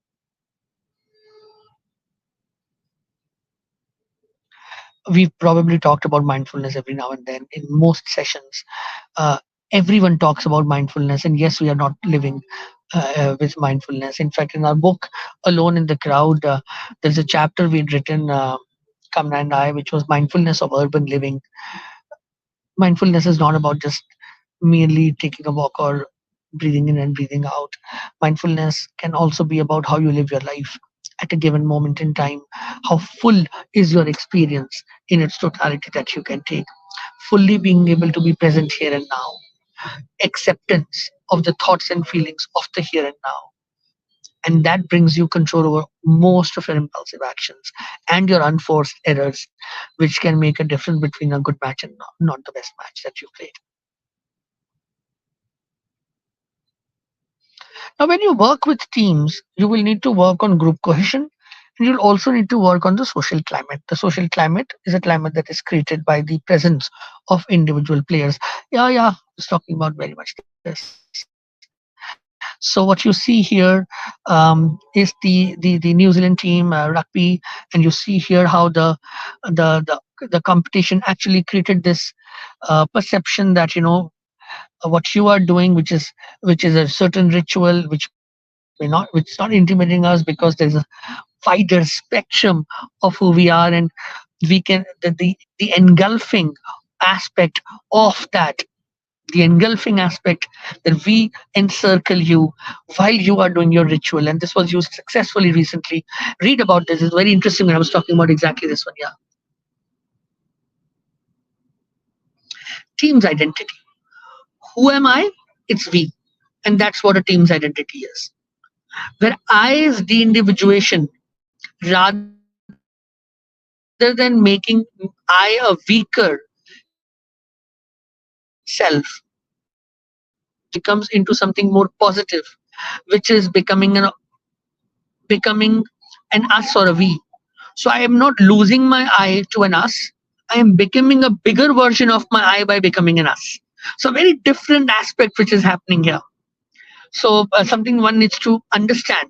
We've probably talked about mindfulness every now and then in most sessions. uh, Everyone talks about mindfulness, and yes, we are not living with mindfulness. In fact, in our book Alone in the Crowd, there's a chapter we'd written, Kamna and I, which was mindfulness of urban living. Mindfulness is not about just merely taking a walk or breathing in and breathing out. Mindfulness can also be about how you live your life at a given moment in time. How full is your experience in its totality that you can take? Fully being able to be present here and now, acceptance of the thoughts and feelings of the here and now. And that brings you control over most of your impulsive actions and your unforced errors, which can make a difference between a good match and not the best match that you played. Now, when you work with teams, you will need to work on group cohesion, and you'll also need to work on the social climate. The social climate is a climate that is created by the presence of individual players. Yeah, I was talking about very much this. So what you see here is the New Zealand team rugby, and you see here how the competition actually created this perception that what you are doing, which is a certain ritual, which is not intimidating us because there's a wider spectrum of who we are, and we can the engulfing aspect of that, the engulfing aspect that we encircle you while you are doing your ritual. And this was used successfully recently. Read about this. It's very interesting when I was talking about exactly this one. Yeah. Team's identity. Who am I? It's we. And that's what a team's identity is. Where I is the individuation rather than making I a weaker self, becomes into something more positive, which is becoming an us or a we. So I am not losing my I to an us. I am becoming a bigger version of my I by becoming an us. So very different aspect which is happening here. So something one needs to understand,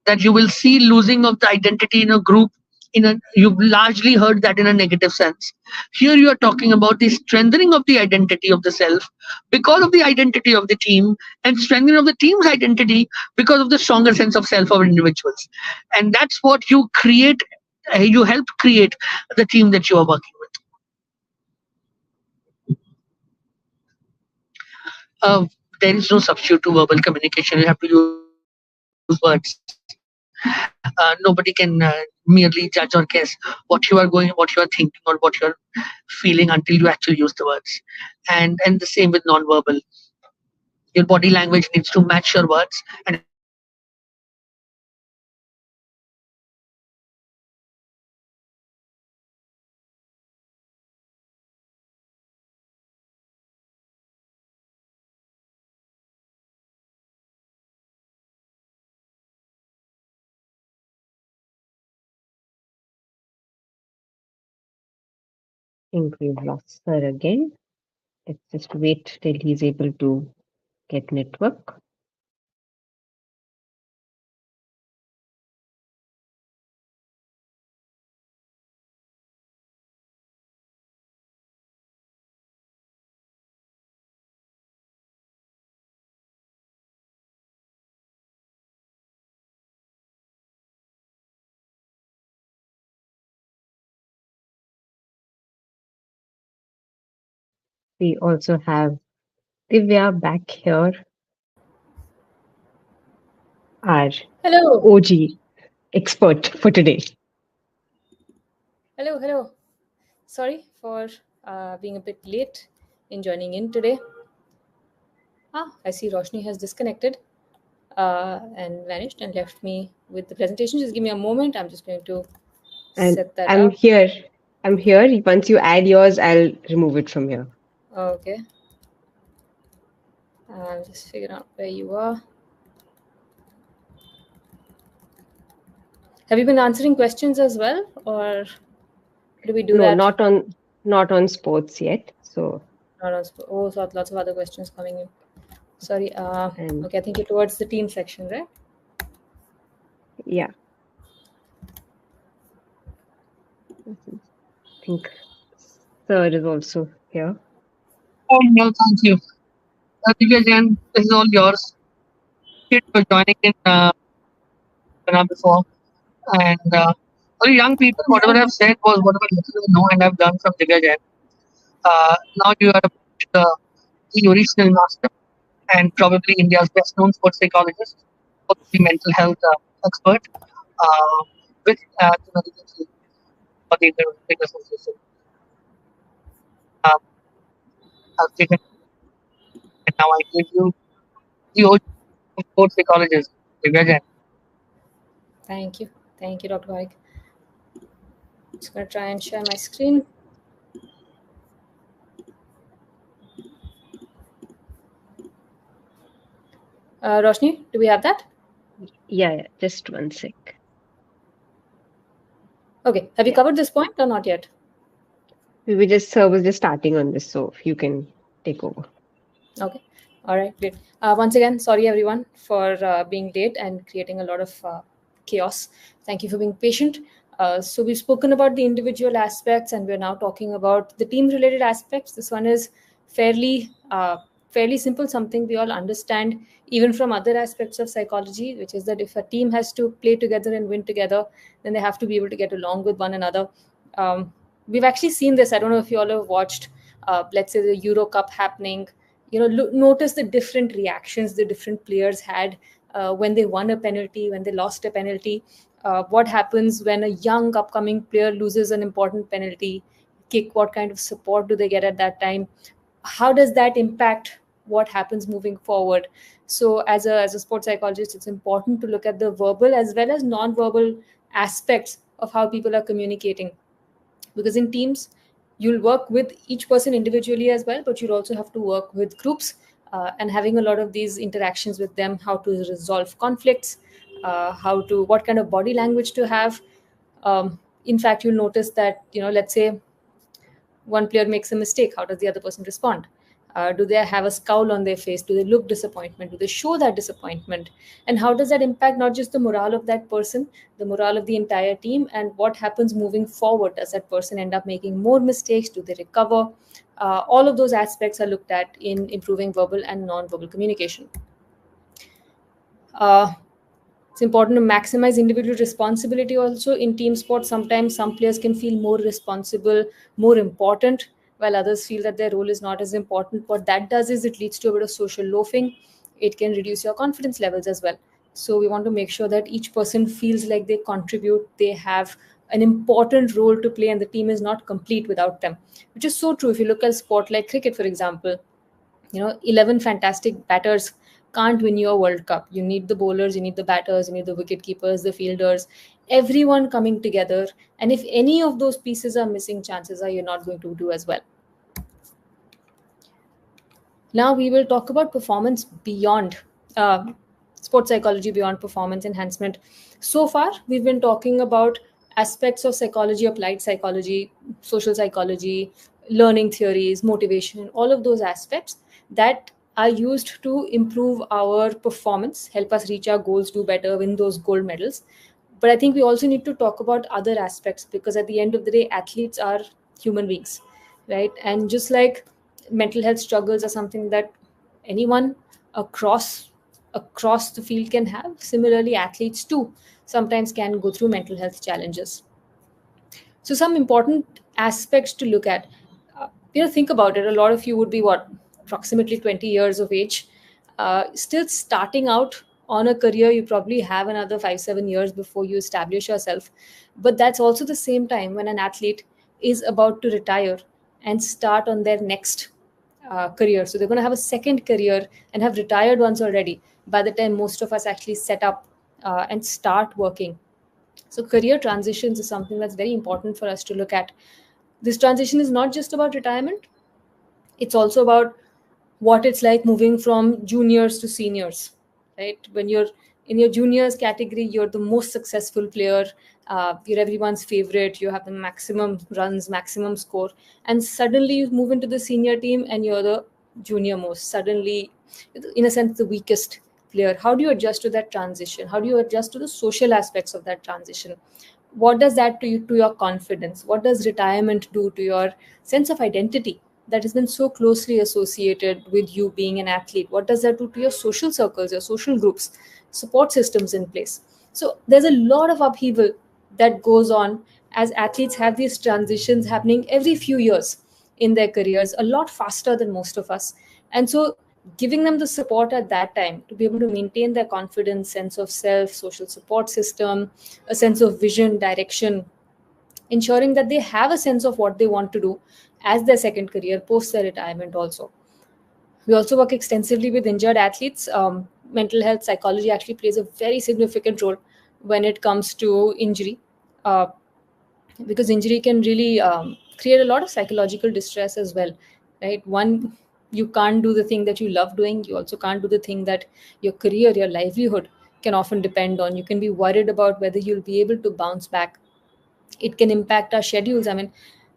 that you will see losing of the identity in a group. You've largely heard that in a negative sense. Here you are talking about the strengthening of the identity of the self because of the identity of the team, and strengthening of the team's identity because of the stronger sense of self of individuals. And that's what you create. You help create the team that you are working with. There is no substitute to verbal communication. You have to use words. Nobody can merely judge or guess what you are thinking, or what you are feeling until you actually use the words. And the same with non-verbal. Your body language needs to match your words, and if your body language doesn't match your words, then you will not be able to communicate effectively. think we've lost her again. Let's just wait till he's able to get network. We also have Divya back here, our Hello, OG expert for today. hello. Sorry for being a bit late in joining in today. I see Roshni has disconnected and vanished and left me with the presentation. Just give me a moment. I'm just going to And set that I'm up. here. I'm here. Once you add yours, I'll remove it from here. Okay. I'll just figure out where you are. Have you been answering questions as well, or Do we do No, that? not on sports yet. So So lots of other questions coming in. Sorry. and Okay, I think you're towards the team section, right? yeah, I think Sir is also here. Oh, no, thank you. Divya Jain, this is all yours. Thank you for joining in before. And for the young people, whatever I've said was whatever little I know and I've learned from Divya Jain. Now you are the original master and probably India's best known sports psychologist, probably mental health expert with the medical field for the Olympic Association. I've taken, and now I give you the OG of sports psychologist, Divya Jain. Thank you, Dr. Vaik. Just gonna try and share my screen. Roshni, do we have that? Yeah, just one sec. Okay. Have you covered this point or not yet? Sir was just starting on this, so you can take over. Okay. All right. Great. Once again, sorry everyone for being late and creating a lot of chaos. Thank you for being patient. So we've spoken about the individual aspects, and we're now talking about the team-related aspects. This one is fairly simple, something we all understand even from other aspects of psychology, which is that if a team has to play together and win together, then they have to be able to get along with one another. We've actually seen this. I don't know if you all have watched, let's say, the Euro Cup happening. Notice the different reactions the different players had when they won a penalty, when they lost a penalty. What happens when a young upcoming player loses an important penalty kick? What kind of support do they get at that time? How does that impact what happens moving forward? So as a sports psychologist, it's important to look at the verbal as well as non-verbal aspects of how people are communicating, because in teams you'll work with each person individually as well, but you'll also have to work with groups, and having a lot of these interactions with them, how to resolve conflicts, what kind of body language to have. In fact, you'll notice that, let's say one player makes a mistake, how does the other person respond? Do they have a scowl on their face? Do they look disappointment? Do they show that disappointment? And how does that impact not just the morale of that person, the morale of the entire team, and what happens moving forward? Does that person end up making more mistakes? Do they recover? All of those aspects are looked at in improving verbal and non-verbal communication. It's important to maximize individual responsibility also in team sports. Sometimes some players can feel more responsible, more important, while others feel that their role is not as important. What that does is it leads to a bit of social loafing. It can reduce your confidence levels as well. So we want to make sure that each person feels like they contribute, they have an important role to play, and the team is not complete without them, which is so true. If you look at sport like cricket, for example, 11 fantastic batters can't win your World Cup. You need the bowlers, you need the batters, you need the wicket keepers, the fielders, everyone coming together. And if any of those pieces are missing, chances are you're not going to do as well. Now we will talk about performance beyond sports psychology, beyond performance enhancement. So far, we've been talking about aspects of psychology, applied psychology, social psychology, learning theories, motivation, all of those aspects that are used to improve our performance, help us reach our goals, do better, win those gold medals. But I think we also need to talk about other aspects, because at the end of the day, athletes are human beings, right? And just like mental health struggles are something that anyone across the field can have, similarly athletes too sometimes can go through mental health challenges. So some important aspects to look at, think about it. A lot of you would be approximately 20 years of age, still starting out on a career. You probably have another 5-7 years before you establish yourself, but that's also the same time when an athlete is about to retire and start on their next career. So they're going to have a second career and have retired once already by the time most of us actually set up and start working. So career transitions is something that's very important for us to look at. This transition is not just about retirement, it's also about what it's like moving from juniors to seniors, right? When you're In your juniors category, you're the most successful player, you're everyone's favorite, you have the maximum runs, maximum score, and suddenly you move into the senior team and you're the junior most, suddenly, in a sense, the weakest player. How do you adjust to that transition? How do you adjust to the social aspects of that transition? What does that do to your confidence? What does retirement do to your sense of identity that has been so closely associated with you being an athlete? What does that do to your social circles, your social groups, support systems in place? So there's a lot of upheaval that goes on as athletes have these transitions happening every few years in their careers, a lot faster than most of us. And so giving them the support at that time to be able to maintain their confidence, sense of self, social support system, a sense of vision, direction, ensuring that they have a sense of what they want to do as their second career post their retirement also. We also work extensively with injured athletes. Mental health psychology actually plays a very significant role when it comes to injury, uh, because injury can really create a lot of psychological distress as well, right? One, you can't do the thing that you love doing. You also can't do the thing that your career, your livelihood can often depend on. You can be worried about whether you'll be able to bounce back. It can impact our schedules. I mean,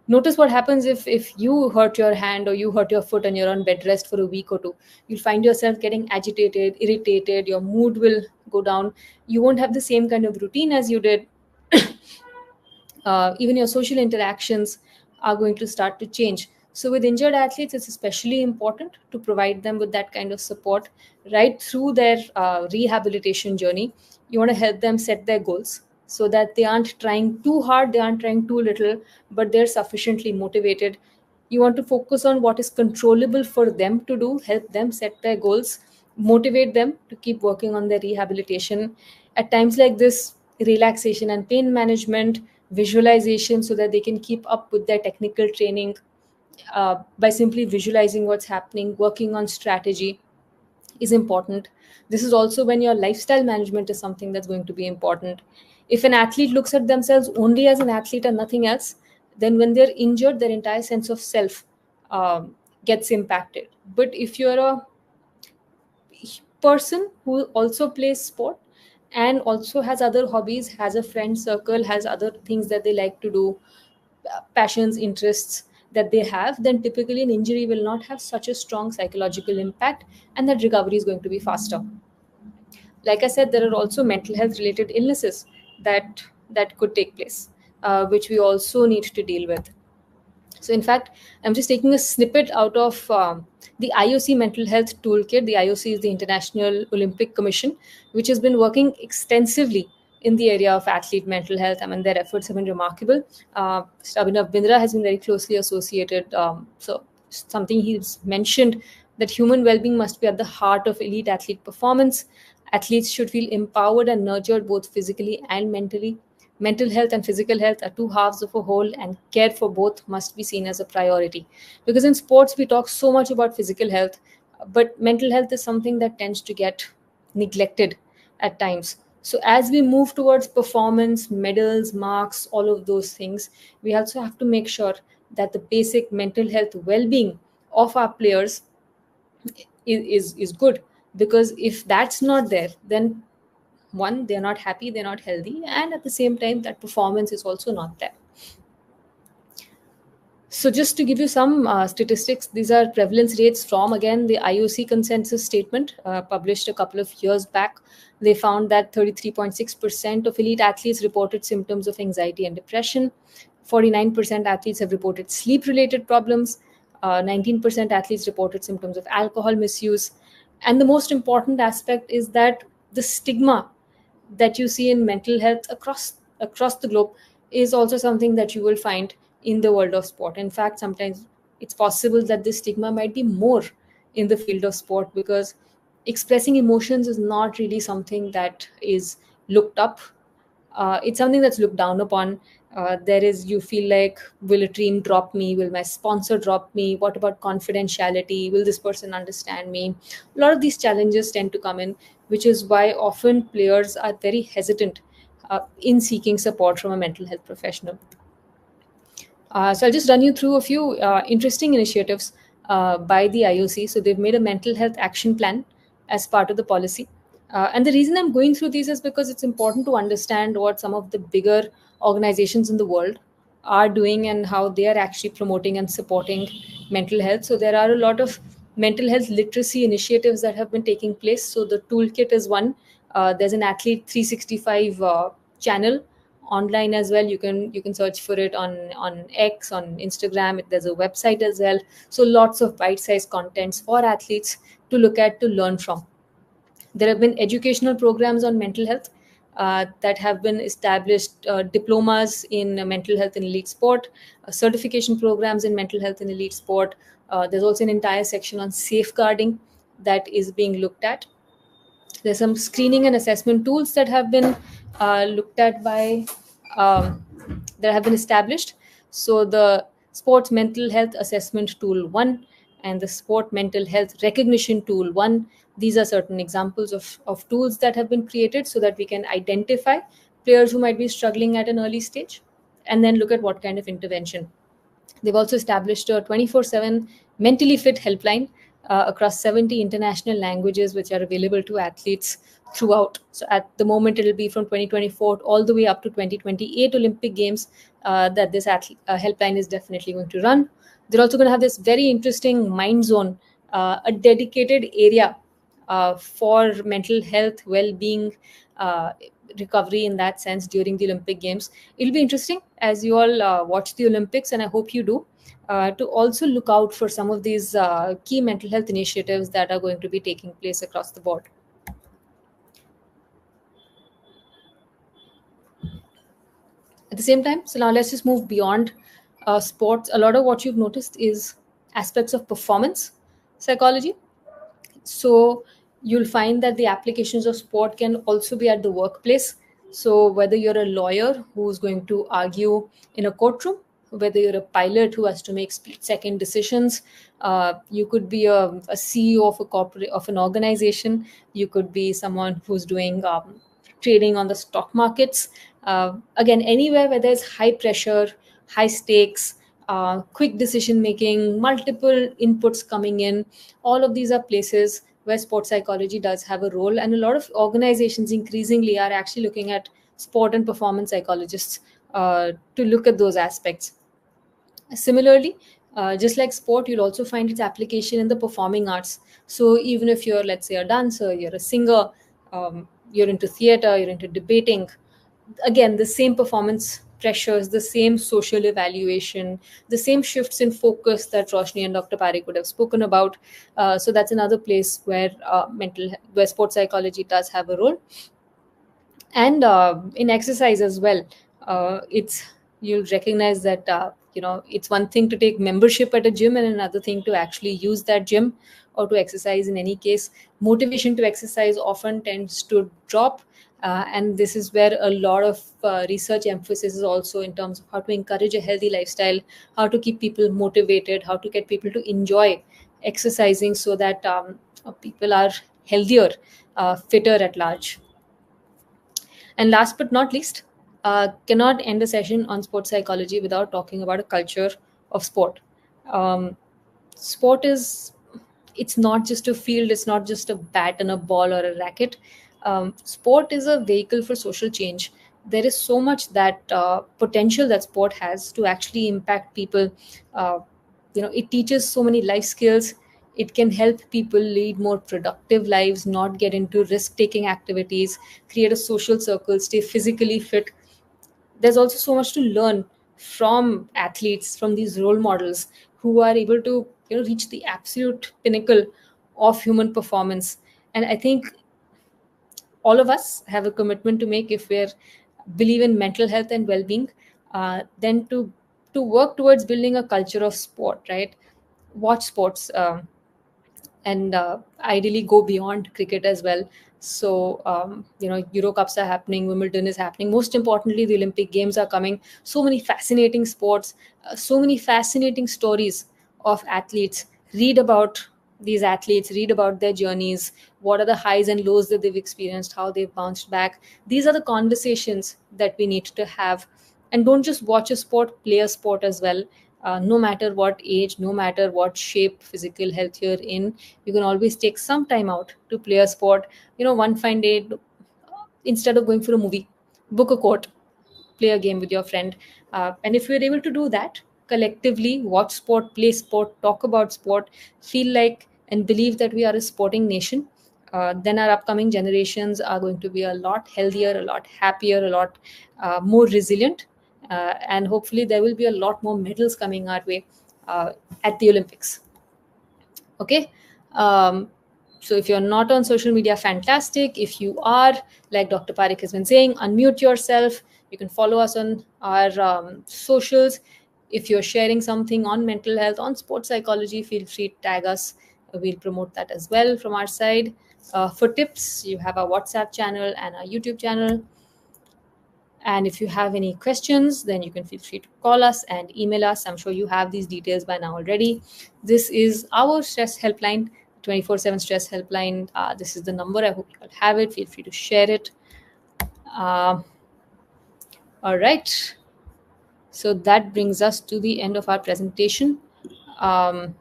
notice what happens if you hurt your hand or you hurt your foot and you're on bed rest for a week or two. You'll find yourself getting agitated, irritated, your mood will go down. You won't have the same kind of routine as you did. Even your social interactions are going to start to change. So with injured athletes, it's especially important to provide them with that kind of support right through their rehabilitation journey. You want to help them set their goals so that they aren't trying too hard, they aren't trying too little, but they're sufficiently motivated. You want to focus on what is controllable for them to do, help them set their goals, motivate them to keep working on their rehabilitation. At times like this, relaxation and pain management, visualization, so that they can keep up with their technical training by simply visualizing what's happening, working on strategy is important. This is also when your lifestyle management is something that's going to be important. If an athlete looks at themselves only as an athlete and nothing else, then when they're injured, their entire sense of self gets impacted. But if you're a person who also plays sport and also has other hobbies, has a friend circle, has other things that they like to do, passions, interests that they have, then typically an injury will not have such a strong psychological impact, and that recovery is going to be faster. Like I said, there are also mental health related illnesses that could take place, which we also need to deal with. So, in fact, I'm just taking a snippet out of the IOC Mental Health Toolkit. The IOC is the International Olympic Commission, which has been working extensively in the area of athlete mental health. I mean, their efforts have been remarkable. Abhinav Bindra has been very closely associated. So, something he's mentioned, that human well-being must be at the heart of elite athlete performance. Athletes should feel empowered and nurtured both physically and mentally. Mental health and physical health are two halves of a whole, and care for both must be seen as a priority. Because in sports, we talk so much about physical health, but mental health is something that tends to get neglected at times. So, as we move towards performance, medals, marks, all of those things, we also have to make sure that the basic mental health well being of our players is good. Because if that's not there, then one, they're not happy, they're not healthy, and at the same time that performance is also not there. So just to give you some statistics, these are prevalence rates from, again, the IOC consensus statement published a couple of years back. They found that 33.6% of elite athletes reported symptoms of anxiety and depression. 49% athletes have reported sleep related problems. 19% athletes reported symptoms of alcohol misuse. And the most important aspect is that the stigma that you see in mental health across the globe is also something that you will find in the world of sport. In fact, sometimes it's possible that this stigma might be more in the field of sport, because expressing emotions is not really something that is looked up. It's something that's looked down upon. There is, you feel like, will a team drop me? Will my sponsor drop me? What about confidentiality? Will this person understand me? A lot of these challenges tend to come in, which is why often players are very hesitant in seeking support from a mental health professional. So I'll just run you through a few interesting initiatives by the IOC. So they've made a mental health action plan as part of the policy. And the reason I'm going through these is because it's important to understand what some of the bigger organizations in the world are doing and how they are actually promoting and supporting mental health. So there are a lot of mental health literacy initiatives that have been taking place. So the toolkit is one. There's an Athlete 365 channel online as well. You can search for it on X, on Instagram. There's a website as well. So lots of bite-sized contents for athletes to look at, to learn from. There have been educational programs on mental health that have been established, diplomas in mental health in elite sport, certification programs in mental health in elite sport. There's also an entire section on safeguarding that is being looked at. There's some screening and assessment tools that have been looked at by um, that have been established. So the sports mental health assessment tool 1 and the sport mental health recognition tool 1, these are certain examples of tools that have been created so that we can identify players who might be struggling at an early stage and then look at what kind of intervention. They've also established a 24/7 mentally fit helpline across 70 international languages, which are available to athletes throughout. So at the moment, it'll be from 2024 all the way up to 2028 Olympic Games that this helpline is definitely going to run. They're also going to have this very interesting mind zone, a dedicated area for mental health, well-being, recovery in that sense during the Olympic Games. It'll be interesting as you all watch the Olympics, and I hope you do, to also look out for some of these key mental health initiatives that are going to be taking place across the board. At the same time, so now let's just move beyond sports. A lot of what you've noticed is aspects of performance psychology. So you'll find that the applications of sport can also be at the workplace. So whether you're a lawyer who's going to argue in a courtroom, whether you're a pilot who has to make split-second decisions, you could be a CEO of a corporate, of an organization. You could be someone who's doing trading on the stock markets. Again, anywhere where there's high pressure, high stakes, quick decision making, multiple inputs coming in, all of these are places where sports psychology does have a role. And a lot of organizations increasingly are actually looking at sport and performance psychologists to look at those aspects. Similarly, just like sport, you'll also find its application in the performing arts. So even if you're, let's say, a dancer, you're a singer, you're into theater, you're into debating, again, the same performance pressures, the same social evaluation, the same shifts in focus that Roshni and Dr. Parekh would have spoken about. So that's another place where where sports psychology does have a role. And in exercise as well, it's, you'll recognize that it's one thing to take membership at a gym and another thing to actually use that gym or to exercise. In any case, motivation to exercise often tends to drop, and this is where a lot of research emphasis is also in terms of how to encourage a healthy lifestyle, how to keep people motivated, how to get people to enjoy exercising so that people are healthier, fitter at large. And last but not least, cannot end a session on sports psychology without talking about a culture of sport. Sport is, it's not just a field, it's not just a bat and a ball or a racket. Sport is a vehicle for social change. There is so much that potential that sport has to actually impact people. It teaches so many life skills. It can help people lead more productive lives, not get into risk taking activities, create a social circle, stay physically fit. There's also so much to learn from athletes, from these role models who are able to reach the absolute pinnacle of human performance. And I think all of us have a commitment to make if we're believe in mental health and well-being, then to work towards building a culture of sport, right? Watch sports, and ideally go beyond cricket as well. So Euro Cups are happening, Wimbledon is happening, most importantly the Olympic Games are coming. So many fascinating sports, so many fascinating stories of athletes. Read about these athletes, read about their journeys, what are the highs and lows that they've experienced, how they've bounced back. These are the conversations that we need to have. And don't just watch a sport, play a sport as well. No matter what age, no matter what shape, physical health you're in, you can always take some time out to play a sport. One fine day, instead of going for a movie, book a court, play a game with your friend. And if we're able to do that collectively, watch sport, play sport, talk about sport, feel like and believe that we are a sporting nation, then our upcoming generations are going to be a lot healthier, a lot happier, a lot more resilient. And hopefully, there will be a lot more medals coming our way at the Olympics. Okay. So if you're not on social media, fantastic. If you are, like Dr. Parik has been saying, unmute yourself. You can follow us on our socials. If you're sharing something on mental health, on sports psychology, feel free to tag us. We'll promote that as well from our side. For tips, you have our WhatsApp channel and our YouTube channel. And if you have any questions, then you can feel free to call us and email us. I'm sure you have these details by now already. This is our stress helpline, 24/7 stress helpline. This is the number. I hope you all have it. Feel free to share it. All right. So that brings us to the end of our presentation. I'm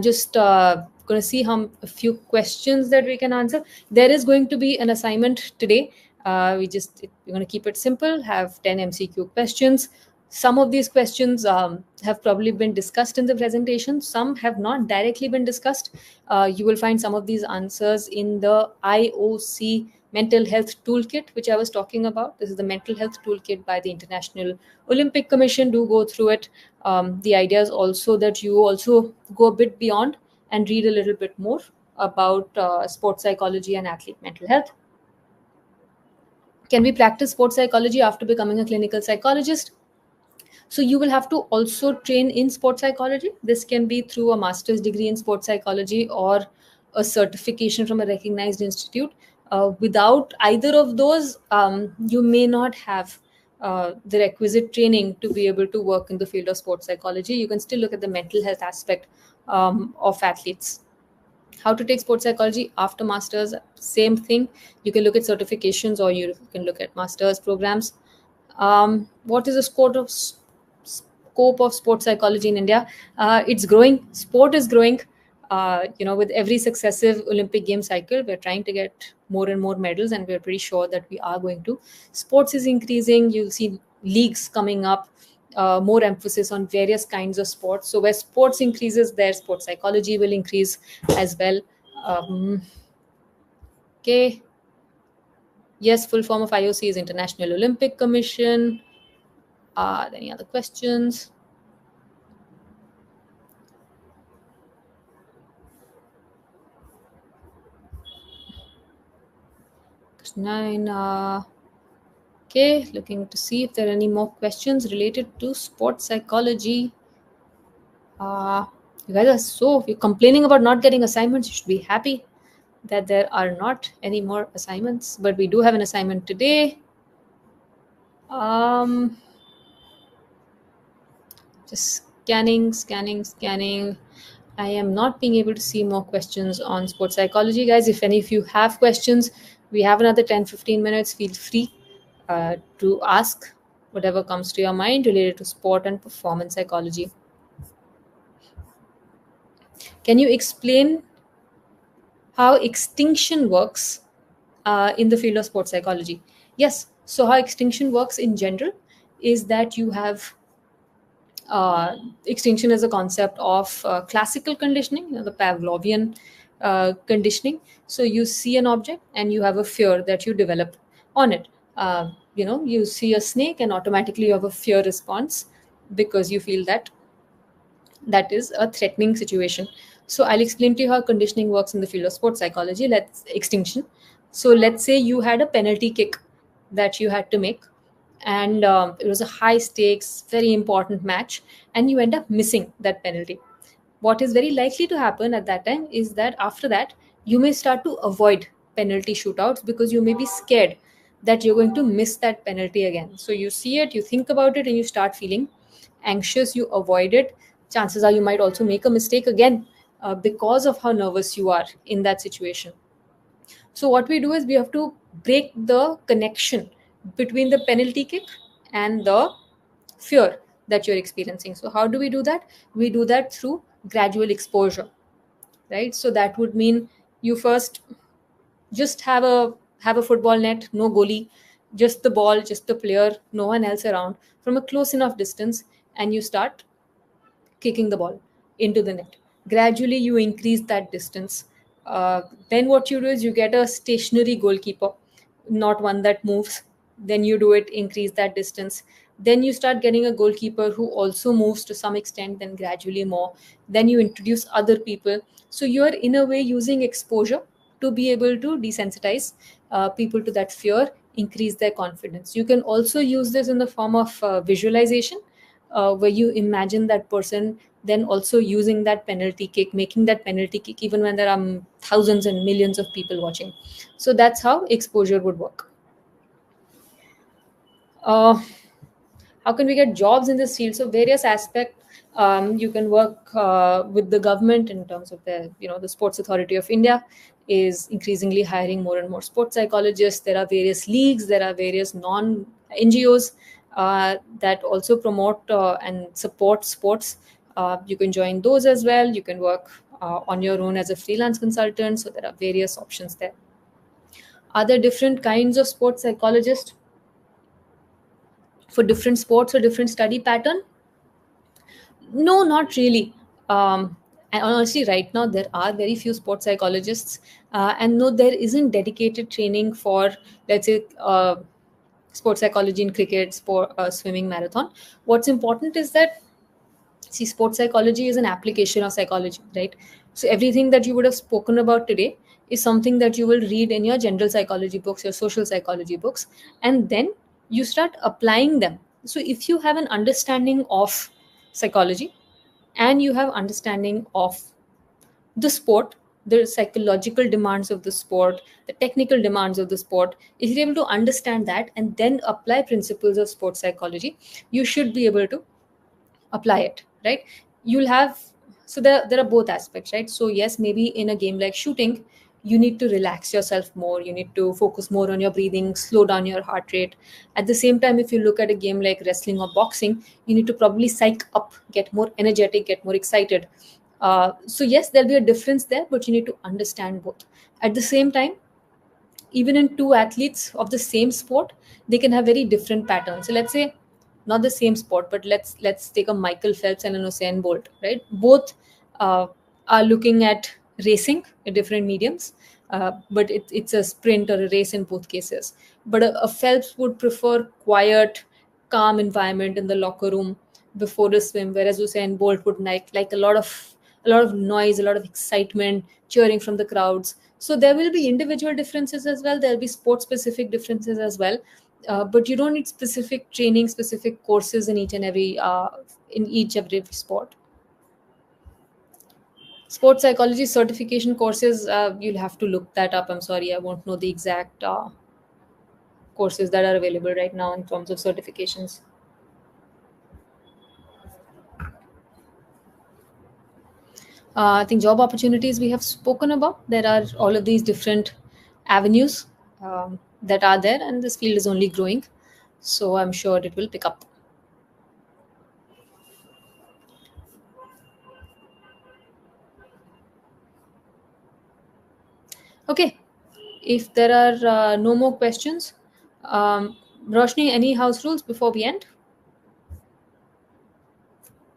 just going to see a few questions that we can answer. There is going to be an assignment today. We're going to keep it simple, have 10 MCQ questions. Some of these questions have probably been discussed in the presentation. Some have not directly been discussed. You will find some of these answers in the IOC mental health toolkit, which I was talking about. This is the mental health toolkit by the International Olympic Commission. Do go through it. The idea is also that you also go a bit beyond and read a little bit more about sports psychology and athlete mental health. Can we practice sports psychology after becoming a clinical psychologist? So you will have to also train in sports psychology. This can be through a master's degree in sports psychology or a certification from a recognized institute. Without either of those, you may not have the requisite training to be able to work in the field of sports psychology. You can still look at the mental health aspect of athletes. How to take sports psychology after masters, same thing. You can look at certifications or you can look at masters programs. What is the scope of sports psychology in India? It's growing. Sport is growing. With every successive Olympic game cycle, we're trying to get more and more medals, and we're pretty sure that we are going to. Sports is increasing. You'll see leagues coming up, more emphasis on various kinds of sports. So where sports increases, there sports psychology will increase as well. Okay. Yes, full form of IOC is International Olympic Commission. Any other questions? Question 9. Okay, looking to see if there are any more questions related to sports psychology. You guys if you're complaining about not getting assignments, you should be happy that there are not any more assignments, but we do have an assignment today. Just scanning. I am not being able to see more questions on sports psychology. Guys, if any of you have questions, we have another 10-15 minutes. Feel free to ask whatever comes to your mind related to sport and performance psychology. Can you explain how extinction works in the field of sports psychology? Yes. So how extinction works in general is that you have extinction is a concept of classical conditioning, the Pavlovian conditioning. So you see an object and you have a fear that you develop on it. You see a snake and automatically you have a fear response because you feel that is a threatening situation. So I'll explain to you how conditioning works in the field of sports psychology. Extinction. So let's say you had a penalty kick that you had to make, and it was a high stakes, very important match, and you end up missing that penalty. What is very likely to happen at that time is that after that, you may start to avoid penalty shootouts because you may be scared that you're going to miss that penalty again. So you see it, you think about it, and you start feeling anxious, you avoid it. Chances are you might also make a mistake again because of how nervous you are in that situation. So what we do is we have to break the connection between the penalty kick and the fear. that you're experiencing. So how do we do that? We do that through gradual exposure, right? So that would mean you first just have a football net, no goalie, just the ball, just the player, no one else around, from a close enough distance, and you start kicking the ball into the net. Gradually, you increase that distance. Then, what you do is you get a stationary goalkeeper, not one that moves. Then you do it, increase that distance. Then you start getting a goalkeeper who also moves to some extent, then gradually more. Then you introduce other people. So, you're in a way using exposure to be able to desensitize people to that fear, increase their confidence. You can also use this in the form of visualization, where you imagine that person then also using that penalty kick, making that penalty kick, even when there are thousands and millions of people watching. So that's how exposure would work. How can we get jobs in this field? So various aspects. You can work with the government in terms of the Sports Authority of India is increasingly hiring more and more sports psychologists. There are various leagues, there are various non-NGOs that also promote and support sports. You can join those as well. You can work on your own as a freelance consultant. So there are various options there. Are there different kinds of sports psychologists for different sports or different study pattern? No, not really. And honestly, right now there are very few sports psychologists, and no, there isn't dedicated training for, let's say, sports psychology in cricket, sport, swimming, marathon. What's important is that, see, sports psychology is an application of psychology, right? So everything that you would have spoken about today is something that you will read in your general psychology books, your social psychology books, and then you start applying them. So if you have an understanding of psychology and you have understanding of the sport, the psychological demands of the sport, the technical demands of the sport, if you're able to understand that and then apply principles of sports psychology, you should be able to apply it, right? You'll have, so there are both aspects, right? So yes, maybe in a game like shooting, you need to relax yourself more, you need to focus more on your breathing, slow down your heart rate. At the same time, if you look at a game like wrestling or boxing, you need to probably psych up, get more energetic, get more excited. So yes, there'll be a difference there, but you need to understand both. At the same time, even in two athletes of the same sport, they can have very different patterns. So let's say, not the same sport, but let's take a Michael Phelps and an Usain Bolt, right? Both are looking at racing in different mediums, but it's a sprint or a race in both cases. But a Phelps would prefer quiet, calm environment in the locker room before the swim, whereas Usain Bolt would like a lot of noise, a lot of excitement, cheering from the crowds. So there will be individual differences as well. There'll be sport specific differences as well. But you don't need specific training, specific courses in each every sport. Sports psychology certification courses, you'll have to look that up. I'm sorry, I won't know the exact courses that are available right now in terms of certifications. I think job opportunities we have spoken about. There are all of these different avenues that are there, and this field is only growing. So I'm sure it will pick up. Okay, if there are no more questions, Roshni, any house rules before we end?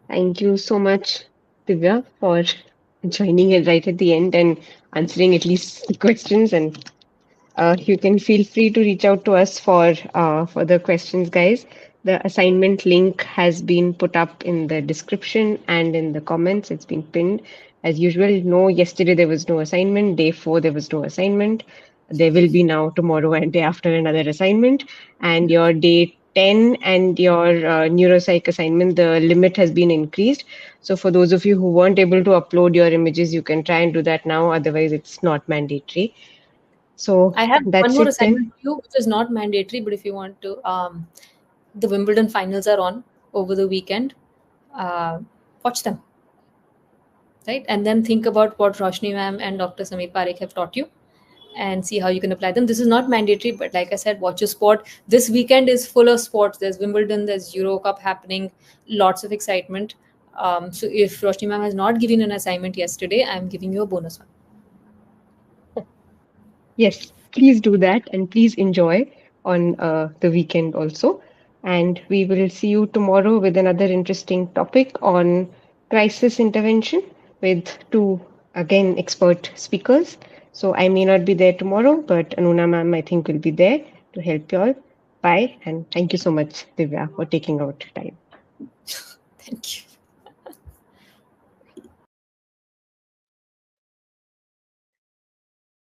Thank you so much, Divya, for joining it right at the end and answering at least the questions. And you can feel free to reach out to us for the questions, guys. The assignment link has been put up in the description and in the comments. It's been pinned as usual. No, yesterday there was no assignment. Day 4 there was no assignment. There will be now tomorrow and day after another assignment. And your day 10 and your neuropsych assignment, the limit has been increased. So for those of you who weren't able to upload your images, you can try and do that now. Otherwise, it's not mandatory. So I have one that's more it then. assignment for you, which is not mandatory, but if you want to, the Wimbledon finals are on over the weekend. Watch them, right? And then think about what Roshni ma'am and Dr. Sameer Parekh have taught you. and see how you can apply them. This is not mandatory, but like I said, watch your sport. This weekend is full of sports. There's Wimbledon, there's Euro Cup happening, lots of excitement. So if Roshni ma'am has not given an assignment yesterday, I'm giving you a bonus one. Yes, please do that and please enjoy on the weekend also. And we will see you tomorrow with another interesting topic on crisis intervention with two, again, expert speakers. So I may not be there tomorrow, but Anuna ma'am, I think, will be there to help you all. Bye. And thank you so much, Divya, for taking out time. Thank you.